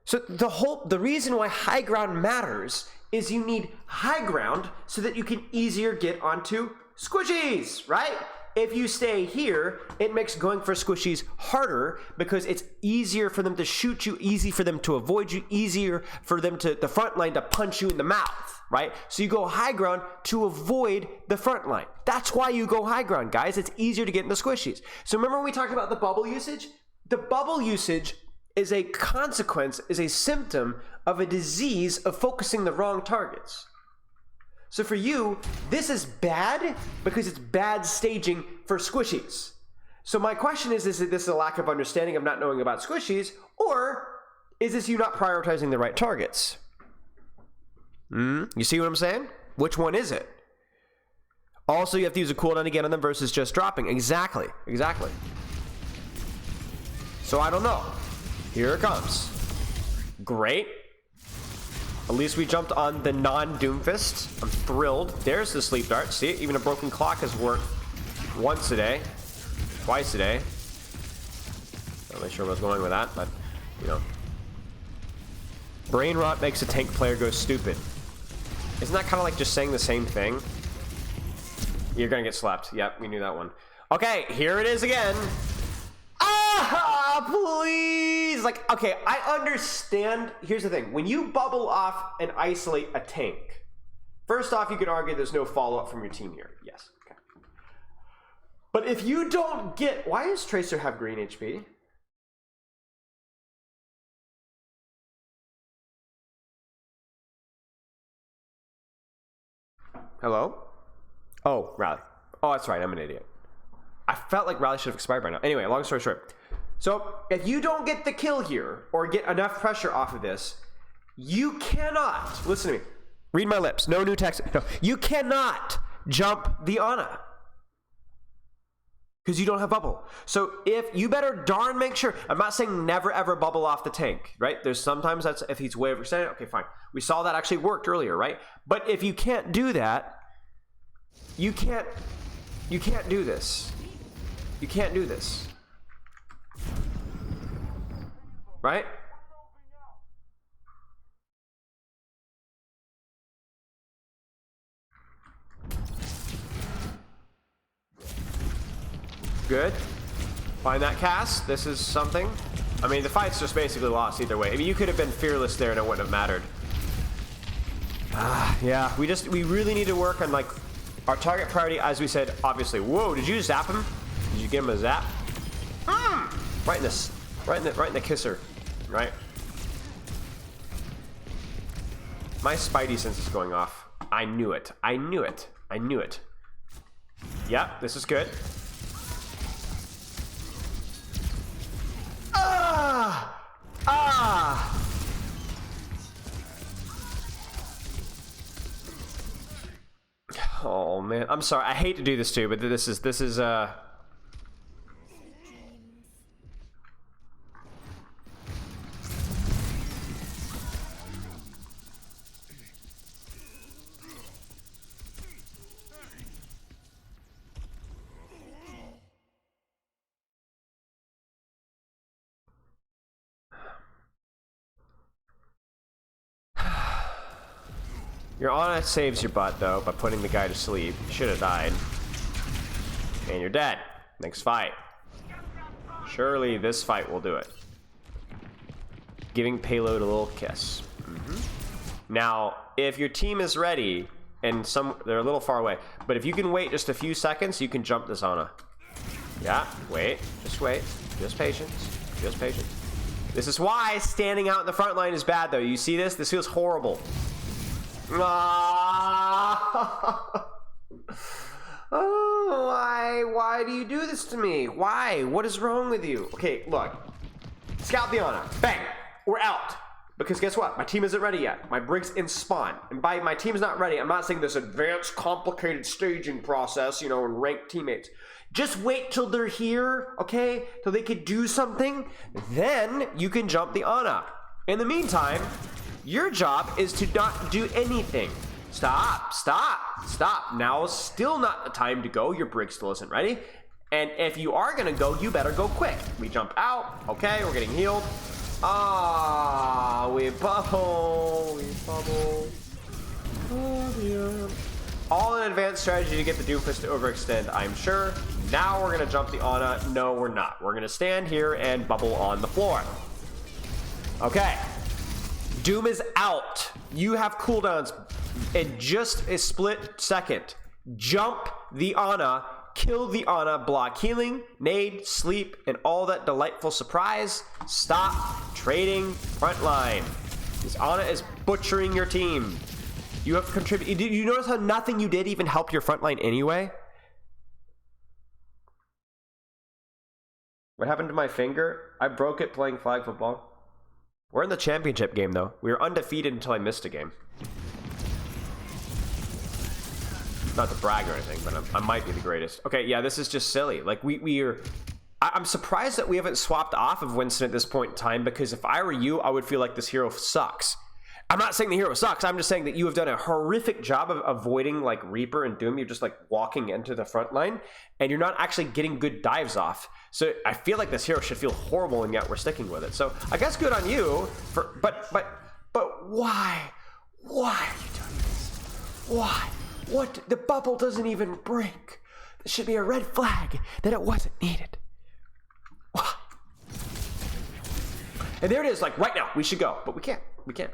So the reason why high ground matters is you need high ground so that you can easier get onto squishies, right? If you stay here, it makes going for squishies harder because it's easier for them to shoot you, easy for them to avoid you, easier for them to, the front line to punch you in the mouth, right? So you go high ground to avoid the front line. That's why you go high ground, guys. It's easier to get in the squishies. So remember when we talked about the bubble usage? The bubble usage is a consequence, is a symptom of a disease of focusing the wrong targets. So for you, this is bad because it's bad staging for squishies. So my question is this a lack of understanding of not knowing about squishies, or is this you not prioritizing the right targets? You see what I'm saying? Which one is it? Also, you have to use a cooldown again on them versus just dropping. Exactly. So I don't know. Here it comes. Great. At least we jumped on the non-Doomfist. I'm thrilled. There's the sleep dart. See, even a broken clock has worked once a day, twice a day. Not really sure what's going with that, but you know. Brain rot makes a tank player go stupid. Isn't that kind of like just saying the same thing? You're gonna get slapped. Yep, we knew that one. Okay, here it is again. Ah, please! Like, okay, I understand. Here's the thing. When you bubble off and isolate a tank, first off, you could argue there's no follow-up from your team here. Yes, okay. But if you don't get... Why does Tracer have green HP? Hello? Oh, Rally. Oh, that's right. I'm an idiot. I felt like Rally should have expired by now. Anyway, long story short. So, if you don't get the kill here, or get enough pressure off of this, you cannot, listen to me, read my lips, no new text, no, you cannot jump the Ana. Because you don't have bubble. So, if you better darn make sure, I'm not saying never ever bubble off the tank, right? There's sometimes that's, if he's way overextended, okay, fine. We saw that actually worked earlier, right? But if you can't do that, you can't do this. You can't do this. Right? Good. Find that cast. This is something. I mean, the fight's just basically lost either way. I mean, you could have been fearless there and it wouldn't have mattered. Yeah, we really need to work on, like, our target priority, as we said, obviously. Whoa, did you zap him? Did you give him a zap? Right in this. Right in the kisser. Right? My spidey sense is going off. I knew it. I knew it. I knew it. Yep, this is good. Oh man, I'm sorry. I hate to do this to you, but this is Your Ana saves your butt, though, by putting the guy to sleep. You should have died. And you're dead. Next fight. Surely this fight will do it. Giving payload a little kiss. Now, if your team is ready, and they're a little far away, but if you can wait just a few seconds, you can jump this Ana. Yeah, wait. Just wait. Just patience. Just patience. This is why standing out in the front line is bad, though. You see this? This feels horrible. Oh, why do you do this to me? Why? What is wrong with you? Okay, look. Scout the Ana. Bang. We're out. Because guess what? My team isn't ready yet. My brig's in spawn. And by my team's not ready, I'm not saying this advanced, complicated staging process, you know, and rank teammates. Just wait till they're here, okay? Till they can do something. Then you can jump the Ana. In the meantime, your job is to not do anything. Stop. Now is still not the time to go. Your brig still isn't ready. And if you are gonna go, you better go quick. We jump out. Okay, we're getting healed. We bubble. Oh dear. All an advanced strategy to get the Doomfist to overextend, I'm sure. Now we're gonna jump the Ana. No, we're not. We're gonna stand here and bubble on the floor. Okay. Doom is out. You have cooldowns in just a split second. Jump the Ana, kill the Ana, block healing, nade, sleep, and all that delightful surprise. Stop trading frontline. This Ana is butchering your team. You have contributed. Did you notice how nothing you did even helped your frontline anyway? What happened to my finger? I broke it playing flag football. We're in the championship game, though. We were undefeated until I missed a game. Not to brag or anything, but I might be the greatest. Okay, yeah, this is just silly. Like, I'm surprised that we haven't swapped off of Winston at this point in time, because if I were you, I would feel like this hero sucks. I'm not saying the hero sucks. I'm just saying that you have done a horrific job of avoiding like Reaper and Doom. You're just like walking into the front line, and you're not actually getting good dives off. So I feel like this hero should feel horrible, and yet we're sticking with it. So I guess good on you for, but why? Why are you doing this? Why? What? The bubble doesn't even break. This should be a red flag that it wasn't needed. Why? And there it is, like right now, we should go, but we can't. We can't.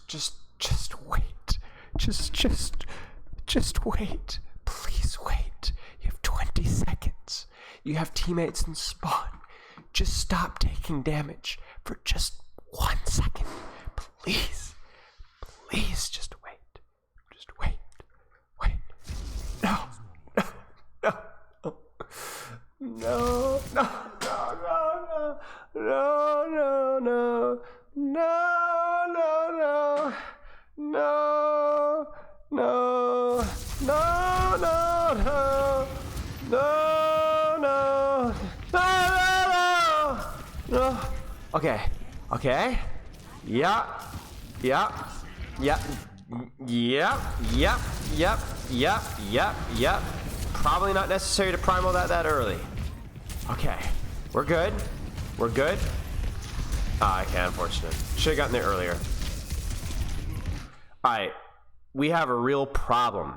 Just wait. Just wait. Please wait. You have 20 seconds. You have teammates in spawn. Just stop taking damage for just 1 second. Please. Please just wait. Just wait. Wait. No. No. No. No. No. No. No. No. No. No. No. No, no, no, no, no, no, no, no, no. Okay, okay. Yeah, yeah, yeah, yeah, yeah, yeah, yeah, yeah, yeah. Probably not necessary to primal that early. Okay, we're good. We're good. Ah, okay, unfortunate. Should have gotten there earlier. Alright, we have a real problem.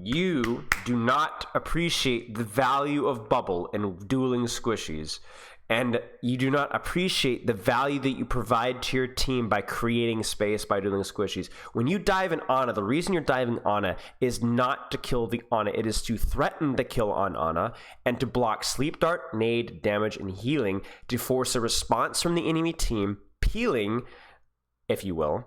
You do not appreciate the value of bubble and dueling squishies, and you do not appreciate the value that you provide to your team by creating space by dueling squishies. When you dive in Ana, the reason you're diving Ana is not to kill the Ana, it is to threaten the kill on Ana and to block sleep dart, nade, damage, and healing to force a response from the enemy team, peeling, if you will,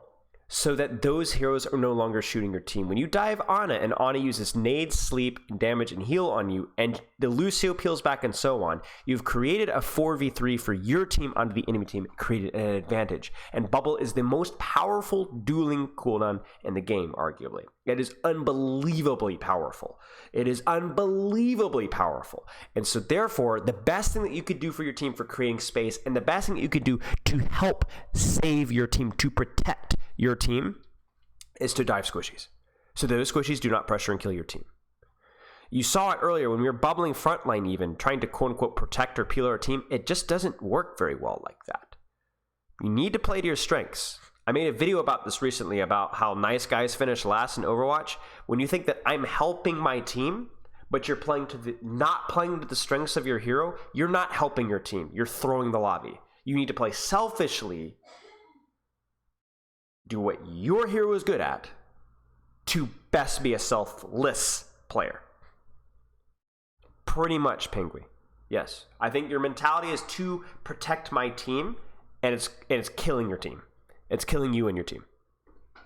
so that those heroes are no longer shooting your team. When you dive Ana and Ana uses nade, sleep, damage, and heal on you, and the Lucio peels back and so on, you've created a 4v3 for your team onto the enemy team, created an advantage. And Bubble is the most powerful dueling cooldown in the game, arguably. It is unbelievably powerful. It is unbelievably powerful. And so therefore, the best thing that you could do for your team for creating space, and the best thing that you could do to help save your team, to protect your team, is to dive squishies. So those squishies do not pressure and kill your team. You saw it earlier when we were bubbling frontline even, trying to quote-unquote protect or peel our team. It just doesn't work very well like that. You need to play to your strengths. I made a video about this recently about how nice guys finish last in Overwatch. When you think that I'm helping my team, but you're playing to not playing to the strengths of your hero, you're not helping your team. You're throwing the lobby. You need to play selfishly, do what your hero is good at, to best be a selfless player. Pretty much, Penguin. Yes. I think your mentality is to protect my team, and it's killing your team. It's killing you and your team. Do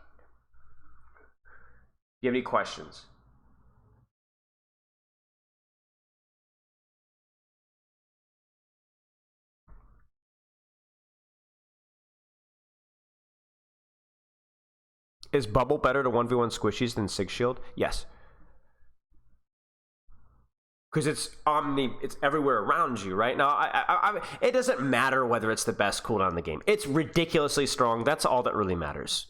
you have any questions? Is Bubble better to 1v1 squishies than Sig Shield? Yes. Because it's everywhere around you, right? Now, it doesn't matter whether it's the best cooldown in the game. It's ridiculously strong. That's all that really matters.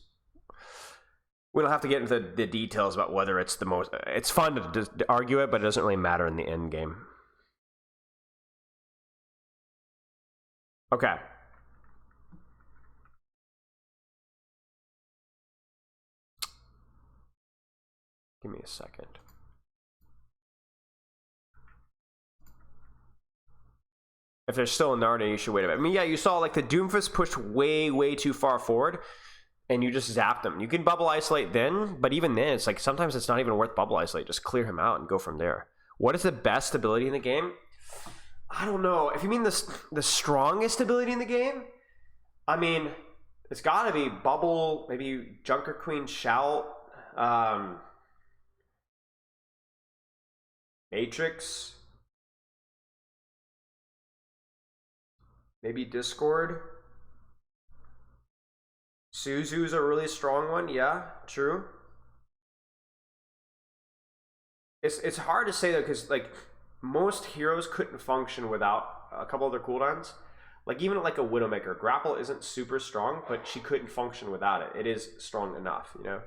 We don't have to get into the details about whether it's the most... It's fun to argue it, but it doesn't really matter in the end game. Okay. Give me a second. If they're still in Narnia, you should wait a bit. I mean, yeah, you saw like the Doomfist pushed way, way too far forward, and you just zapped them. You can bubble isolate then, but even then, it's like sometimes it's not even worth bubble isolate. Just clear him out and go from there. What is the best ability in the game? I don't know. If you mean the strongest ability in the game, I mean, it's got to be bubble, maybe Junker Queen Shout, Matrix. Maybe Discord. Suzu's a really strong one. Yeah, true. It's hard to say though, because like most heroes couldn't function without a couple other cooldowns. Like even like a Widowmaker, grapple isn't super strong, but she couldn't function without it. It is strong enough, you know.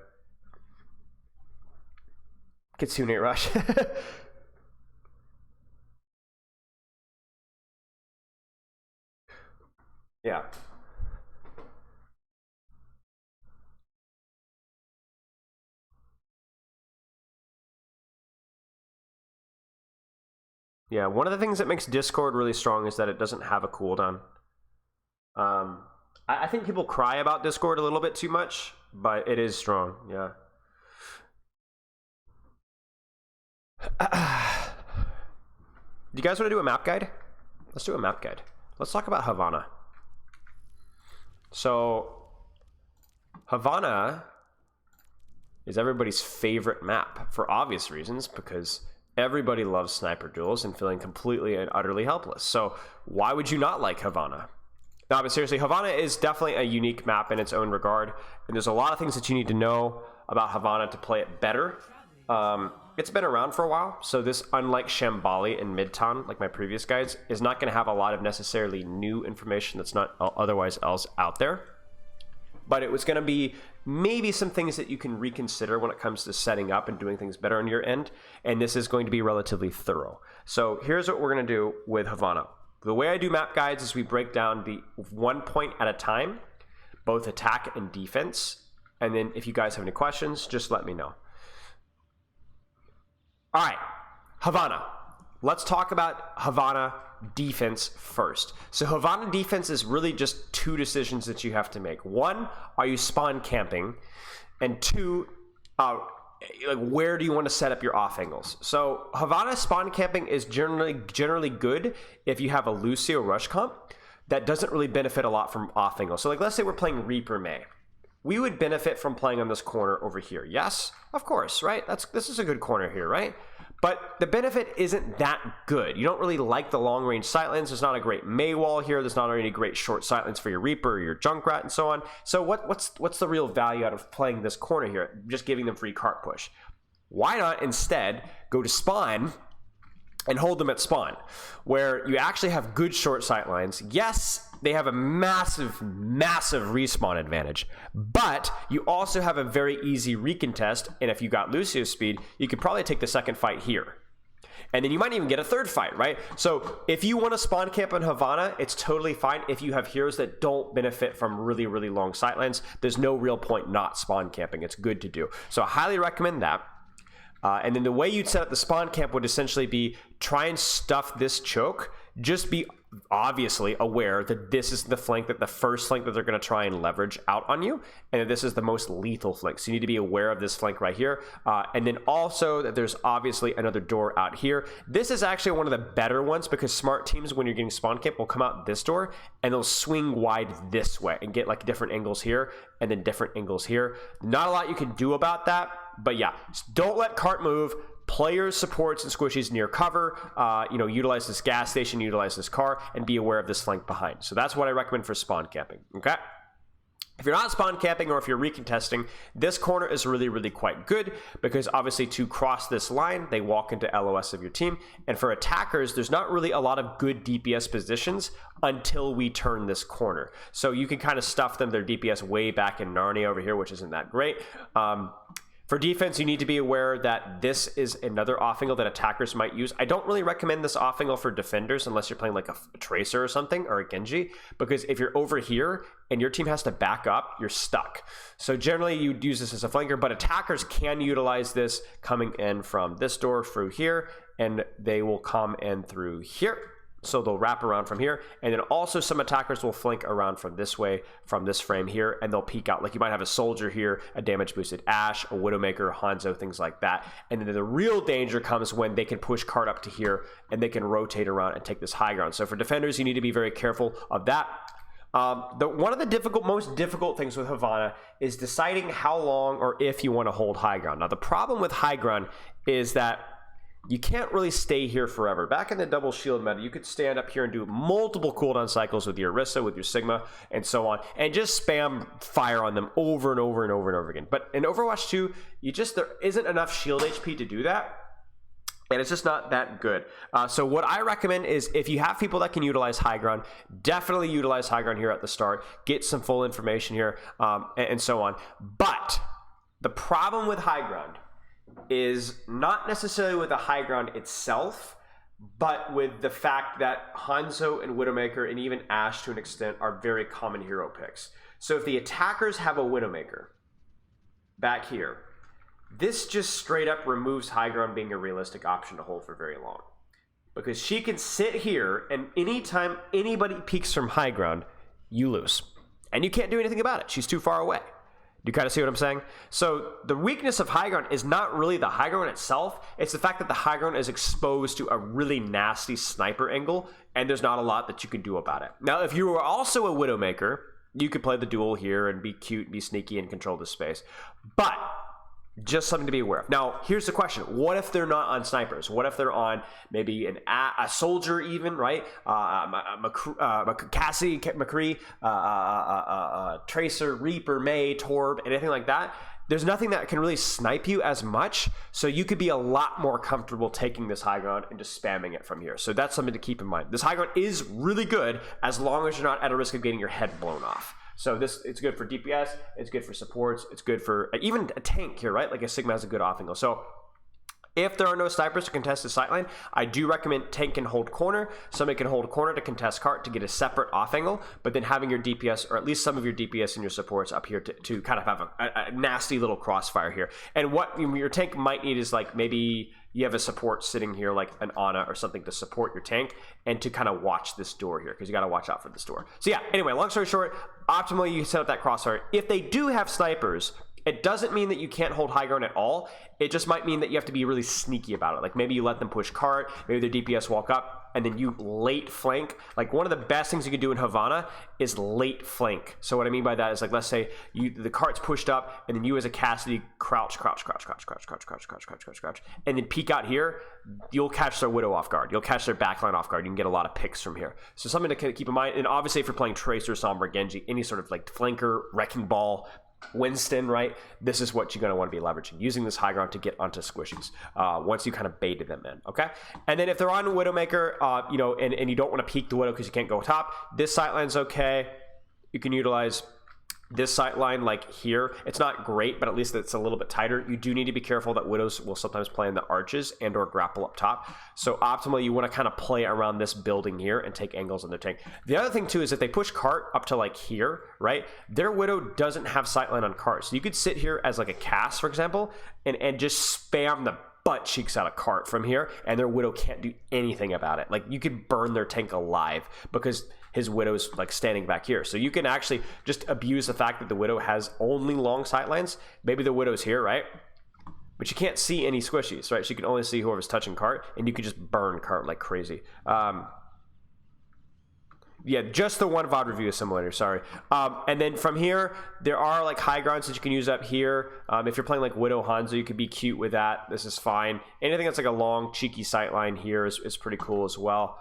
Kitsune Rush. Yeah. Yeah, one of the things that makes Discord really strong is that it doesn't have a cooldown. I think people cry about Discord a little bit too much, but it is strong, yeah. Do you guys want to do a map guide? Let's do a map guide. Let's talk about Havana. So, Havana is everybody's favorite map for obvious reasons, because everybody loves sniper duels and feeling completely and utterly helpless. So, why would you not like Havana? No, but seriously, Havana is definitely a unique map in its own regard, and there's a lot of things that you need to know about Havana to play it better. It's been around for a while, so this, unlike Shambali and Midtown, like my previous guides, is not going to have a lot of necessarily new information that's not otherwise else out there. But it was going to be maybe some things that you can reconsider when it comes to setting up and doing things better on your end, and this is going to be relatively thorough. So here's what we're going to do with Havana. The way I do map guides is we break down the 1 point at a time, both attack and defense, and then if you guys have any questions, just let me know. All right, Havana. Let's talk about Havana defense first. So Havana defense is really just two decisions that you have to make. One, are you spawn camping? And two, like where do you want to set up your off angles? So Havana spawn camping is generally good if you have a Lucio rush comp that doesn't really benefit a lot from off angles. So like let's say we're playing Reaper May. We would benefit from playing on this corner over here. Yes, of course, right? This is a good corner here, right? But the benefit isn't that good. You don't really like the long range sightlines. There's not a great May wall here. There's not any great short sightlines for your Reaper or your Junkrat and so on. So what's the real value out of playing this corner here? Just giving them free cart push. Why not instead go to spawn and hold them at spawn, where you actually have good short sight lines? Yes, they have a massive respawn advantage, but you also have a very easy recontest, and if you got Lucio speed, you could probably take the second fight here. And then you might even get a third fight, right? So if you want to spawn camp in Havana, it's totally fine. If you have heroes that don't benefit from really, really long sightlines, there's no real point not spawn camping. It's good to do. So I highly recommend that. And then the way you'd set up the spawn camp would essentially be try and stuff this choke. Just be obviously aware that this is the flank, that the first flank that they're going to try and leverage out on you, and that this is the most lethal flank. So you need to be aware of this flank right here. And then also that there's obviously another door out here. This is actually one of the better ones because smart teams, when you're getting spawn camp, will come out this door and they'll swing wide this way and get like different angles here and then different angles here. Not a lot you can do about that, but yeah, don't let cart move. Players, supports, and squishies near cover, utilize this gas station, utilize this car, and be aware of this flank behind. So that's what I recommend for spawn camping, okay? If you're not spawn camping or if you're recontesting, this corner is really, really quite good because obviously to cross this line, they walk into LOS of your team. And for attackers, there's not really a lot of good DPS positions until we turn this corner. So you can kind of stuff them, their DPS way back in Narnia over here, which isn't that great. For defense, you need to be aware that this is another off angle that attackers might use. I don't really recommend this off angle for defenders unless you're playing like a Tracer or something, or a Genji, because if you're over here and your team has to back up, you're stuck. So generally you'd use this as a flanker, but attackers can utilize this coming in from this door through here, and they will come in through here. So they'll wrap around from here, and then also some attackers will flank around from this way, from this frame here, and they'll peek out. Like you might have a soldier here, a damage boosted Ashe, a Widowmaker, Hanzo, things like that. And then the real danger comes when they can push cart up to here, and they can rotate around and take this high ground. So for defenders, you need to be very careful of that. One of the most difficult things with Havana is deciding how long or if you want to hold high ground. Now the problem with high ground is that you can't really stay here forever. Back in the double shield meta, you could stand up here and do multiple cooldown cycles with your Orisa, with your Sigma, and so on, and just spam fire on them over and over and over and over again. But in Overwatch 2, there isn't enough shield HP to do that, and it's just not that good. So what I recommend is, if you have people that can utilize high ground, definitely utilize high ground here at the start, get some full information here, and so on. But the problem with high ground is not necessarily with the high ground itself, but with the fact that Hanzo and Widowmaker and even Ashe to an extent are very common hero picks. So if the attackers have a Widowmaker back here, this just straight up removes high ground being a realistic option to hold for very long. Because she can sit here, and anytime anybody peeks from high ground, you lose. And you can't do anything about it. She's too far away. You kind of see what I'm saying? So the weakness of high ground is not really the high ground itself. It's the fact that the high ground is exposed to a really nasty sniper angle, and there's not a lot that you can do about it. Now, if you were also a Widowmaker, you could play the duel here and be cute, be sneaky, and control the space. But just something to be aware of. Now, here's the question. What if they're not on snipers? What if they're on maybe a soldier even, right? Cassie, McCree, Tracer, Reaper, May, Torb, anything like that? There's nothing that can really snipe you as much, so you could be a lot more comfortable taking this high ground and just spamming it from here. So that's something to keep in mind. This high ground is really good as long as you're not at a risk of getting your head blown off. So it's good for DPS, it's good for supports, it's good for even a tank here, right? Like a Sigma has a good off angle. So if there are no snipers to contest the sightline, I do recommend tank can hold corner. Somebody can hold corner to contest cart to get a separate off angle, but then having your DPS, or at least some of your DPS and your supports up here to kind of have a nasty little crossfire here. And what your tank might need is like maybe you have a support sitting here like an Ana or something to support your tank and to kind of watch this door here, because you got to watch out for this door. So yeah, anyway, long story short, optimally you set up that crossfire. If they do have snipers, it doesn't mean that you can't hold high ground at all. It just might mean that you have to be really sneaky about it. Like maybe you let them push cart, maybe their DPS walk up, and then you late flank. Like one of the best things you can do in Havana is late flank. So what I mean by that is, like, let's say the cart's pushed up, and then you as a Cassidy crouch, and then peek out here. You'll catch their Widow off guard. You'll catch their backline off guard. You can get a lot of picks from here. So something to keep in mind. And obviously, if you're playing Tracer, Sombra, Genji, any sort of like flanker, wrecking ball, Winston, right? This is what you're going to want to be leveraging, using this high ground to get onto squishies once you kind of baited them in, okay? And then if they're on Widowmaker, and you don't want to peek the Widow because you can't go top, this sightline's okay. You can utilize this sight line like here. It's not great, but at least it's a little bit tighter. You do need to be careful that Widows will sometimes play in the arches and or grapple up top. So optimally, you want to kind of play around this building here and take angles on their tank. The other thing too is if they push cart up to like here, right? Their Widow doesn't have sight line on cart. So you could sit here as like a Cass, for example, and just spam the butt cheeks out of cart from here, and their Widow can't do anything about it. Like you could burn their tank alive because his Widow's like standing back here. So you can actually just abuse the fact that the Widow has only long sight lines. Maybe the Widow's here, right? But you can't see any squishies, right? So you can only see whoever's touching cart, and you can just burn cart like crazy. Yeah, just the one VOD review assimilator, sorry. And then from here, there are like high grounds that you can use up here. If you're playing like Widow Hanzo, you could be cute with that. This is fine. Anything that's like a long, cheeky sightline here is pretty cool as well.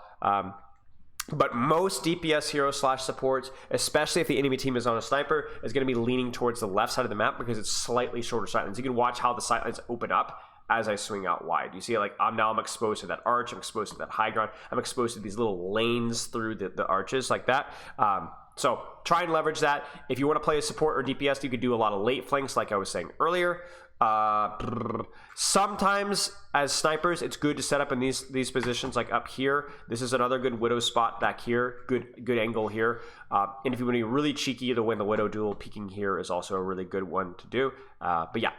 But most DPS heroes / supports, especially if the enemy team is on a sniper, is going to be leaning towards the left side of the map because it's slightly shorter sightlines. You can watch how the sightlines open up as I swing out wide. You see, like I'm exposed to that arch, I'm exposed to that high ground, I'm exposed to these little lanes through the arches like that. So try and leverage that. If you want to play a support or DPS, you could do a lot of late flanks, like I was saying earlier. Sometimes as snipers, it's good to set up in these positions, like up here. This is another good Widow spot back here. Good angle here. And if you want to be really cheeky to win the Widow duel, peeking here is also a really good one to do. But yeah,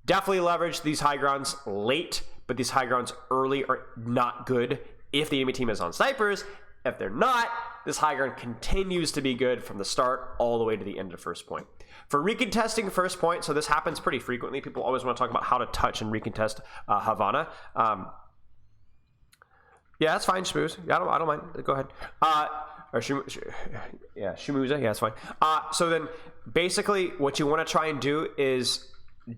definitely leverage these high grounds late, but these high grounds early are not good if the enemy team is on snipers. If they're not, this high ground continues to be good from the start all the way to the end of first point. For recontesting first point, so this happens pretty frequently. People always want to talk about how to touch and recontest Havana. Yeah, that's fine, Shmooze. Yeah, I don't mind. Go ahead. Or Shmooze, yeah, that's fine. So then, basically, what you want to try and do is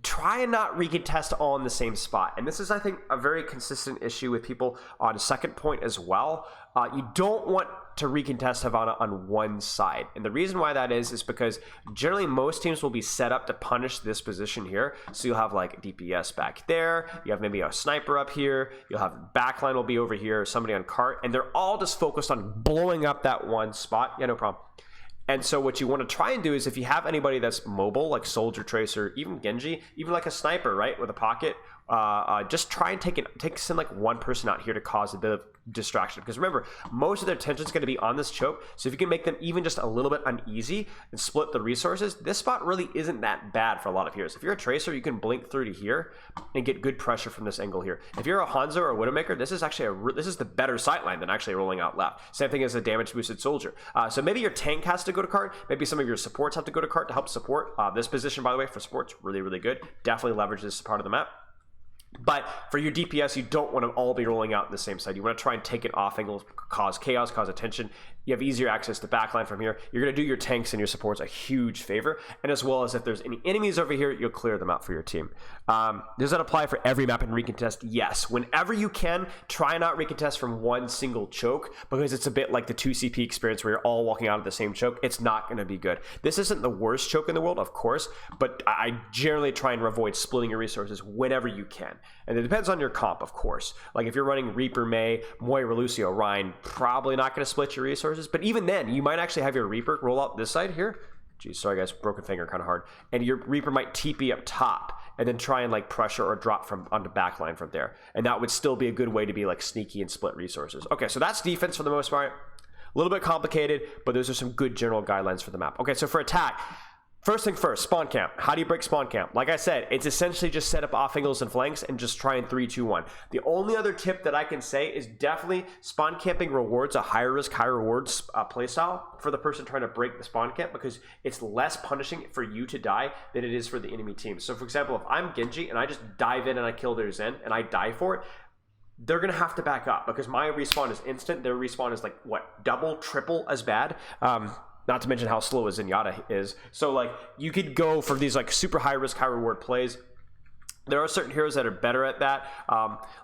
try and not recontest all in the same spot. And this is, I think, a very consistent issue with people on second point as well. You don't want to recontest Havana on one side. And the reason why that is because generally most teams will be set up to punish this position here. So you'll have like DPS back there. You have maybe a sniper up here. You'll have backline will be over here, somebody on cart. And they're all just focused on blowing up that one spot. Yeah, no problem. And so what you want to try and do is if you have anybody that's mobile, like Soldier Tracer, even Genji, even like a sniper, right, with a pocket, just try and send like one person out here to cause a bit of distraction. Because remember, most of their attention is going to be on this choke. So if you can make them even just a little bit uneasy and split the resources, this spot really isn't that bad for a lot of heroes. If you're a Tracer, you can blink through to here and get good pressure from this angle here. If you're a Hanzo or a Widowmaker, this is actually this is the better sightline than actually rolling out left. Same thing as a damage boosted Soldier. So maybe your tank has to go to cart. Maybe some of your supports have to go to cart to help support. This position, by the way, for supports, really, really good. Definitely leverage this part of the map. But for your DPS, you don't want to all be rolling out in the same side. You want to try and take it off angles, cause chaos, cause attention. You have easier access to backline from here. You're going to do your tanks and your supports a huge favor. And as well as if there's any enemies over here, you'll clear them out for your team. Does that apply for every map in recontest? Yes. Whenever you can, try not recontest from one single choke, because it's a bit like the 2CP experience where you're all walking out of the same choke. It's not going to be good. This isn't the worst choke in the world, of course, but I generally try and avoid splitting your resources whenever you can. And it depends on your comp, of course. Like if you're running Reaper, May, Moira, Lucio, Ryan, probably not going to split your resources. But even then, you might actually have your Reaper roll out this side here. Geez, sorry guys, broken finger, kind of hard. And your Reaper might TP up top and then try and like pressure or drop from onto backline from there. And that would still be a good way to be like sneaky and split resources. Okay, so that's defense for the most part. A little bit complicated, but those are some good general guidelines for the map. Okay, so for attack, first thing first, spawn camp. How do you break spawn camp? Like I said, it's essentially just set up off angles and flanks and just try in 3-2-1. The only other tip that I can say is definitely spawn camping rewards a higher risk, high rewards playstyle for the person trying to break the spawn camp, because it's less punishing for you to die than it is for the enemy team. So for example, if I'm Genji and I just dive in and I kill their Zen and I die for it, they're going to have to back up because my respawn is instant. Their respawn is like, what, double, triple as bad? Not to mention how slow a Zenyatta is. So like you could go for these like super high risk, high reward plays. There are certain heroes that are better at that.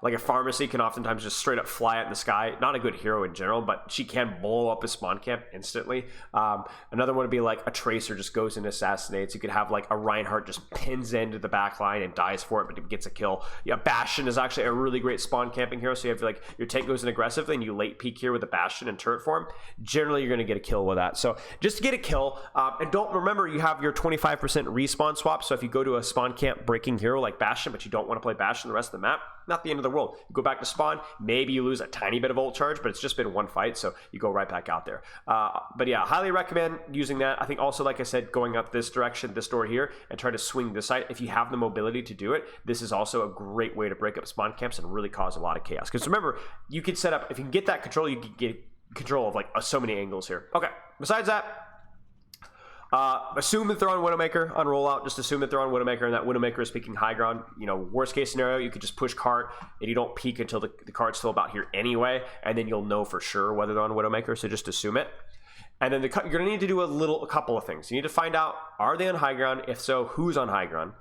Like a Pharmacy can oftentimes just straight up fly out in the sky. Not a good hero in general, but she can blow up a spawn camp instantly. Another one would be like a Tracer just goes and assassinates. You could have like a Reinhardt just pins into the back line and dies for it, but gets a kill. Yeah, Bastion is actually a really great spawn camping hero. So you have like your tank goes in aggressively and you late peek here with a Bastion and turret form. Generally, you're going to get a kill with that. So just to get a kill, and don't remember you have your 25% respawn swap. So if you go to a spawn camp breaking hero like Bastion, but you don't want to play Bastion the rest of the map, not the end of the world. You go back to spawn, maybe you lose a tiny bit of ult charge, but it's just been one fight, so you go right back out there. But yeah, highly recommend using that. I think also, like I said, going up this direction, this door here, and try to swing this side. If you have the mobility to do it, this is also a great way to break up spawn camps and really cause a lot of chaos. Because remember, you can set up, if you can get that control, you can get control of like so many angles here. Okay, besides that, assume that they're on Widowmaker on rollout. Just assume that they're on Widowmaker and that Widowmaker is peeking high ground. You know, worst case scenario, you could just push cart and you don't peek until the cart's still about here anyway, and then you'll know for sure whether they're on Widowmaker, so just assume it. And then you're going to need to do a couple of things. You need to find out, are they on high ground? If so, who's on high ground?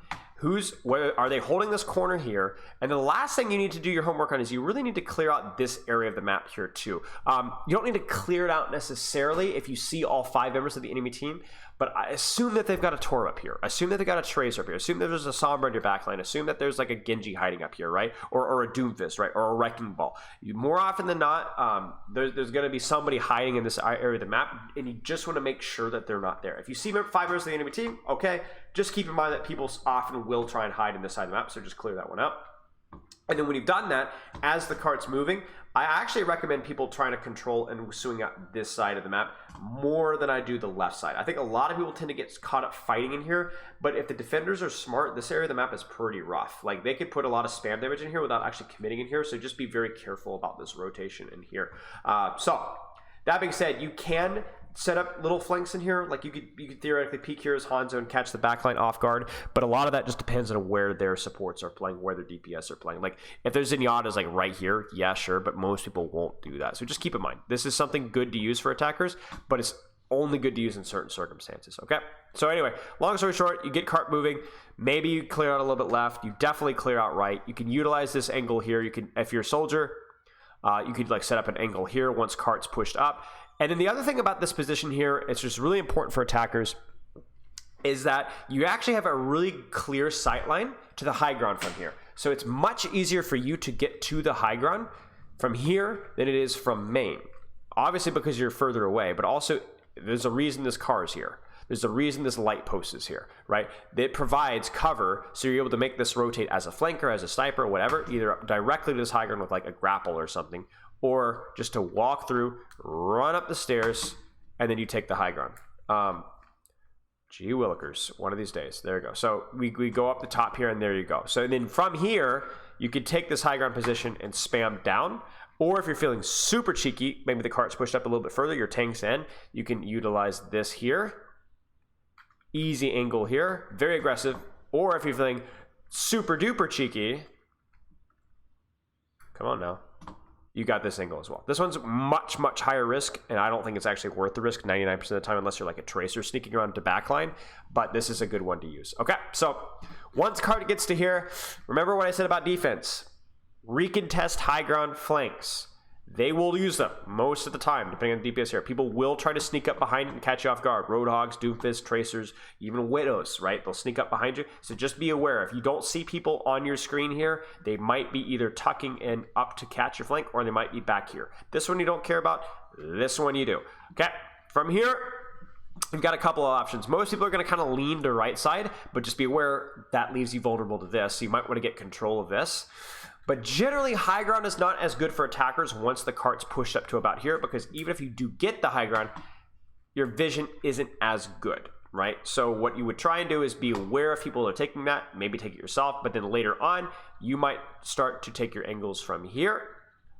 Where are they holding this corner here? And the last thing you need to do your homework on is you really need to clear out this area of the map here too. You don't need to clear it out necessarily if you see all 5 members of the enemy team, But I assume that they've got a Tor up here. Assume that they've got a Tracer up here. Assume that there's a Sombra in your backline. Assume that there's like a Genji hiding up here, right? Or a Doomfist, right? Or a Wrecking Ball. More often than not, there's going to be somebody hiding in this area of the map, and you just want to make sure that they're not there. If you see 5 members of the enemy team, okay, just keep in mind that people often will try and hide in this side of the map, so just clear that one out. And then when you've done that, as the cart's moving, I actually recommend people trying to control and swing up this side of the map more than I do the left side. I think a lot of people tend to get caught up fighting in here, but if the defenders are smart, this area of the map is pretty rough. Like, they could put a lot of spam damage in here without actually committing in here, so just be very careful about this rotation in here. So, that being said, you can set up little flanks in here. Like, you could theoretically peek here as Hanzo and catch the backline off guard, but a lot of that just depends on where their supports are playing, where their DPS are playing. Like, if there's Zenyatta's like right here, yeah, sure, but most people won't do that. So just keep in mind, this is something good to use for attackers, but it's only good to use in certain circumstances, okay? So anyway, long story short, you get cart moving, maybe you clear out a little bit left, you definitely clear out right. You can utilize this angle here. You can, if you're a soldier, you could like set up an angle here once cart's pushed up. And then the other thing about this position here, it's just really important for attackers, is that you actually have a really clear sight line to the high ground from here. So it's much easier for you to get to the high ground from here than it is from main. Obviously because you're further away, but also there's a reason this car is here. There's a reason this light post is here, right? It provides cover, so you're able to make this rotate as a flanker, as a sniper, whatever, either directly to this high ground with like a grapple or something, or just to walk through, run up the stairs, and then you take the high ground. Gee willikers, one of these days. There you go. So we go up the top here, and there you go. So then from here, you could take this high ground position and spam down. Or if you're feeling super cheeky, maybe the cart's pushed up a little bit further, your tank's in, you can utilize this here. Easy angle here, very aggressive. Or if you're feeling super duper cheeky, come on now, you got this angle as well. This one's much, much higher risk, and I don't think it's actually worth the risk 99% of the time unless you're like a tracer sneaking around to backline, but this is a good one to use. Okay, so once cart gets to here, remember what I said about defense. Recontest high ground flanks. They will use them most of the time, depending on the DPS here. People will try to sneak up behind and catch you off guard. Roadhogs, Doomfist, Tracers, even Widows, right? They'll sneak up behind you. So just be aware. If you don't see people on your screen here, they might be either tucking in up to catch your flank, or they might be back here. This one you don't care about. This one you do. Okay, from here, you've got a couple of options. Most people are going to kind of lean to right side, but just be aware that leaves you vulnerable to this. So you might want to get control of this. But generally, high ground is not as good for attackers once the cart's pushed up to about here, because even if you do get the high ground, your vision isn't as good, right? So what you would try and do is be aware if people are taking that, maybe take it yourself, but then later on, you might start to take your angles from here,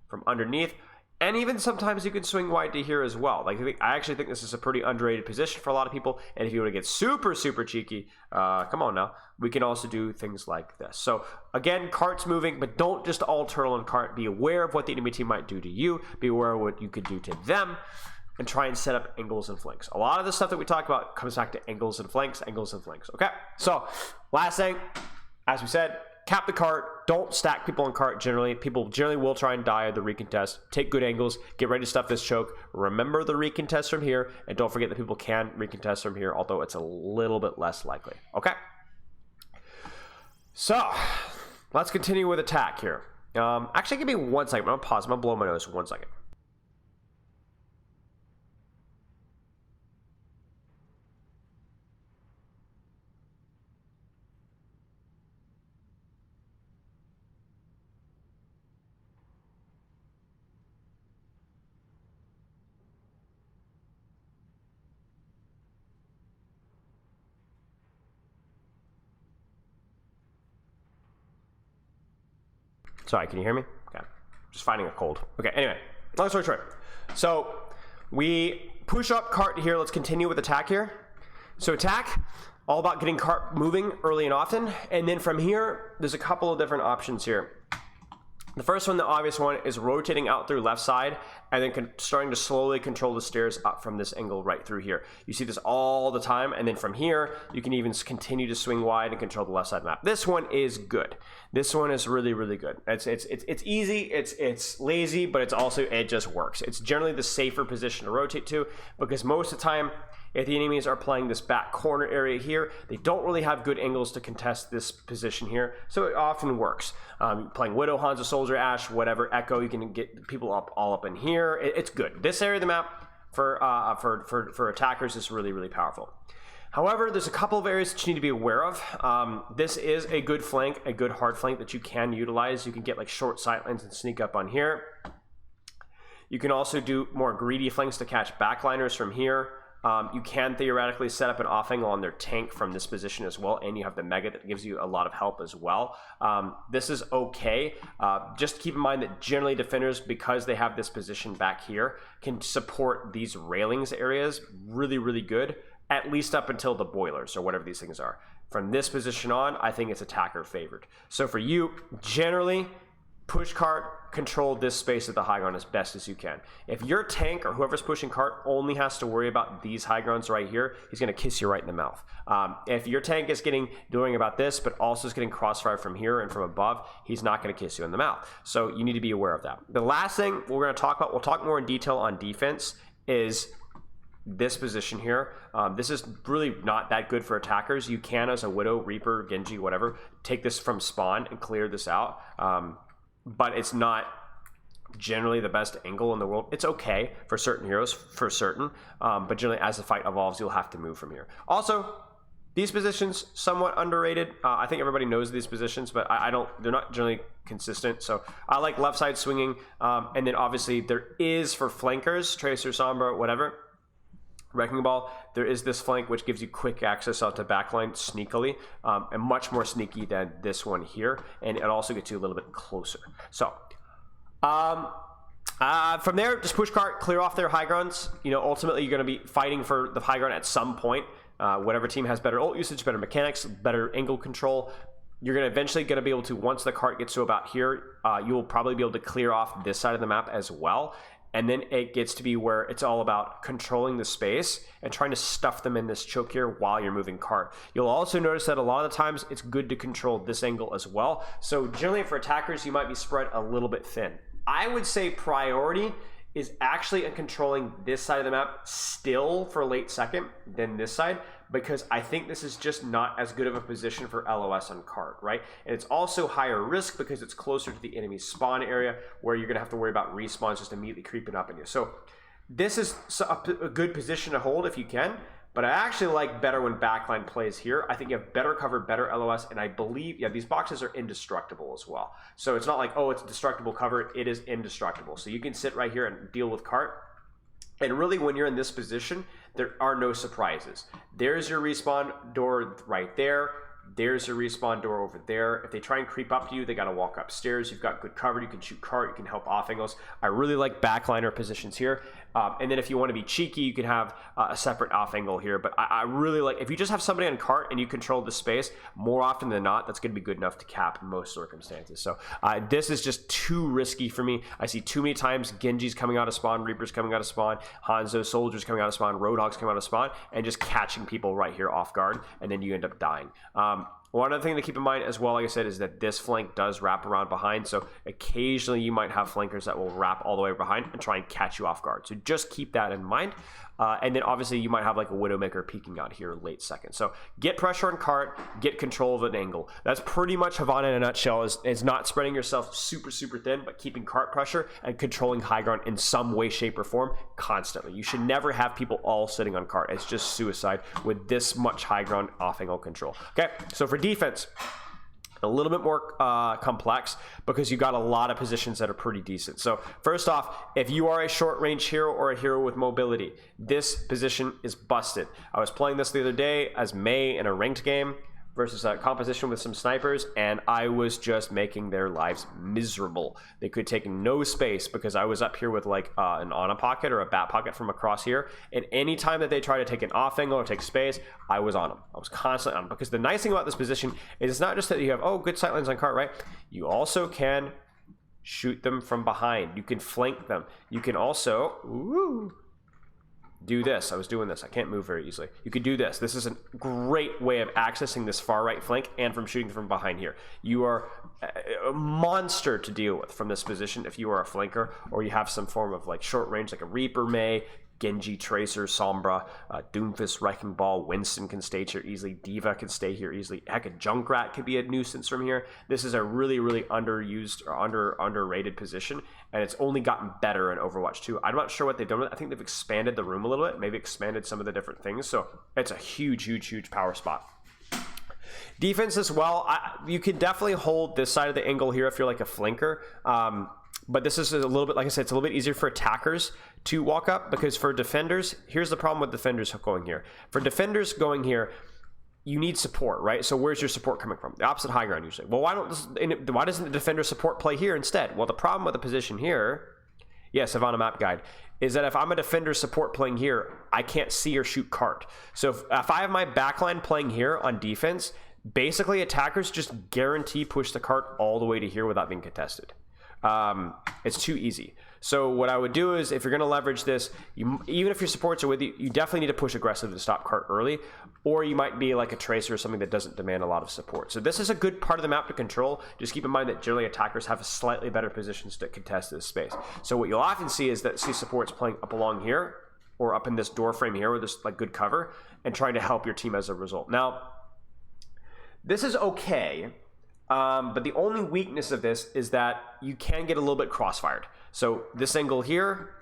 from underneath, and even sometimes you can swing wide to here as well. Like, I actually think this is a pretty underrated position for a lot of people, and if you want to get super, super cheeky, come on now, we can also do things like this. So again, cart's moving, but don't just all turtle on cart. Be aware of what the enemy team might do to you. Be aware of what you could do to them, and try and set up angles and flanks. A lot of the stuff that we talk about comes back to angles and flanks, okay? So last thing, as we said, cap the cart. Don't stack people on cart generally. People generally will try and die at the recontest. Take good angles. Get ready to stuff this choke. Remember the recontest from here. And don't forget that people can recontest from here, although it's a little bit less likely. Okay? So, let's continue with attack here. Actually, give me 1 second. I'm going to pause. I'm going to blow my nose for 1 second. Sorry, can you hear me? Okay. Just finding a cold. Okay, anyway, long story short. So we push up cart here. Let's continue with attack here. So attack, all about getting cart moving early and often. And then from here, there's a couple of different options here. The first one, the obvious one, is rotating out through left side and then starting to slowly control the stairs up from this angle right through here. You see this all the time, and then from here, you can even continue to swing wide and control the left side map. This one is good. This one is really, really good. It's easy, it's lazy, but it's also, it just works. It's generally the safer position to rotate to, because most of the time, If the enemies are playing this back corner area here, they don't really have good angles to contest this position here, so it often works. Playing Widow, Hanzo, Soldier, Ashe, whatever, Echo, you can get people all up in here. It's good. This area of the map for attackers is really, really powerful. However, there's a couple of areas that you need to be aware of. This is a good flank, a good hard flank that you can utilize. You can get like short sightlines and sneak up on here. You can also do more greedy flanks to catch backliners from here. You can theoretically set up an off angle on their tank from this position as well, and you have the mega that gives you a lot of help as well. This is okay. Just keep in mind that generally defenders, because they have this position back here, can support these railings areas really, really good, at least up until the boilers or whatever these things are. From this position on, I think it's attacker favored. So for you, generally, push cart, control this space at the high ground as best as you can. If your tank or whoever's pushing cart only has to worry about these high grounds right here, he's going to kiss you right in the mouth. If your tank is doing about this, but also is getting crossfire from here and from above, he's not going to kiss you in the mouth. So you need to be aware of that. The last thing we're going to talk about, we'll talk more in detail on defense, is this position here. This is really not that good for attackers. You can, as a Widow, Reaper, Genji, whatever, take this from spawn and clear this out. But it's not generally the best angle in the world. It's okay for certain heroes, for certain, but generally as the fight evolves, you'll have to move from here. Also, these positions, somewhat underrated. I think everybody knows these positions, but they're not generally consistent. So I like left side swinging. And then obviously there is for flankers, Tracer, Sombra, whatever, Wrecking Ball, there is this flank which gives you quick access out to backline sneakily, and much more sneaky than this one here, and it also gets you a little bit closer. So from there, just push cart, clear off their high grounds. You know, ultimately you're going to be fighting for the high ground at some point. Whatever team has better ult usage, better mechanics, better angle control, you're going to eventually be able to, once the cart gets to about here, you will probably be able to clear off this side of the map as well. And then it gets to be where it's all about controlling the space and trying to stuff them in this choke here while you're moving cart. You'll also notice that a lot of the times it's good to control this angle as well. So generally for attackers, you might be spread a little bit thin. I would say priority is actually in controlling this side of the map still for late second than this side, because I think this is just not as good of a position for LOS on cart, right? And it's also higher risk because it's closer to the enemy spawn area where you're gonna have to worry about respawns just immediately creeping up on you. So this is a good position to hold if you can, but I actually like better when backline plays here. I think you have better cover, better LOS, and I believe, yeah, these boxes are indestructible as well. So it's not like, oh, it's destructible cover, it is indestructible. So you can sit right here and deal with cart. And really, when you're in this position, there are no surprises. There's your respawn door right there. There's your respawn door over there. If they try and creep up to you, they got to walk upstairs. You've got good cover. You can shoot cart. You can help off angles. I really like backliner positions here. And then if you want to be cheeky, you can have a separate off angle here. But I really like, if you just have somebody on cart and you control the space, more often than not, that's going to be good enough to cap in most circumstances. So this is just too risky for me. I see too many times Genji's coming out of spawn, Reaper's coming out of spawn, Hanzo, Soldiers coming out of spawn, Roadhogs coming out of spawn, and just catching people right here off guard, and then you end up dying. One other thing to keep in mind as well, like I said, is that this flank does wrap around behind. So occasionally you might have flankers that will wrap all the way behind and try and catch you off guard. So just keep that in mind. And then obviously you might have like a Widowmaker peeking out here late second. So get pressure on cart, get control of an angle. That's pretty much Havana in a nutshell, is not spreading yourself super, super thin, but keeping cart pressure and controlling high ground in some way, shape, or form constantly. You should never have people all sitting on cart. It's just suicide with this much high ground off angle control. Okay, so for defense, a little bit more complex because you got a lot of positions that are pretty decent. So first off, if you are a short range hero or a hero with mobility, this position is busted. I was playing this the other day as Mei in a ranked game versus a composition with some snipers, and I was just making their lives miserable. They could take no space because I was up here with like an Ana pocket or a bat pocket from across here, and any time that they try to take an off angle or take space, I was on them. I was constantly on them, because the nice thing about this position is it's not just that you have, oh, good sightlines on cart, right? You also can shoot them from behind. You can flank them. You can also, do this. I was doing this. I can't move very easily. You could do this. This is a great way of accessing this far right flank and from shooting from behind here. You are a monster to deal with from this position if you are a flanker or you have some form of like short range, like a Reaper Mei. Genji, Tracer, Sombra, Doomfist, Wrecking Ball, Winston can stay here easily. Diva can stay here easily. Heck, a Junkrat could be a nuisance from here. This is a really, really underused or underrated position, and it's only gotten better in Overwatch 2. I'm not sure what they've done with it. I think they've expanded the room a little bit, maybe expanded some of the different things. So it's a huge, huge, huge power spot. Defense as well. You can definitely hold this side of the angle here if you're like a flanker. But this is a little bit, like I said, it's a little bit easier for attackers to walk up, because for defenders, here's the problem with defenders going here. For defenders going here, you need support, right? So where's your support coming from? The opposite high ground usually. Well, why doesn't the defender support play here instead? Well, the problem with the position here, yes, Havana Map Guide, is that if I'm a defender support playing here, I can't see or shoot cart. So if I have my backline playing here on defense, basically attackers just guarantee push the cart all the way to here without being contested. It's too easy. So what I would do is, if you're going to leverage this, even if your supports are with you, you definitely need to push aggressive to stop cart early, or you might be like a tracer or something that doesn't demand a lot of support. So this is a good part of the map to control. Just keep in mind that generally attackers have slightly better positions to contest this space. So what you'll often see is that supports playing up along here, or up in this door frame here where there's like good cover, and trying to help your team as a result. Now, this is okay. But the only weakness of this is that you can get a little bit crossfired. So this angle here,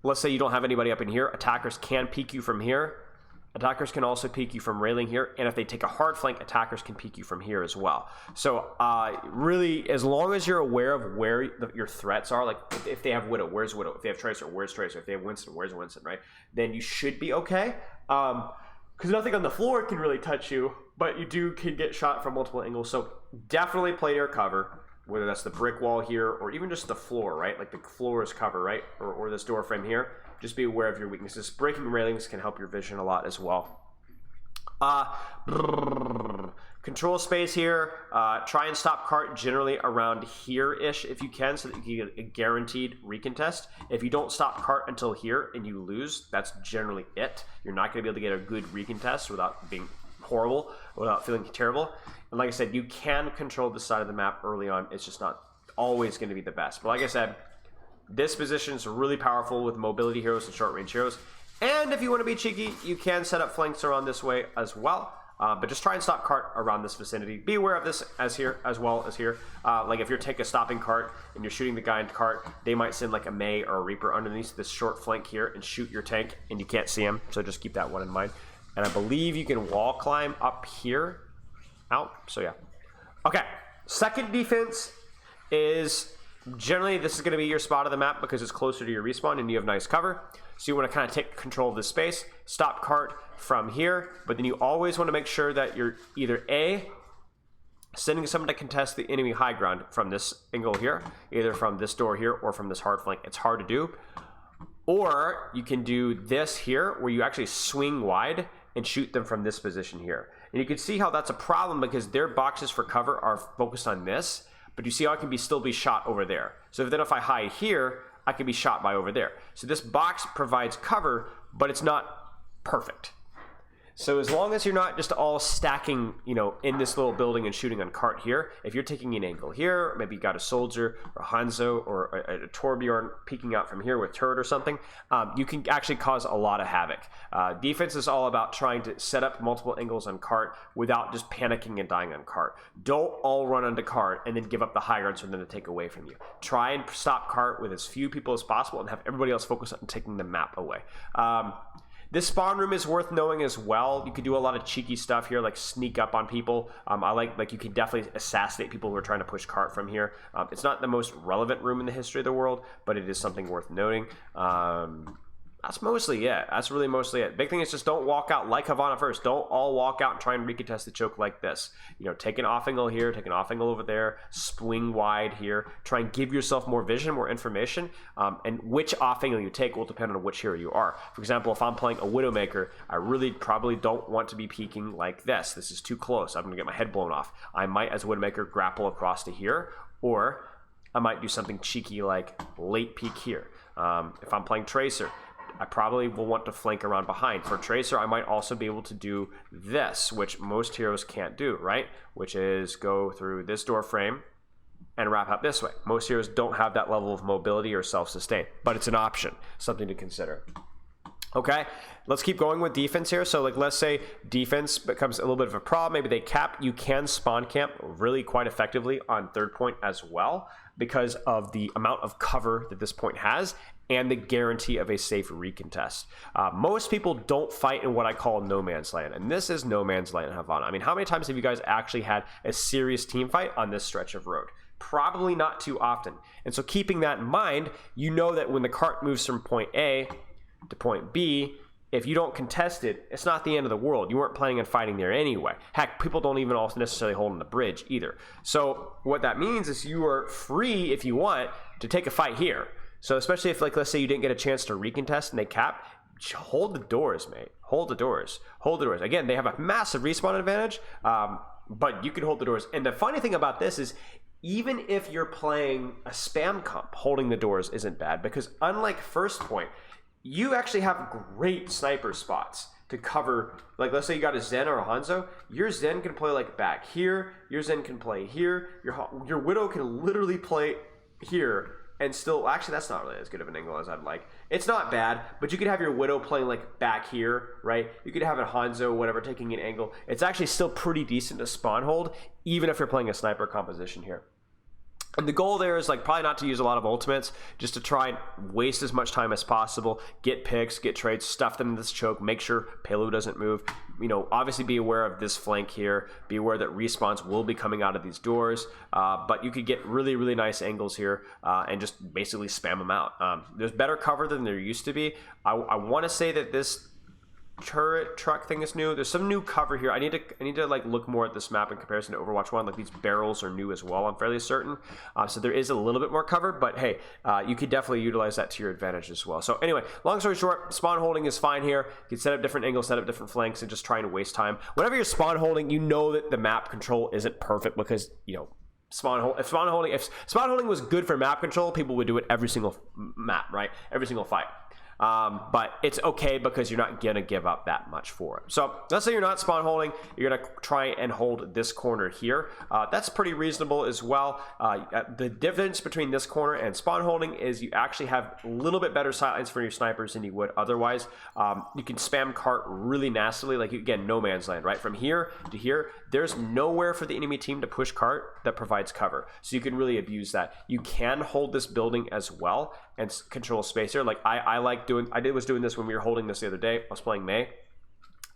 let's say you don't have anybody up in here, attackers can peek you from here. Attackers can also peek you from railing here, and if they take a hard flank, attackers can peek you from here as well. So really, as long as you're aware of where your threats are, like if they have Widow, where's Widow? If they have Tracer, where's Tracer? If they have Winston, where's Winston, right? Then you should be okay. Because nothing on the floor can really touch you, but you can get shot from multiple angles. So definitely play your cover, whether that's the brick wall here or even just the floor, right? Like the floor is cover, right? Or this door frame here. Just be aware of your weaknesses. Breaking railings can help your vision a lot as well. Control space here. Try and stop cart generally around here-ish if you can, so that you can get a guaranteed recontest. If you don't stop cart until here and you lose, that's generally it. You're not going to be able to get a good recontest without being horrible, without feeling terrible. And like I said, you can control this side of the map early on. It's just not always going to be the best. But like I said, this position is really powerful with mobility heroes and short range heroes. And if you want to be cheeky, you can set up flanks around this way as well. But just try and stop cart around this vicinity. Be aware of this as well as here. Like if you're taking a stopping cart and you're shooting the guy in cart, they might send like a May or a Reaper underneath this short flank here and shoot your tank, and you can't see him. So just keep that one in mind. And I believe you can wall climb up here out. So yeah. Okay. Second defense is generally this is going to be your spot of the map because it's closer to your respawn and you have nice cover. So you want to kind of take control of this space, stop cart from here, but then you always want to make sure that you're either A, sending someone to contest the enemy high ground from this angle here, either from this door here or from this hard flank. It's hard to do. Or you can do this here where you actually swing wide and shoot them from this position here. And you can see how that's a problem because their boxes for cover are focused on this, but you see how I can still be shot over there. So then if I hide here, I can be shot by over there. So this box provides cover, but it's not perfect. So as long as you're not just all stacking, you know, in this little building and shooting on cart here, if you're taking an angle here, maybe you got a soldier or a Hanzo or a Torbjorn peeking out from here with turret or something, you can actually cause a lot of havoc. Defense is all about trying to set up multiple angles on cart without just panicking and dying on cart. Don't all run onto cart and then give up the high ground for them to take away from you. Try and stop cart with as few people as possible and have everybody else focus on taking the map away. This spawn room is worth knowing as well. You could do a lot of cheeky stuff here, like sneak up on people. I like you can definitely assassinate people who are trying to push cart from here. It's not the most relevant room in the history of the world, but it is something worth noting. That's mostly it. That's really mostly it. Big thing is just don't walk out like Havana first. Don't all walk out and try and recontest the choke like this. You know, take an off angle here, take an off angle over there, swing wide here. Try and give yourself more vision, more information. And which off angle you take will depend on which hero you are. For example, if I'm playing a Widowmaker, I really probably don't want to be peeking like this. This is too close. I'm going to get my head blown off. I might, as a Widowmaker, grapple across to here, or I might do something cheeky like late peek here. If I'm playing Tracer, I probably will want to flank around behind. For Tracer, I might also be able to do this, which most heroes can't do, right? Which is go through this door frame, and wrap up this way. Most heroes don't have that level of mobility or self-sustain, but it's an option, something to consider. Okay, let's keep going with defense here. So like, let's say defense becomes a little bit of a problem. Maybe they cap. You can spawn camp really quite effectively on third point as well because of the amount of cover that this point has and the guarantee of a safe recontest. Most people don't fight in what I call no man's land, and this is no man's land in Havana. I mean, how many times have you guys actually had a serious team fight on this stretch of road? Probably not too often. And so keeping that in mind, you know that when the cart moves from point A to point B, if you don't contest it, it's not the end of the world. You weren't planning on fighting there anyway. Heck, people don't even also necessarily hold on the bridge either. So what that means is you are free, if you want, to take a fight here. So especially if, like, let's say you didn't get a chance to recontest and they cap, hold the doors, mate. Hold the doors. Hold the doors. Again, they have a massive respawn advantage, but you can hold the doors. And the funny thing about this is, even if you're playing a spam comp, holding the doors isn't bad, because unlike first point, you actually have great sniper spots to cover. Like, let's say you got a Zen or a Hanzo, your Zen can play like back here, your Zen can play here, your Widow can literally play here, and still, actually that's not really as good of an angle as I'd like. It's not bad, but you could have your Widow playing like back here, right? You could have a Hanzo, whatever, taking an angle. It's actually still pretty decent to spawn hold, even if you're playing a sniper composition here. And the goal there is, like, probably not to use a lot of ultimates, just to try and waste as much time as possible, get picks, get trades, stuff them in this choke, make sure payload doesn't move. You know, obviously be aware of this flank here, be aware that respawns will be coming out of these doors, but you could get really, really nice angles here and just basically spam them out. There's better cover than there used to be. I want to say that this turret truck thing is new. There's some new cover here. I need to like look more at this map in comparison to Overwatch 1. Like, these barrels are new as well, I'm fairly certain. So there is a little bit more cover, but hey, you could definitely utilize that to your advantage as well. So anyway, long story short, spawn holding is fine here. You can set up different angles, set up different flanks, and just trying to waste time. Whenever you're spawn holding, you know that the map control isn't perfect because, you know, if spawn holding was good for map control, people would do it every single map, right? Every single fight. But it's okay because you're not gonna give up that much for it. So let's say you're not spawn holding, you're gonna try and hold this corner here. That's pretty reasonable as well. The difference between this corner and spawn holding is you actually have a little bit better sightlines for your snipers than you would otherwise. You can spam cart really nastily, like, again, no man's land, right? From here to here, there's nowhere for the enemy team to push cart that provides cover, so you can really abuse that. You can hold this building as well and control space here. Like, I was doing this when we were holding this the other day. I was playing May.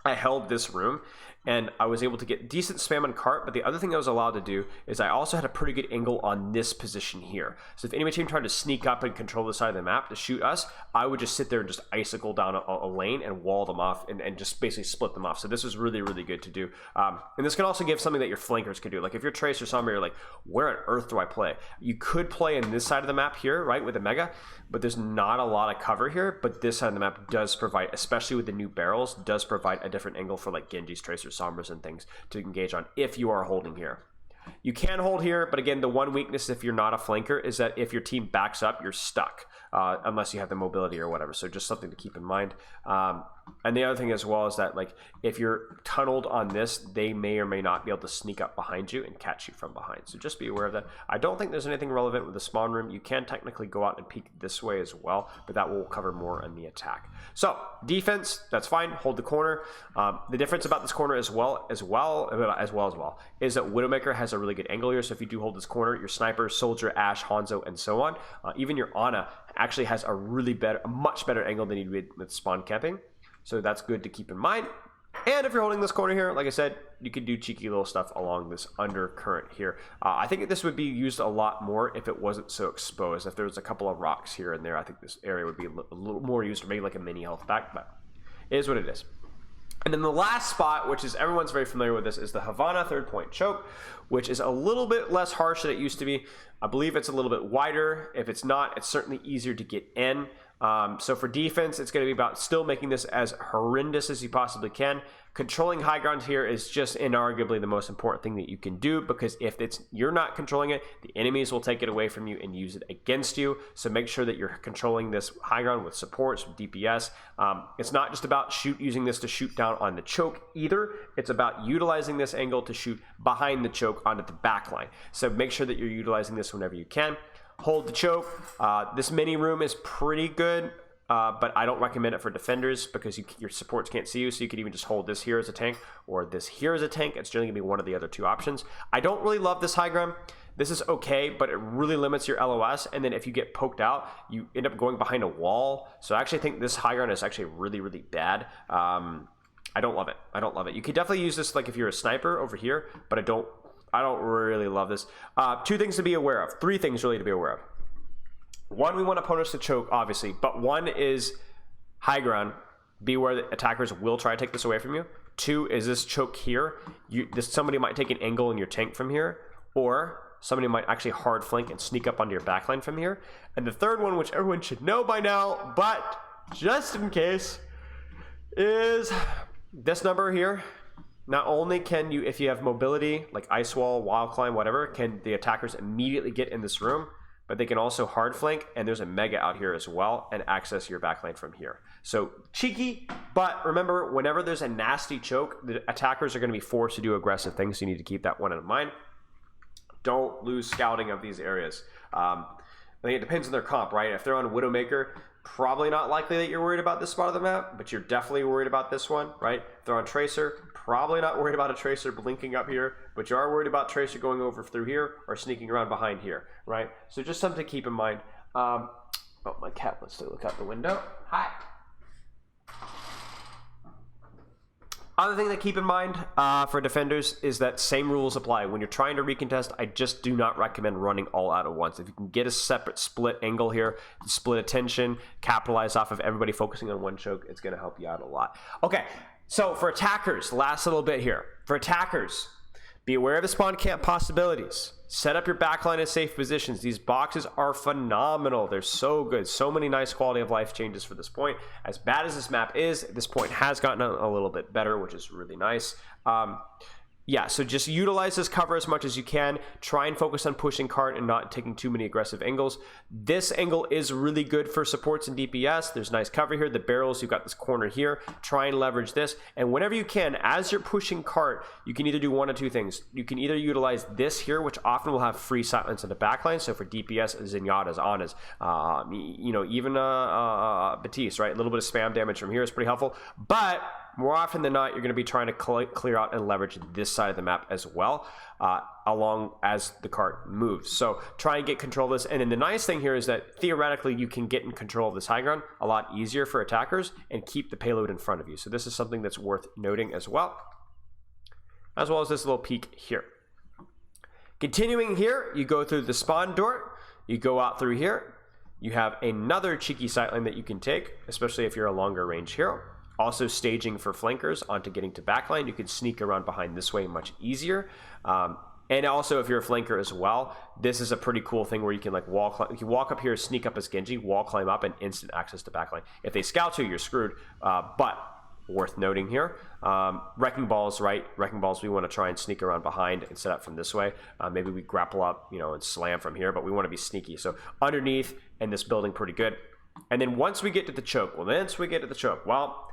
I held this room and I was able to get decent spam on cart, but the other thing I was allowed to do is I also had a pretty good angle on this position here. So if enemy team tried to sneak up and control the side of the map to shoot us, I would just sit there and just icicle down a lane and wall them off and just basically split them off. So this was really, really good to do. And this can also give something that your flankers can do. Like, if you're Trace or somebody, you're like, where on earth do I play? You could play in this side of the map here, right, with a Mega, but there's not a lot of cover here. But this side of the map does provide, especially with the new barrels, does provide a different angle for like Genji's, Tracers, Sombras, and things to engage on if you are holding here. You can hold here, but again, the one weakness if you're not a flanker is that if your team backs up, you're stuck, unless you have the mobility or whatever. So just something to keep in mind. And the other thing as well is that, like, if you're tunneled on this, they may or may not be able to sneak up behind you and catch you from behind. So just be aware of that. I don't think there's anything relevant with the spawn room. You can technically go out and peek this way as well, but that will cover more on the attack. So defense, that's fine. Hold the corner. The difference about this corner as well is that Widowmaker has a really good angle here. So if you do hold this corner, your sniper, soldier, Ashe, Hanzo, and so on, even your Ana actually has a much better angle than you would with spawn camping. So that's good to keep in mind. And if you're holding this corner here, like I said, you can do cheeky little stuff along this undercurrent here. I think this would be used a lot more if it wasn't so exposed. If there was a couple of rocks here and there, I think this area would be a little more used, or maybe like a mini health pack, but it is what it is. And then the last spot, which is everyone's very familiar with this, is the Havana third point choke, which is a little bit less harsh than it used to be. I believe it's a little bit wider. If it's not, it's certainly easier to get in. So for defense, it's going to be about still making this as horrendous as you possibly can. Controlling high ground here is just inarguably the most important thing that you can do, because if you're not controlling it, the enemies will take it away from you and use it against you. So make sure that you're controlling this high ground with supports, with DPS. It's not just about using this to shoot down on the choke either. It's about utilizing this angle to shoot behind the choke onto the back line. So make sure that you're utilizing this whenever you can. Hold the choke. This mini room is pretty good. But I don't recommend it for defenders because your supports can't see you, so you could even just hold this here as a tank or this here as a tank. It's generally going to be one of the other two options. I don't really love this high ground. This is okay, but it really limits your LOS, and then if you get poked out, you end up going behind a wall. So I actually think this high ground is actually really, really bad. I don't love it. I don't love it. You could definitely use this like if you're a sniper over here, but I don't really love this. 2 things to be aware of. 3 things really to be aware of. 1, we want opponents to choke, obviously, but 1 is high ground. Beware that attackers will try to take this away from you. 2 is this choke here. Somebody might take an angle in your tank from here, or somebody might actually hard flank and sneak up onto your backline from here. And the 3rd one, which everyone should know by now, but just in case, is this number here. Not only can you, if you have mobility, like ice wall, wild climb, whatever, can the attackers immediately get in this room, but they can also hard flank, and there's a mega out here as well, and access your backline from here. So cheeky, but remember, whenever there's a nasty choke, the attackers are going to be forced to do aggressive things, so you need to keep that one in mind. Don't lose scouting of these areas. I think it depends on their comp, right? If they're on Widowmaker, probably not likely that you're worried about this spot of the map, but you're definitely worried about this one, right? If they're on Tracer, probably not worried about a Tracer blinking up here, but you are worried about Tracer going over through here or sneaking around behind here, right? So just something to keep in mind. Oh, my cat wants to look out the window. Hi. Other thing to keep in mind for defenders is that same rules apply. When you're trying to recontest, I just do not recommend running all out at once. If you can get a separate split angle here, split attention, capitalize off of everybody focusing on one choke, it's going to help you out a lot. Okay, so for attackers, last little bit here. For attackers, be aware of the spawn camp possibilities. Set up your backline in safe positions. These boxes are phenomenal. They're so good. So many nice quality of life changes for this point. As bad as this map is, this point has gotten a little bit better, which is really nice. Yeah, so just utilize this cover as much as you can. Try and focus on pushing cart and not taking too many aggressive angles. This angle is really good for supports and DPS. There's nice cover here. The barrels, you've got this corner here. Try and leverage this. And whenever you can, as you're pushing cart, you can either do one of 2 things. You can either utilize this here, which often will have free silence in the backline. So for DPS, Zenyatta's, Ana's, even Batiste, right? A little bit of spam damage from here is pretty helpful. But more often than not, you're going to be trying to clear out and leverage this side of the map as well, along as the cart moves. So try and get control of this. And then the nice thing here is that theoretically you can get in control of this high ground a lot easier for attackers and keep the payload in front of you. So this is something that's worth noting as well as this little peek here. Continuing here, you go through the spawn door, you go out through here, you have another cheeky sightline that you can take, especially if you're a longer range hero. Also staging for flankers onto getting to backline. You can sneak around behind this way much easier. And also if you're a flanker as well, this is a pretty cool thing where you can like you walk up here, sneak up as Genji, wall climb up, and instant access to backline. If they scout you, you're screwed. But worth noting here, wrecking balls, right? Wrecking balls, we want to try and sneak around behind and set up from this way. Maybe we grapple up, and slam from here, but we want to be sneaky. So underneath in this building, pretty good. And then once we get to the choke, well,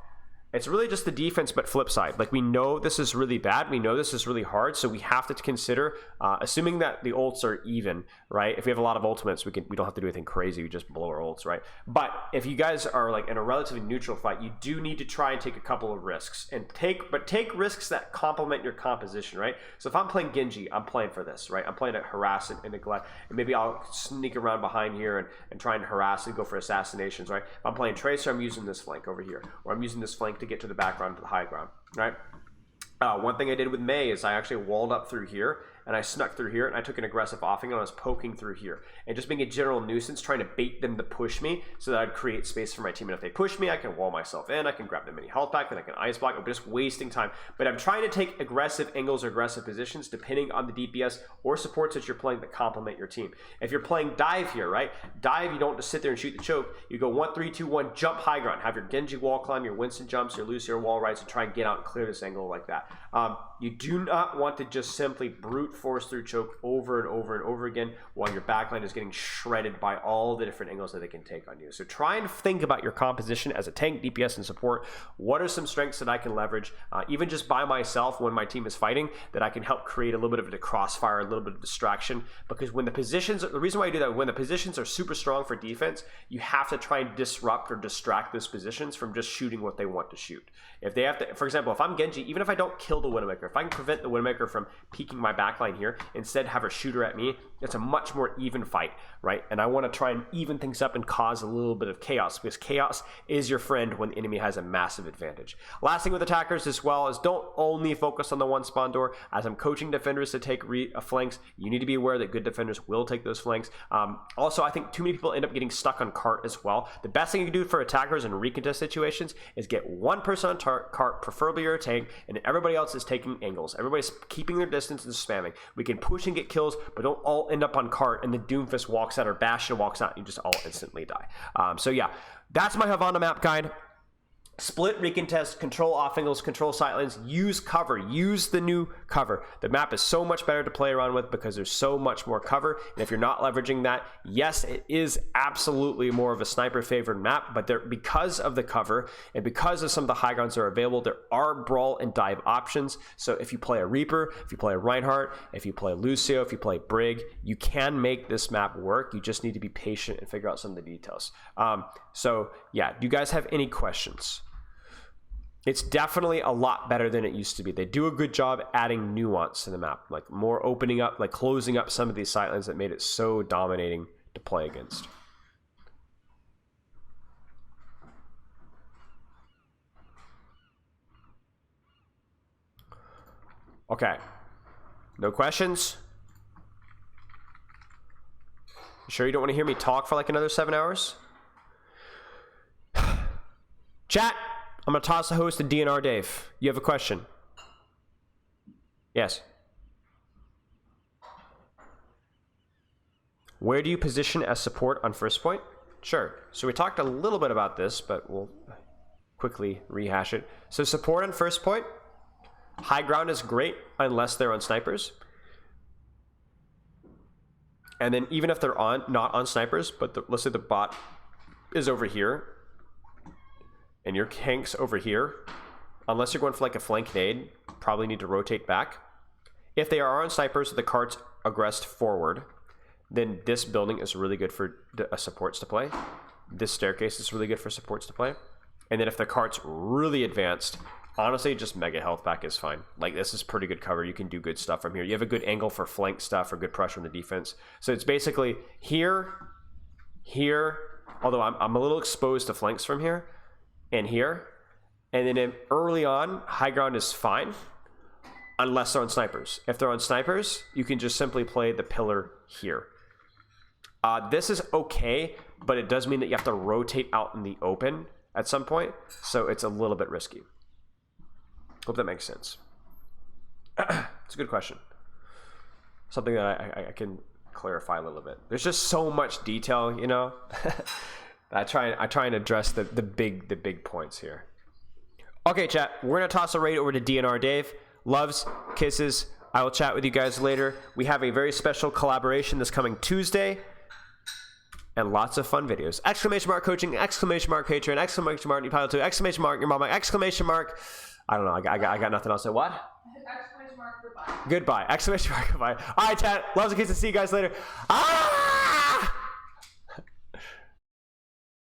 it's really just the defense, but flip side. Like, we know this is really bad. We know this is really hard. So we have to consider, assuming that the ults are even, right? If we have a lot of ultimates, we don't have to do anything crazy. We just blow our ults, right? But if you guys are like in a relatively neutral fight, you do need to try and take a couple of risks and take risks that complement your composition, right? So if I'm playing Genji, I'm playing for this, right? I'm playing to harass and neglect, and maybe I'll sneak around behind here and try and harass and go for assassinations, right? If I'm playing Tracer, I'm using this flank over here, or I'm using this flank to get to the background, to the high ground, right? One thing I did with Mei is I actually walled up through here and I snuck through here, and I took an aggressive offing, and I was poking through here, and just being a general nuisance, trying to bait them to push me so that I'd create space for my team. And if they push me, I can wall myself in, I can grab the mini health back, then I can ice block. I'm just wasting time. But I'm trying to take aggressive angles or aggressive positions depending on the DPS or supports that you're playing that complement your team. If you're playing dive here, right? Dive, you don't just sit there and shoot the choke. You go 1, 3, 2, 1, jump high ground. Have your Genji wall climb, your Winston jumps, your Lucio wall rides, and try and get out and clear this angle like that. You do not want to just simply brute force through choke over and over and over again while your backline is getting shredded by all the different angles that they can take on you. So try and think about your composition as a tank, DPS, and support. What are some strengths that I can leverage, even just by myself when my team is fighting, that I can help create a little bit of a crossfire, a little bit of distraction? Because when the positions, the reason why I do that, when the positions are super strong for defense, you have to try and disrupt or distract those positions from just shooting what they want to shoot. If they have to, for example, if I'm Genji, even if I don't kill the Widowmaker, if I can prevent the Widowmaker from peeking my backline here, instead have a shooter at me, it's a much more even fight, right? And I want to try and even things up and cause a little bit of chaos, because chaos is your friend when the enemy has a massive advantage. Last thing with attackers as well is don't only focus on the one spawn door. As I'm coaching defenders to take flanks, you need to be aware that good defenders will take those flanks. Also, I think too many people end up getting stuck on cart as well. The best thing you can do for attackers in recontest situations is get one person on cart, preferably your tank, and everybody else is taking angles. Everybody's keeping their distance and spamming. We can push and get kills, but don't all end up on cart and the Doomfist walks out or Bastion walks out and you just all instantly die. So yeah, that's my Havana map guide. Split, recontest, control off angles, control sightlines, use cover, use the new cover. The map is so much better to play around with because there's so much more cover. And if you're not leveraging that, yes, it is absolutely more of a sniper favored map, but because of the cover and because of some of the high grounds that are available, there are brawl and dive options. So if you play a Reaper, if you play a Reinhardt, if you play Lucio, if you play Brig, you can make this map work. You just need to be patient and figure out some of the details. So yeah, do you guys have any questions? It's definitely a lot better than it used to be. They do a good job adding nuance to the map, like more opening up, like closing up some of these sightlines that made it so dominating to play against. Okay, no questions? You sure you don't want to hear me talk for like another 7 hours? Chat! I'm going to toss the host to DNR Dave. You have a question? Yes. Where do you position as support on first point? Sure. So we talked a little bit about this, but we'll quickly rehash it. So support on first point. High ground is great unless they're on snipers. And then even if they're not on snipers, but let's say the bot is over here, and your tank's over here, unless you're going for like a flank nade, probably need to rotate back. If they are on snipers, the cart's aggressed forward, then this building is really good for supports to play. This staircase is really good for supports to play. And then if the cart's really advanced, honestly, just mega health back is fine. Like, this is pretty good cover. You can do good stuff from here. You have a good angle for flank stuff or good pressure on the defense. So it's basically here, here, although I'm a little exposed to flanks from here, and here, and then early on, high ground is fine unless they're on snipers. If they're on snipers, you can just simply play the pillar here. This is okay, but it does mean that you have to rotate out in the open at some point, so it's a little bit risky. Hope that makes sense. It's a good question. Something that I can clarify a little bit. There's just so much detail, you know. I try and address the big points here. Okay, chat. We're gonna toss a raid over to DNR Dave. Loves, kisses. I will chat with you guys later. We have a very special collaboration this coming Tuesday, and lots of fun videos. Exclamation mark coaching! Exclamation mark Patreon! Exclamation mark new pilot 2! Exclamation mark your mama! Exclamation mark. I don't know. I got nothing else. What? Exclamation mark goodbye. Goodbye. Exclamation mark goodbye. All right, chat. Loves and kisses. See you guys later. Ah!